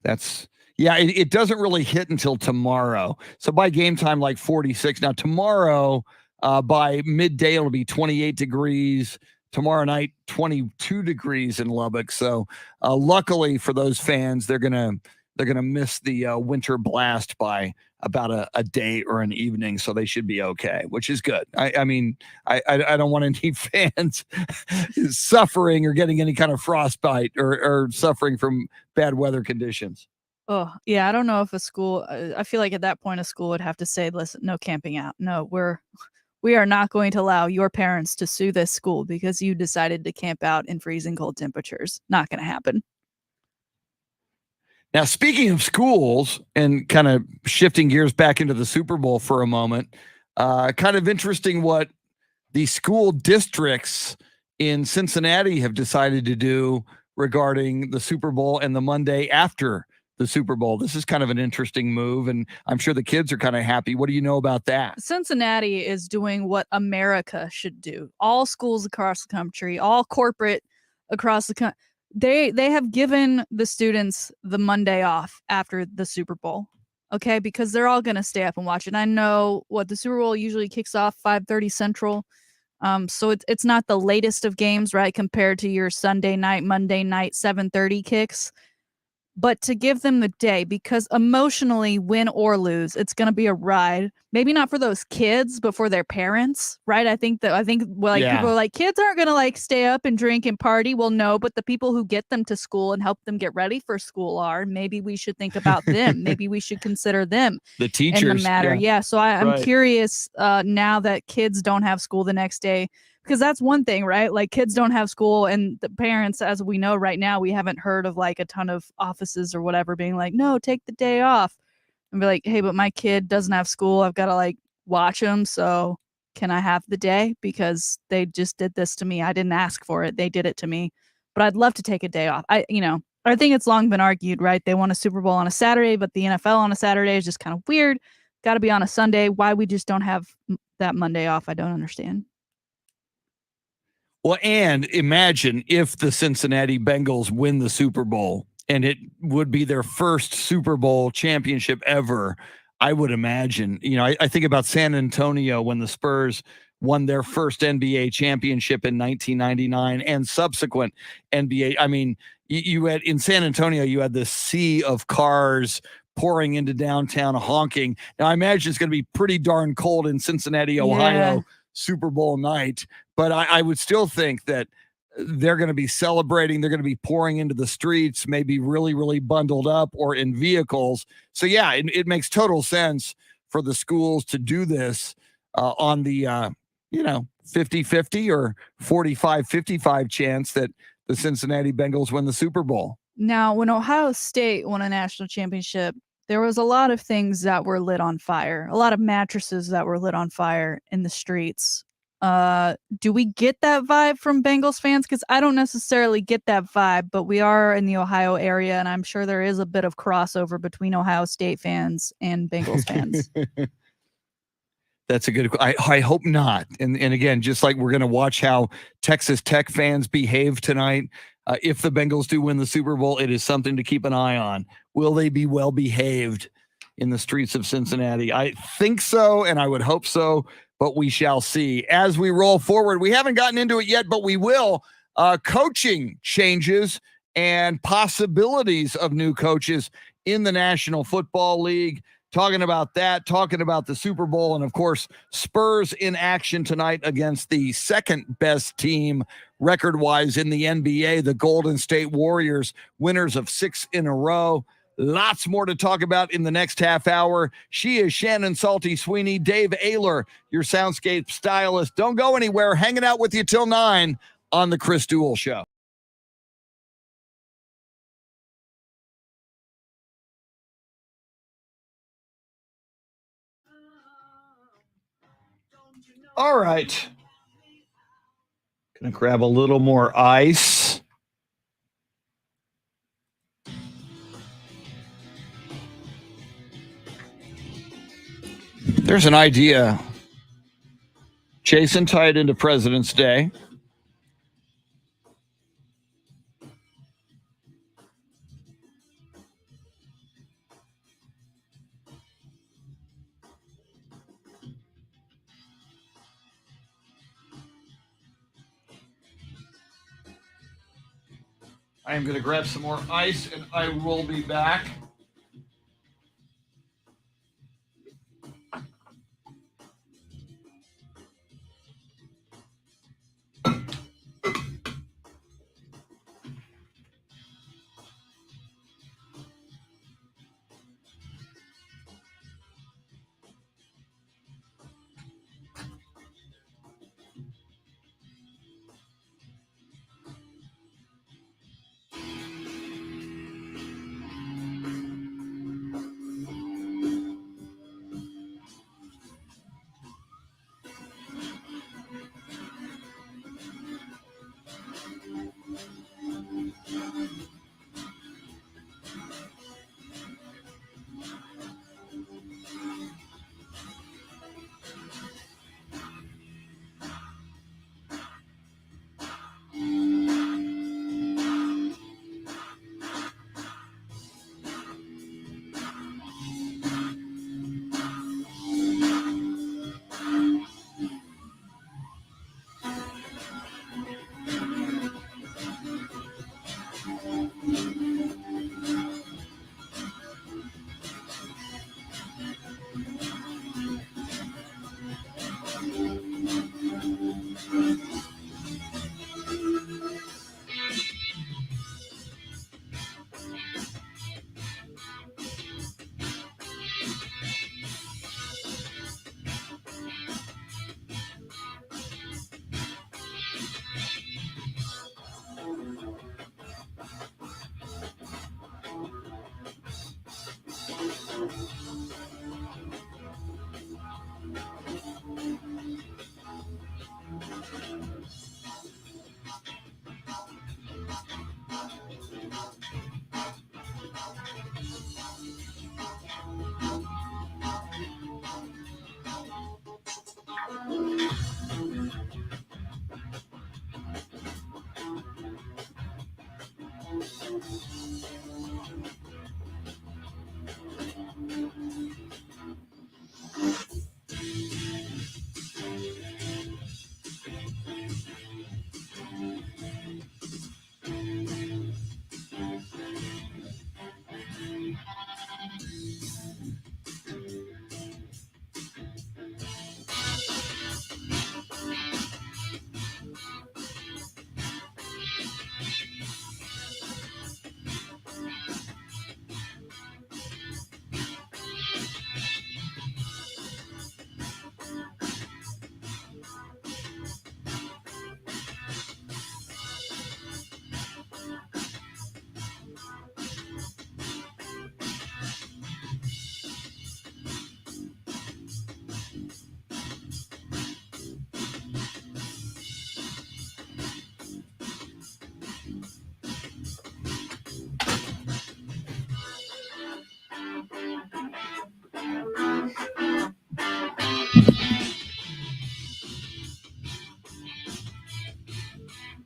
That's It doesn't really hit until tomorrow. So by game time, like 46. Now tomorrow, by midday, it'll be 28 degrees. Tomorrow night, 22 degrees in Lubbock. So luckily for those fans, they're gonna miss the winter blast by about a day or an evening. So they should be okay, which is good. I don't want any fans suffering or getting any kind of frostbite or suffering from bad weather conditions. Oh, yeah. I don't know if a school, I feel like at that point, a school would have to say, listen, no camping out. No, we are not going to allow your parents to sue this school because you decided to camp out in freezing cold temperatures. Not going to happen. Now, speaking of schools and kind of shifting gears back into the Super Bowl for a moment, kind of interesting what the school districts in Cincinnati have decided to do regarding the Super Bowl and the Monday after the Super Bowl. This is kind of an interesting move, and I'm sure the kids are kind of happy. What do you know about that? Cincinnati is doing what America should do. All schools across the country, all corporate across the country, they have given the students the Monday off after the Super Bowl, okay? Because they're all going to stay up and watch it. And I know what the Super Bowl usually kicks off 5:30 Central. So it's not the latest of games, right? Compared to your Sunday night, Monday night, 7:30 kicks. but to give them the day, because emotionally, win or lose, it's going to be a ride. Maybe not for those kids, but for their parents, right? I think people are like, kids aren't going to like stay up and drink and party. Well, no, but the people who get them to school and help them get ready for school are. Maybe we should think about them. Maybe we should consider them The teachers. in the matter. Yeah. So I'm Right. curious now that kids don't have school the next day, because that's one thing, right? Like kids don't have school, and the parents, as we know right now, we haven't heard of like a ton of offices or whatever being like, no, take the day off. And be like, hey, but my kid doesn't have school. I've got to like watch them. So can I have the day? Because they just did this to me. I didn't ask for it. They did it to me. But I'd love to take a day off. I think it's long been argued, right? They won a Super Bowl on a Saturday, but the NFL on a Saturday is just kind of weird. Got to be on a Sunday. Why we just don't have that Monday off, I don't understand. Well, and imagine if the Cincinnati Bengals win the Super Bowl, and it would be their first Super Bowl championship ever. I would imagine, I think about San Antonio when the Spurs won their first NBA championship in 1999 and subsequent NBA. I mean, you had in San Antonio, you had this sea of cars pouring into downtown honking. Now, I imagine it's going to be pretty darn cold in Cincinnati, Ohio, Super Bowl night. But I would still think that they're going to be celebrating. They're going to be pouring into the streets, maybe really, really bundled up or in vehicles. So, yeah, it makes total sense for the schools to do this on the, 50-50 or 45-55 chance that the Cincinnati Bengals win the Super Bowl. Now, when Ohio State won a national championship, there was a lot of things that were lit on fire, a lot of mattresses that were lit on fire in the streets. Do we get that vibe from Bengals fans? Because I don't necessarily get that vibe, but we are in the Ohio area, and I'm sure there is a bit of crossover between Ohio State fans and Bengals fans. That's a good. I hope not. And again, just like we're going to watch how Texas Tech fans behave tonight. If the Bengals do win the Super Bowl, it is something to keep an eye on. Will they be well behaved in the streets of Cincinnati? I think so, and I would hope so, but we shall see. As we roll forward, we haven't gotten into it yet, but we will. Coaching changes and possibilities of new coaches in the National Football League. Talking about that, talking about the Super Bowl, and of course, Spurs in action tonight against the second best team record-wise in the NBA, the Golden State Warriors, winners of 6 in a row. Lots more to talk about in the next half hour. She is Shannon Salty Sweeney, Dave OEHLER, your Soundscape Stylist. Don't go anywhere. Hanging out with you till 9 on the Chris Duel Show. All right. Gonna grab a little more ice. There's an idea. Jason tied into President's Day. I am going to grab some more ice, and I will be back.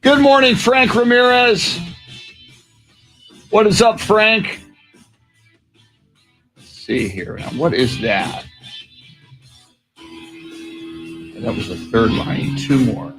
Good morning, Frank Ramirez. What is up, Frank? Let's see here. Now, what is that? That was the third one. I need two more.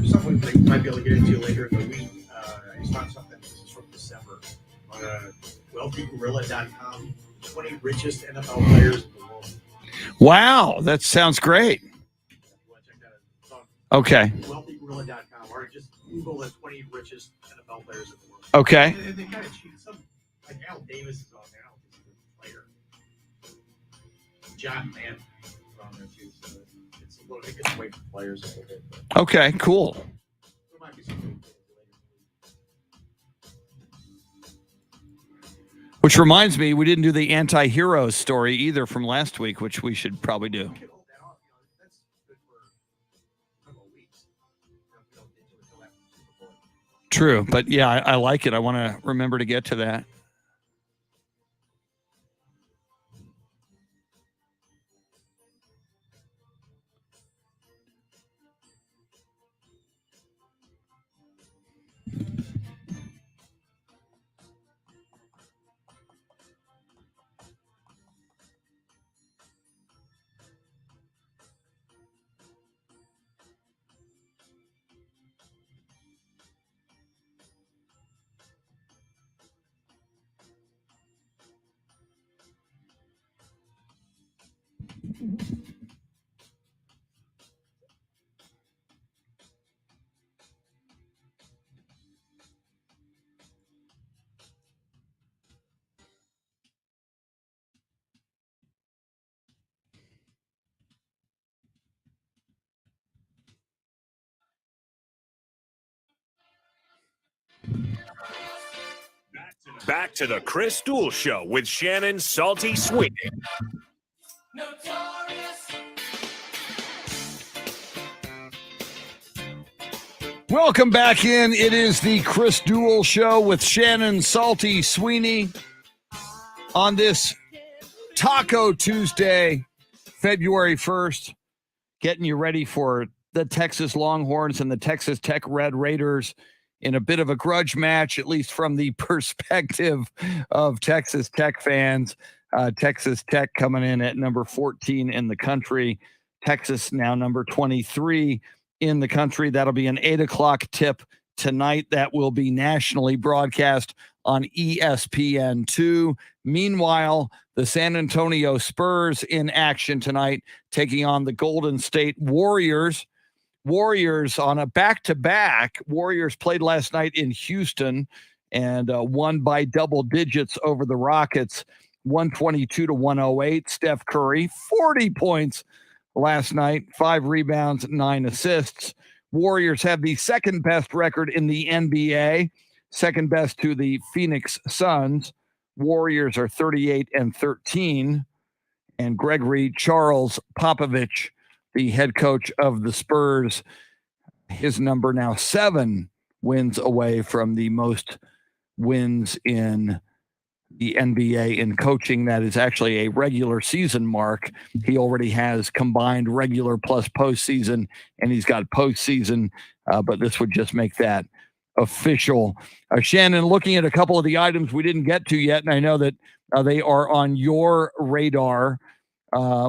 Something that you might be able to get into later in the week. I just found something. This is from December on wealthygorilla.com. 20 richest NFL players in the world. Wow, that sounds great. Okay. Wealthygorilla.com, or just Google the 20 richest NFL players in the world. Okay. They kind of cheated. Some like Al Davis is on there. I don't think he's a good player. John Mann is on there too. So it's a little. It gets away from players a little bit. Okay. Cool. There might be something Which reminds me, we didn't do the anti-heroes story either from last week, which we should probably do. True, but yeah, I like it. I want to remember to get to that. Back to the Chris Duel Show with Shannon Salty Sweeney. Welcome back in. It is the Chris Duel Show with Shannon Salty Sweeney on this Taco Tuesday, February 1st, getting you ready for the Texas Longhorns and the Texas Tech Red Raiders in a bit of a grudge match, at least from the perspective of Texas Tech fans. Texas Tech coming in at number 14 in the country. Texas now number 23 in the country. That'll be an 8 o'clock tip tonight. That will be nationally broadcast on ESPN2. Meanwhile, the San Antonio Spurs in action tonight, taking on the Golden State Warriors. Warriors on a back-to-back. Warriors played last night in Houston and won by double digits over the Rockets, 122-108. Steph Curry, 40 points last night, 5 rebounds, 9 assists. Warriors have the second best record in the NBA, second best to the Phoenix Suns. Warriors are 38-13, and Gregory Charles Popovich, the head coach of the Spurs, his number now 7 wins away from the most wins in the NBA in coaching. That is actually a regular season mark. He already has combined regular plus postseason, and he's got postseason, but this would just make that official. Shannon, looking at a couple of the items we didn't get to yet, and I know that they are on your radar.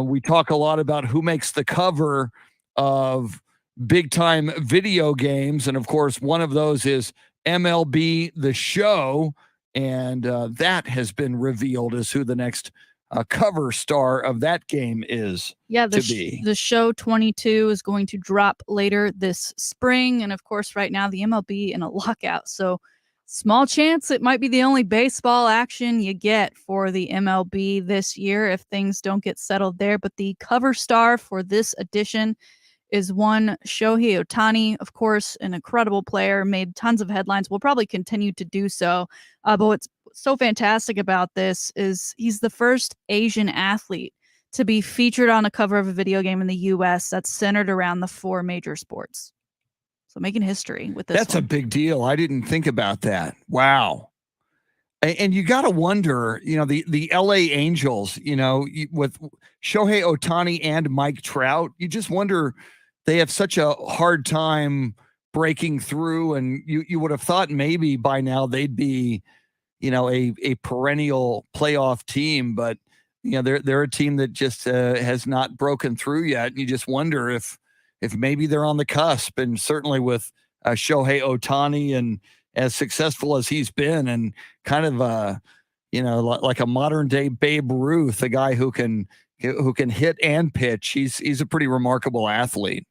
We talk a lot about who makes the cover of big time video games. And of course, one of those is MLB The Show. And that has been revealed as who the next cover star of that game is. Yeah, the show 22 is going to drop later this spring. And of course, right now, the MLB in a lockout. So small chance it might be the only baseball action you get for the MLB this year if things don't get settled there. But the cover star for this edition is one Shohei Ohtani, of course, an incredible player, made tons of headlines, will probably continue to do so. But what's so fantastic about this is he's the first Asian athlete to be featured on a cover of a video game in the U.S. that's centered around the 4 major sports. So making history with this. That's a big deal. I didn't think about that. Wow. And you got to wonder, the LA Angels, with Shohei Ohtani and Mike Trout, you just wonder, they have such a hard time breaking through. And you would have thought maybe by now they'd be, a perennial playoff team, but they're a team that just has not broken through yet. And you just wonder if maybe they're on the cusp. And certainly with Shohei Ohtani and as successful as he's been, and kind of like a modern day Babe Ruth, a guy who can hit and pitch. He's a pretty remarkable athlete.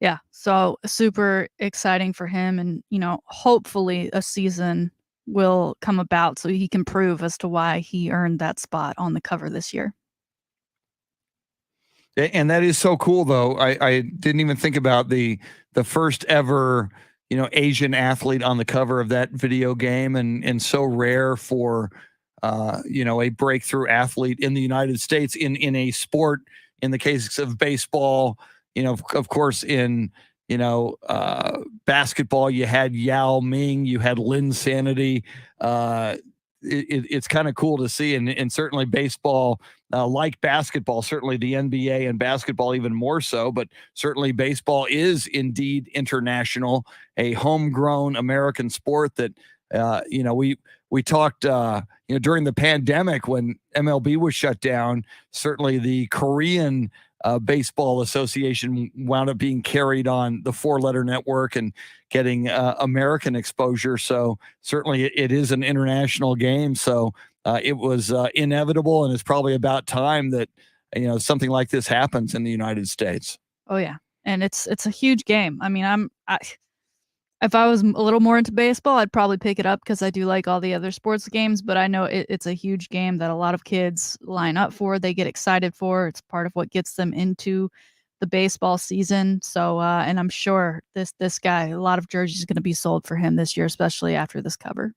Yeah, so super exciting for him, and hopefully a season will come about so he can prove as to why he earned that spot on the cover this year. And that is so cool, though. I didn't even think about the first ever, Asian athlete on the cover of that video game, and so rare for a breakthrough athlete in the United States in a sport. In the case of baseball, of course, in basketball, you had Yao Ming, you had Lynn Sanity. It's kind of cool to see, and certainly baseball, like basketball, certainly the NBA and basketball even more so, but certainly baseball is indeed international, a homegrown American sport that we talked during the pandemic when MLB was shut down. Certainly the Korean Baseball Association wound up being carried on the 4-letter network and getting American exposure. So certainly it is an international game. So it was inevitable, and it's probably about time that something like this happens in the United States. Oh yeah, and it's a huge game. I mean, if I was a little more into baseball, I'd probably pick it up because I do like all the other sports games, but I know it's a huge game that a lot of kids line up for. They get excited for. It's part of what gets them into the baseball season. So, and I'm sure this guy, a lot of jerseys is going to be sold for him this year, especially after this cover.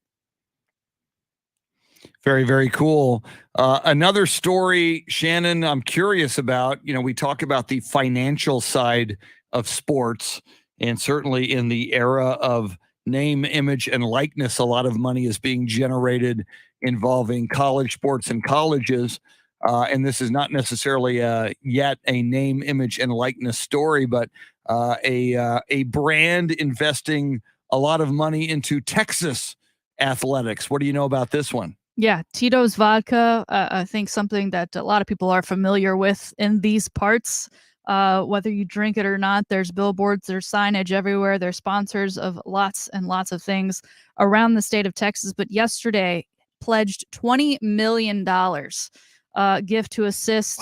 Very, very cool. Another story, Shannon, I'm curious about, we talk about the financial side of sports. And certainly in the era of name, image, and likeness, a lot of money is being generated involving college sports and colleges. And this is not necessarily yet a name, image, and likeness story, but a brand investing a lot of money into Texas athletics. What do you know about this one? Yeah, Tito's Vodka, I think something that a lot of people are familiar with in these parts. Whether you drink it or not, there's billboards, there's signage everywhere. They're sponsors of lots and lots of things around the state of Texas. But yesterday pledged $20 million gift to assist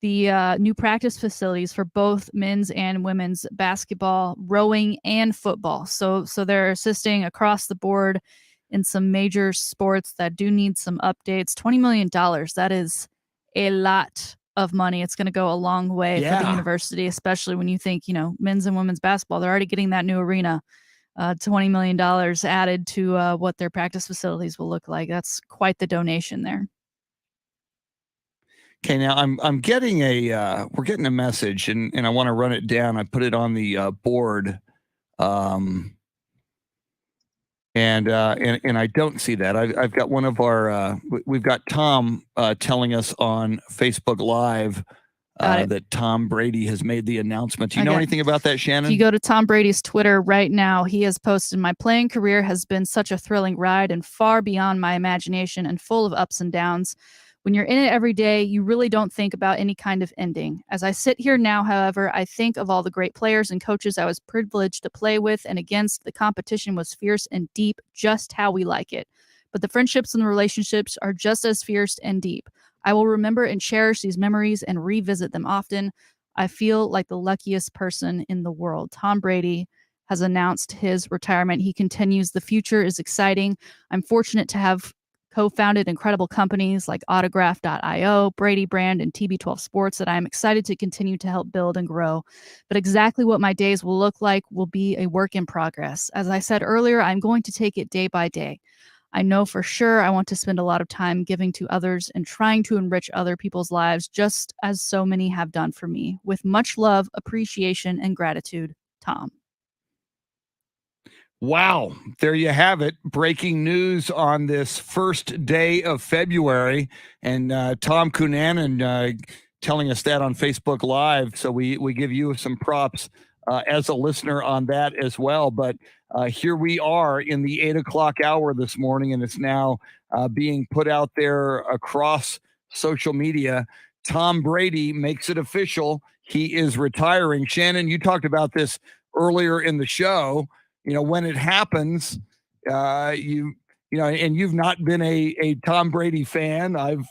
the new practice facilities for both men's and women's basketball, rowing, and football. So they're assisting across the board in some major sports that do need some updates. $20 million, that is a lot of money. It's going to go a long way for the university, especially when you think, men's and women's basketball, they're already getting that new arena. $20 million added to what their practice facilities will look like. That's quite the donation there. Okay, now I'm getting we're getting a message, and I want to run it down. I put it on the board, and I don't see that. I've got one of our we've got Tom telling us on Facebook Live that Tom Brady has made the announcement. Do you know anything about that, Shannon? If you go to Tom Brady's Twitter right now, he has posted, "My playing career has been such a thrilling ride and far beyond my imagination and full of ups and downs. When you're in it every day, you really don't think about any kind of ending. As I sit here now, however, I think of all the great players and coaches I was privileged to play with and against. The competition was fierce and deep, just how we like it. But the friendships and the relationships are just as fierce and deep. I will remember and cherish these memories and revisit them often. I feel like the luckiest person in the world." Tom Brady has announced his retirement. He continues, "The future is exciting. I'm fortunate to have co-founded incredible companies like Autograph.io, Brady Brand, and TB12 Sports that I'm excited to continue to help build and grow. But exactly what my days will look like will be a work in progress. As I said earlier, I'm going to take it day by day. I know for sure I want to spend a lot of time giving to others and trying to enrich other people's lives, just as so many have done for me. With much love, appreciation, and gratitude, Tom." Wow. There you have it. Breaking news on this first day of February. And Tom Cunanan telling us that on Facebook Live. So we give you some props as a listener on that as well. But here we are in the 8 o'clock hour this morning, and it's now being put out there across social media. Tom Brady makes it official. He is retiring. Shannon, you talked about this earlier in the show. When it happens, and you've not been a Tom Brady fan. I've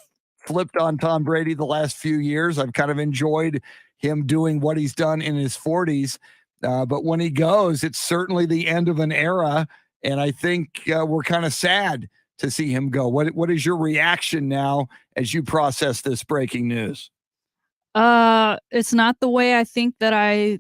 flipped on Tom Brady the last few years. I've kind of enjoyed him doing what he's done in his 40s. But when he goes, it's certainly the end of an era. And I think we're kind of sad to see him go. What is your reaction now as you process this breaking news? It's not the way I think that I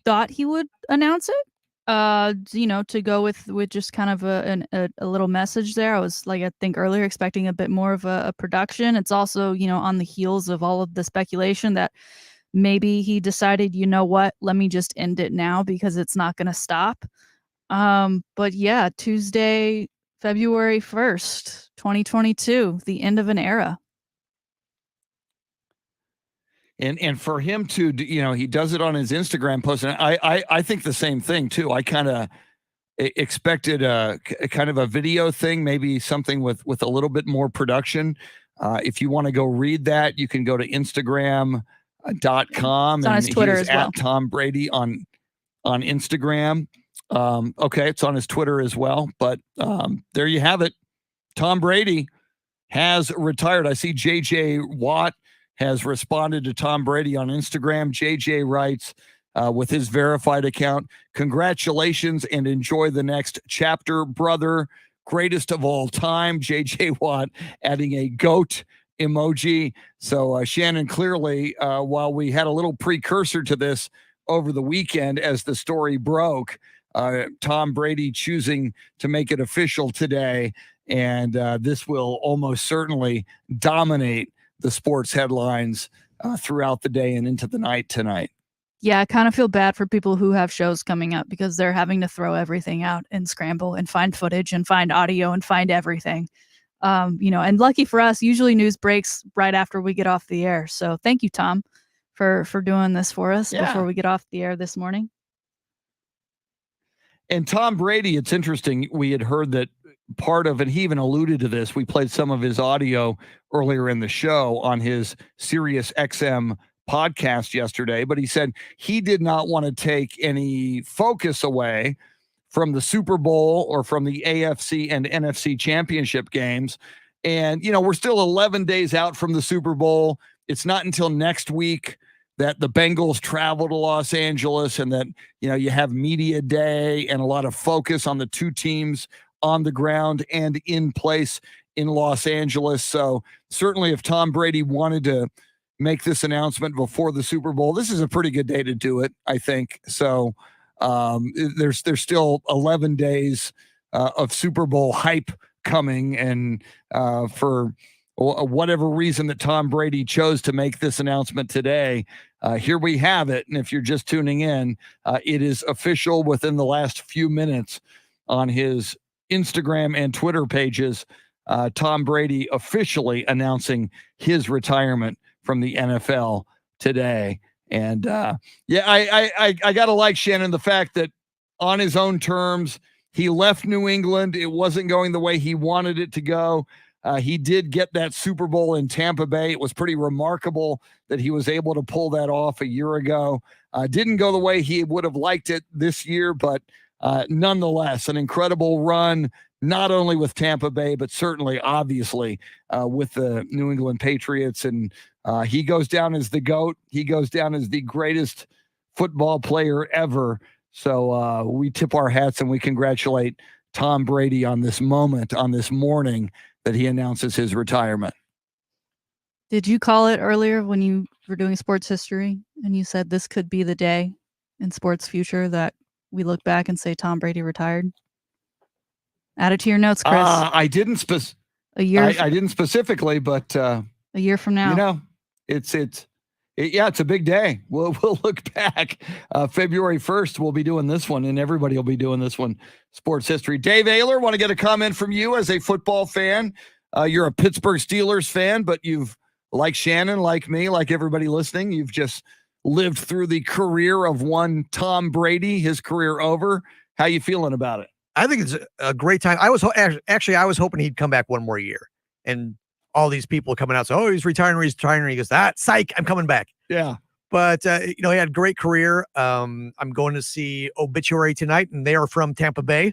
thought he would announce it. To go with just kind of a little message there. I was, like, I think earlier, expecting a bit more of a production. It's also, on the heels of all of the speculation that maybe he decided, you know what, let me just end it now because it's not going to stop. But yeah, Tuesday, February 1st, 2022, the end of an era. And for him to, he does it on his Instagram post, and I think the same thing too. I kind of expected a kind of a video thing, maybe something with a little bit more production. If you want to go read that, you can go to Instagram.com. It's on his Twitter as well. At Tom Brady on Instagram. Okay, it's on his Twitter as well. But there you have it. Tom Brady has retired. I see JJ Watt has responded to Tom Brady on Instagram. JJ writes with his verified account, "Congratulations and enjoy the next chapter, brother. Greatest of all time." JJ Watt adding a GOAT emoji. So Shannon, clearly, while we had a little precursor to this over the weekend as the story broke, Tom Brady choosing to make it official today. And this will almost certainly dominate the sports headlines throughout the day and into the night tonight. Yeah, I kind of feel bad for people who have shows coming up because they're having to throw everything out and scramble and find footage and find audio and find everything. And lucky for us, usually news breaks right after we get off the air. So thank you, Tom, for doing this for us before we get off the air this morning. And Tom Brady, it's interesting. We had heard that part of, and he even alluded to this, we played some of his audio earlier in the show on his Sirius XM podcast yesterday, but he said he did not want to take any focus away from the Super Bowl or from the AFC and NFC championship games. And, we're still 11 days out from the Super Bowl. It's not until next week that the Bengals travel to Los Angeles and that, you have media day and a lot of focus on the two teams on the ground and in place in Los Angeles. So certainly if Tom Brady wanted to make this announcement before the Super Bowl, this is a pretty good day to do it, I think. So there's still 11 days of Super Bowl hype coming. And for whatever reason that Tom Brady chose to make this announcement today, here we have it. And if you're just tuning in, it is official within the last few minutes on his Instagram and Twitter pages. Tom Brady officially announcing his retirement from the NFL today. And I got to like Shannon, the fact that on his own terms, he left New England. It wasn't going the way he wanted it to go. He did get that Super Bowl in Tampa Bay. It was pretty remarkable that he was able to pull that off a year ago. Didn't go the way he would have liked it this year, but nonetheless, an incredible run, not only with Tampa Bay, but certainly, obviously, with the New England Patriots. And he goes down as the GOAT. He goes down as the greatest football player ever. So we tip our hats and we congratulate Tom Brady on this moment, on this morning that he announces his retirement. Did you call it earlier when you were doing sports history and you said this could be the day in sports future that we look back and say Tom Brady retired? Add it to your notes, Chris. I didn't a year. I didn't specifically, but a year from now, it's a big day. We'll look back. February 1st, we'll be doing this one, and everybody will be doing this one. Sports history. Dave OEHLER, want to get a comment from you as a football fan. You're a Pittsburgh Steelers fan, but you've, like Shannon, like me, like everybody listening, you've just lived through the career of one Tom Brady, his career over. How you feeling about it? I think it's a great time. I was hoping he'd come back one more year, and all these people coming out, so, he's retiring. He goes, psych, I'm coming back. Yeah. But, he had a great career. I'm going to see Obituary tonight, and they are from Tampa Bay.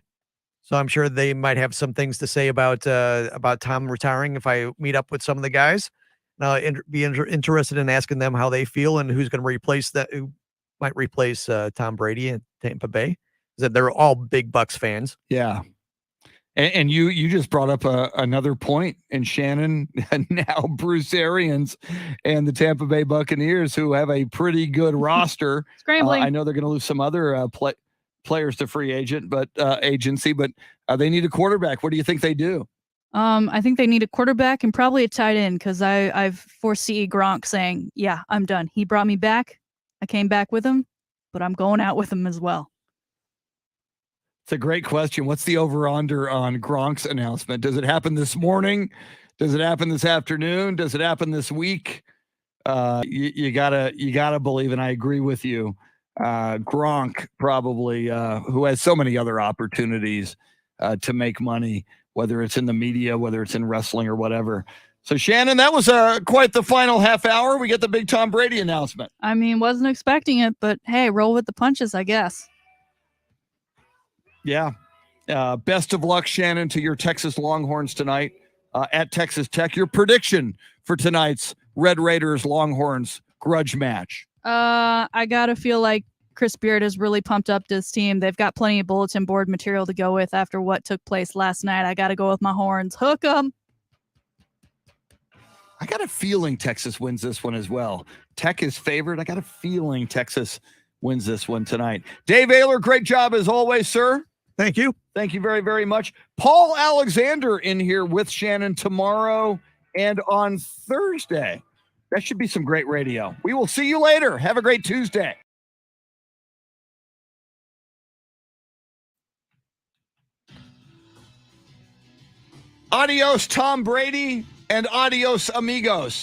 So I'm sure they might have some things to say about Tom retiring if I meet up with some of the guys. Now, be interested in asking them how they feel and who's going to replace that, who might replace Tom Brady in Tampa Bay. That they're all big Bucs fans. Yeah. And you just brought up another point, and Shannon, and now Bruce Arians and the Tampa Bay Buccaneers, who have a pretty good roster. Scrambling. I know they're going to lose some other players to free agent, but agency, but they need a quarterback. What do you think they do? I think they need a quarterback and probably a tight end because I foresee Gronk saying, yeah, I'm done. He brought me back. I came back with him, but I'm going out with him as well. It's a great question. What's the over-under on Gronk's announcement? Does it happen this morning? Does it happen this afternoon? Does it happen this week? You gotta believe, and I agree with you. Gronk probably, who has so many other opportunities to make money, whether it's in the media, whether it's in wrestling or whatever. So Shannon, that was quite the final half hour. We get the big Tom Brady announcement. I mean, wasn't expecting it, but hey, roll with the punches, I guess. Yeah. Best of luck, Shannon, to your Texas Longhorns tonight at Texas Tech. Your prediction for tonight's Red Raiders Longhorns grudge match. I gotta feel like Chris Beard has really pumped up this team. They've got plenty of bulletin board material to go with after what took place last night. I gotta go with my horns. Hook 'em. I got a feeling Texas wins this one as well. Tech is favored. I got a feeling Texas wins this one tonight. Dave OEHLER, great job as always, sir. Thank you. Thank you very, very much. Paul Alexander in here with Shannon tomorrow and on Thursday. That should be some great radio. We will see you later. Have a great Tuesday. Adios, Tom Brady, and adios, amigos.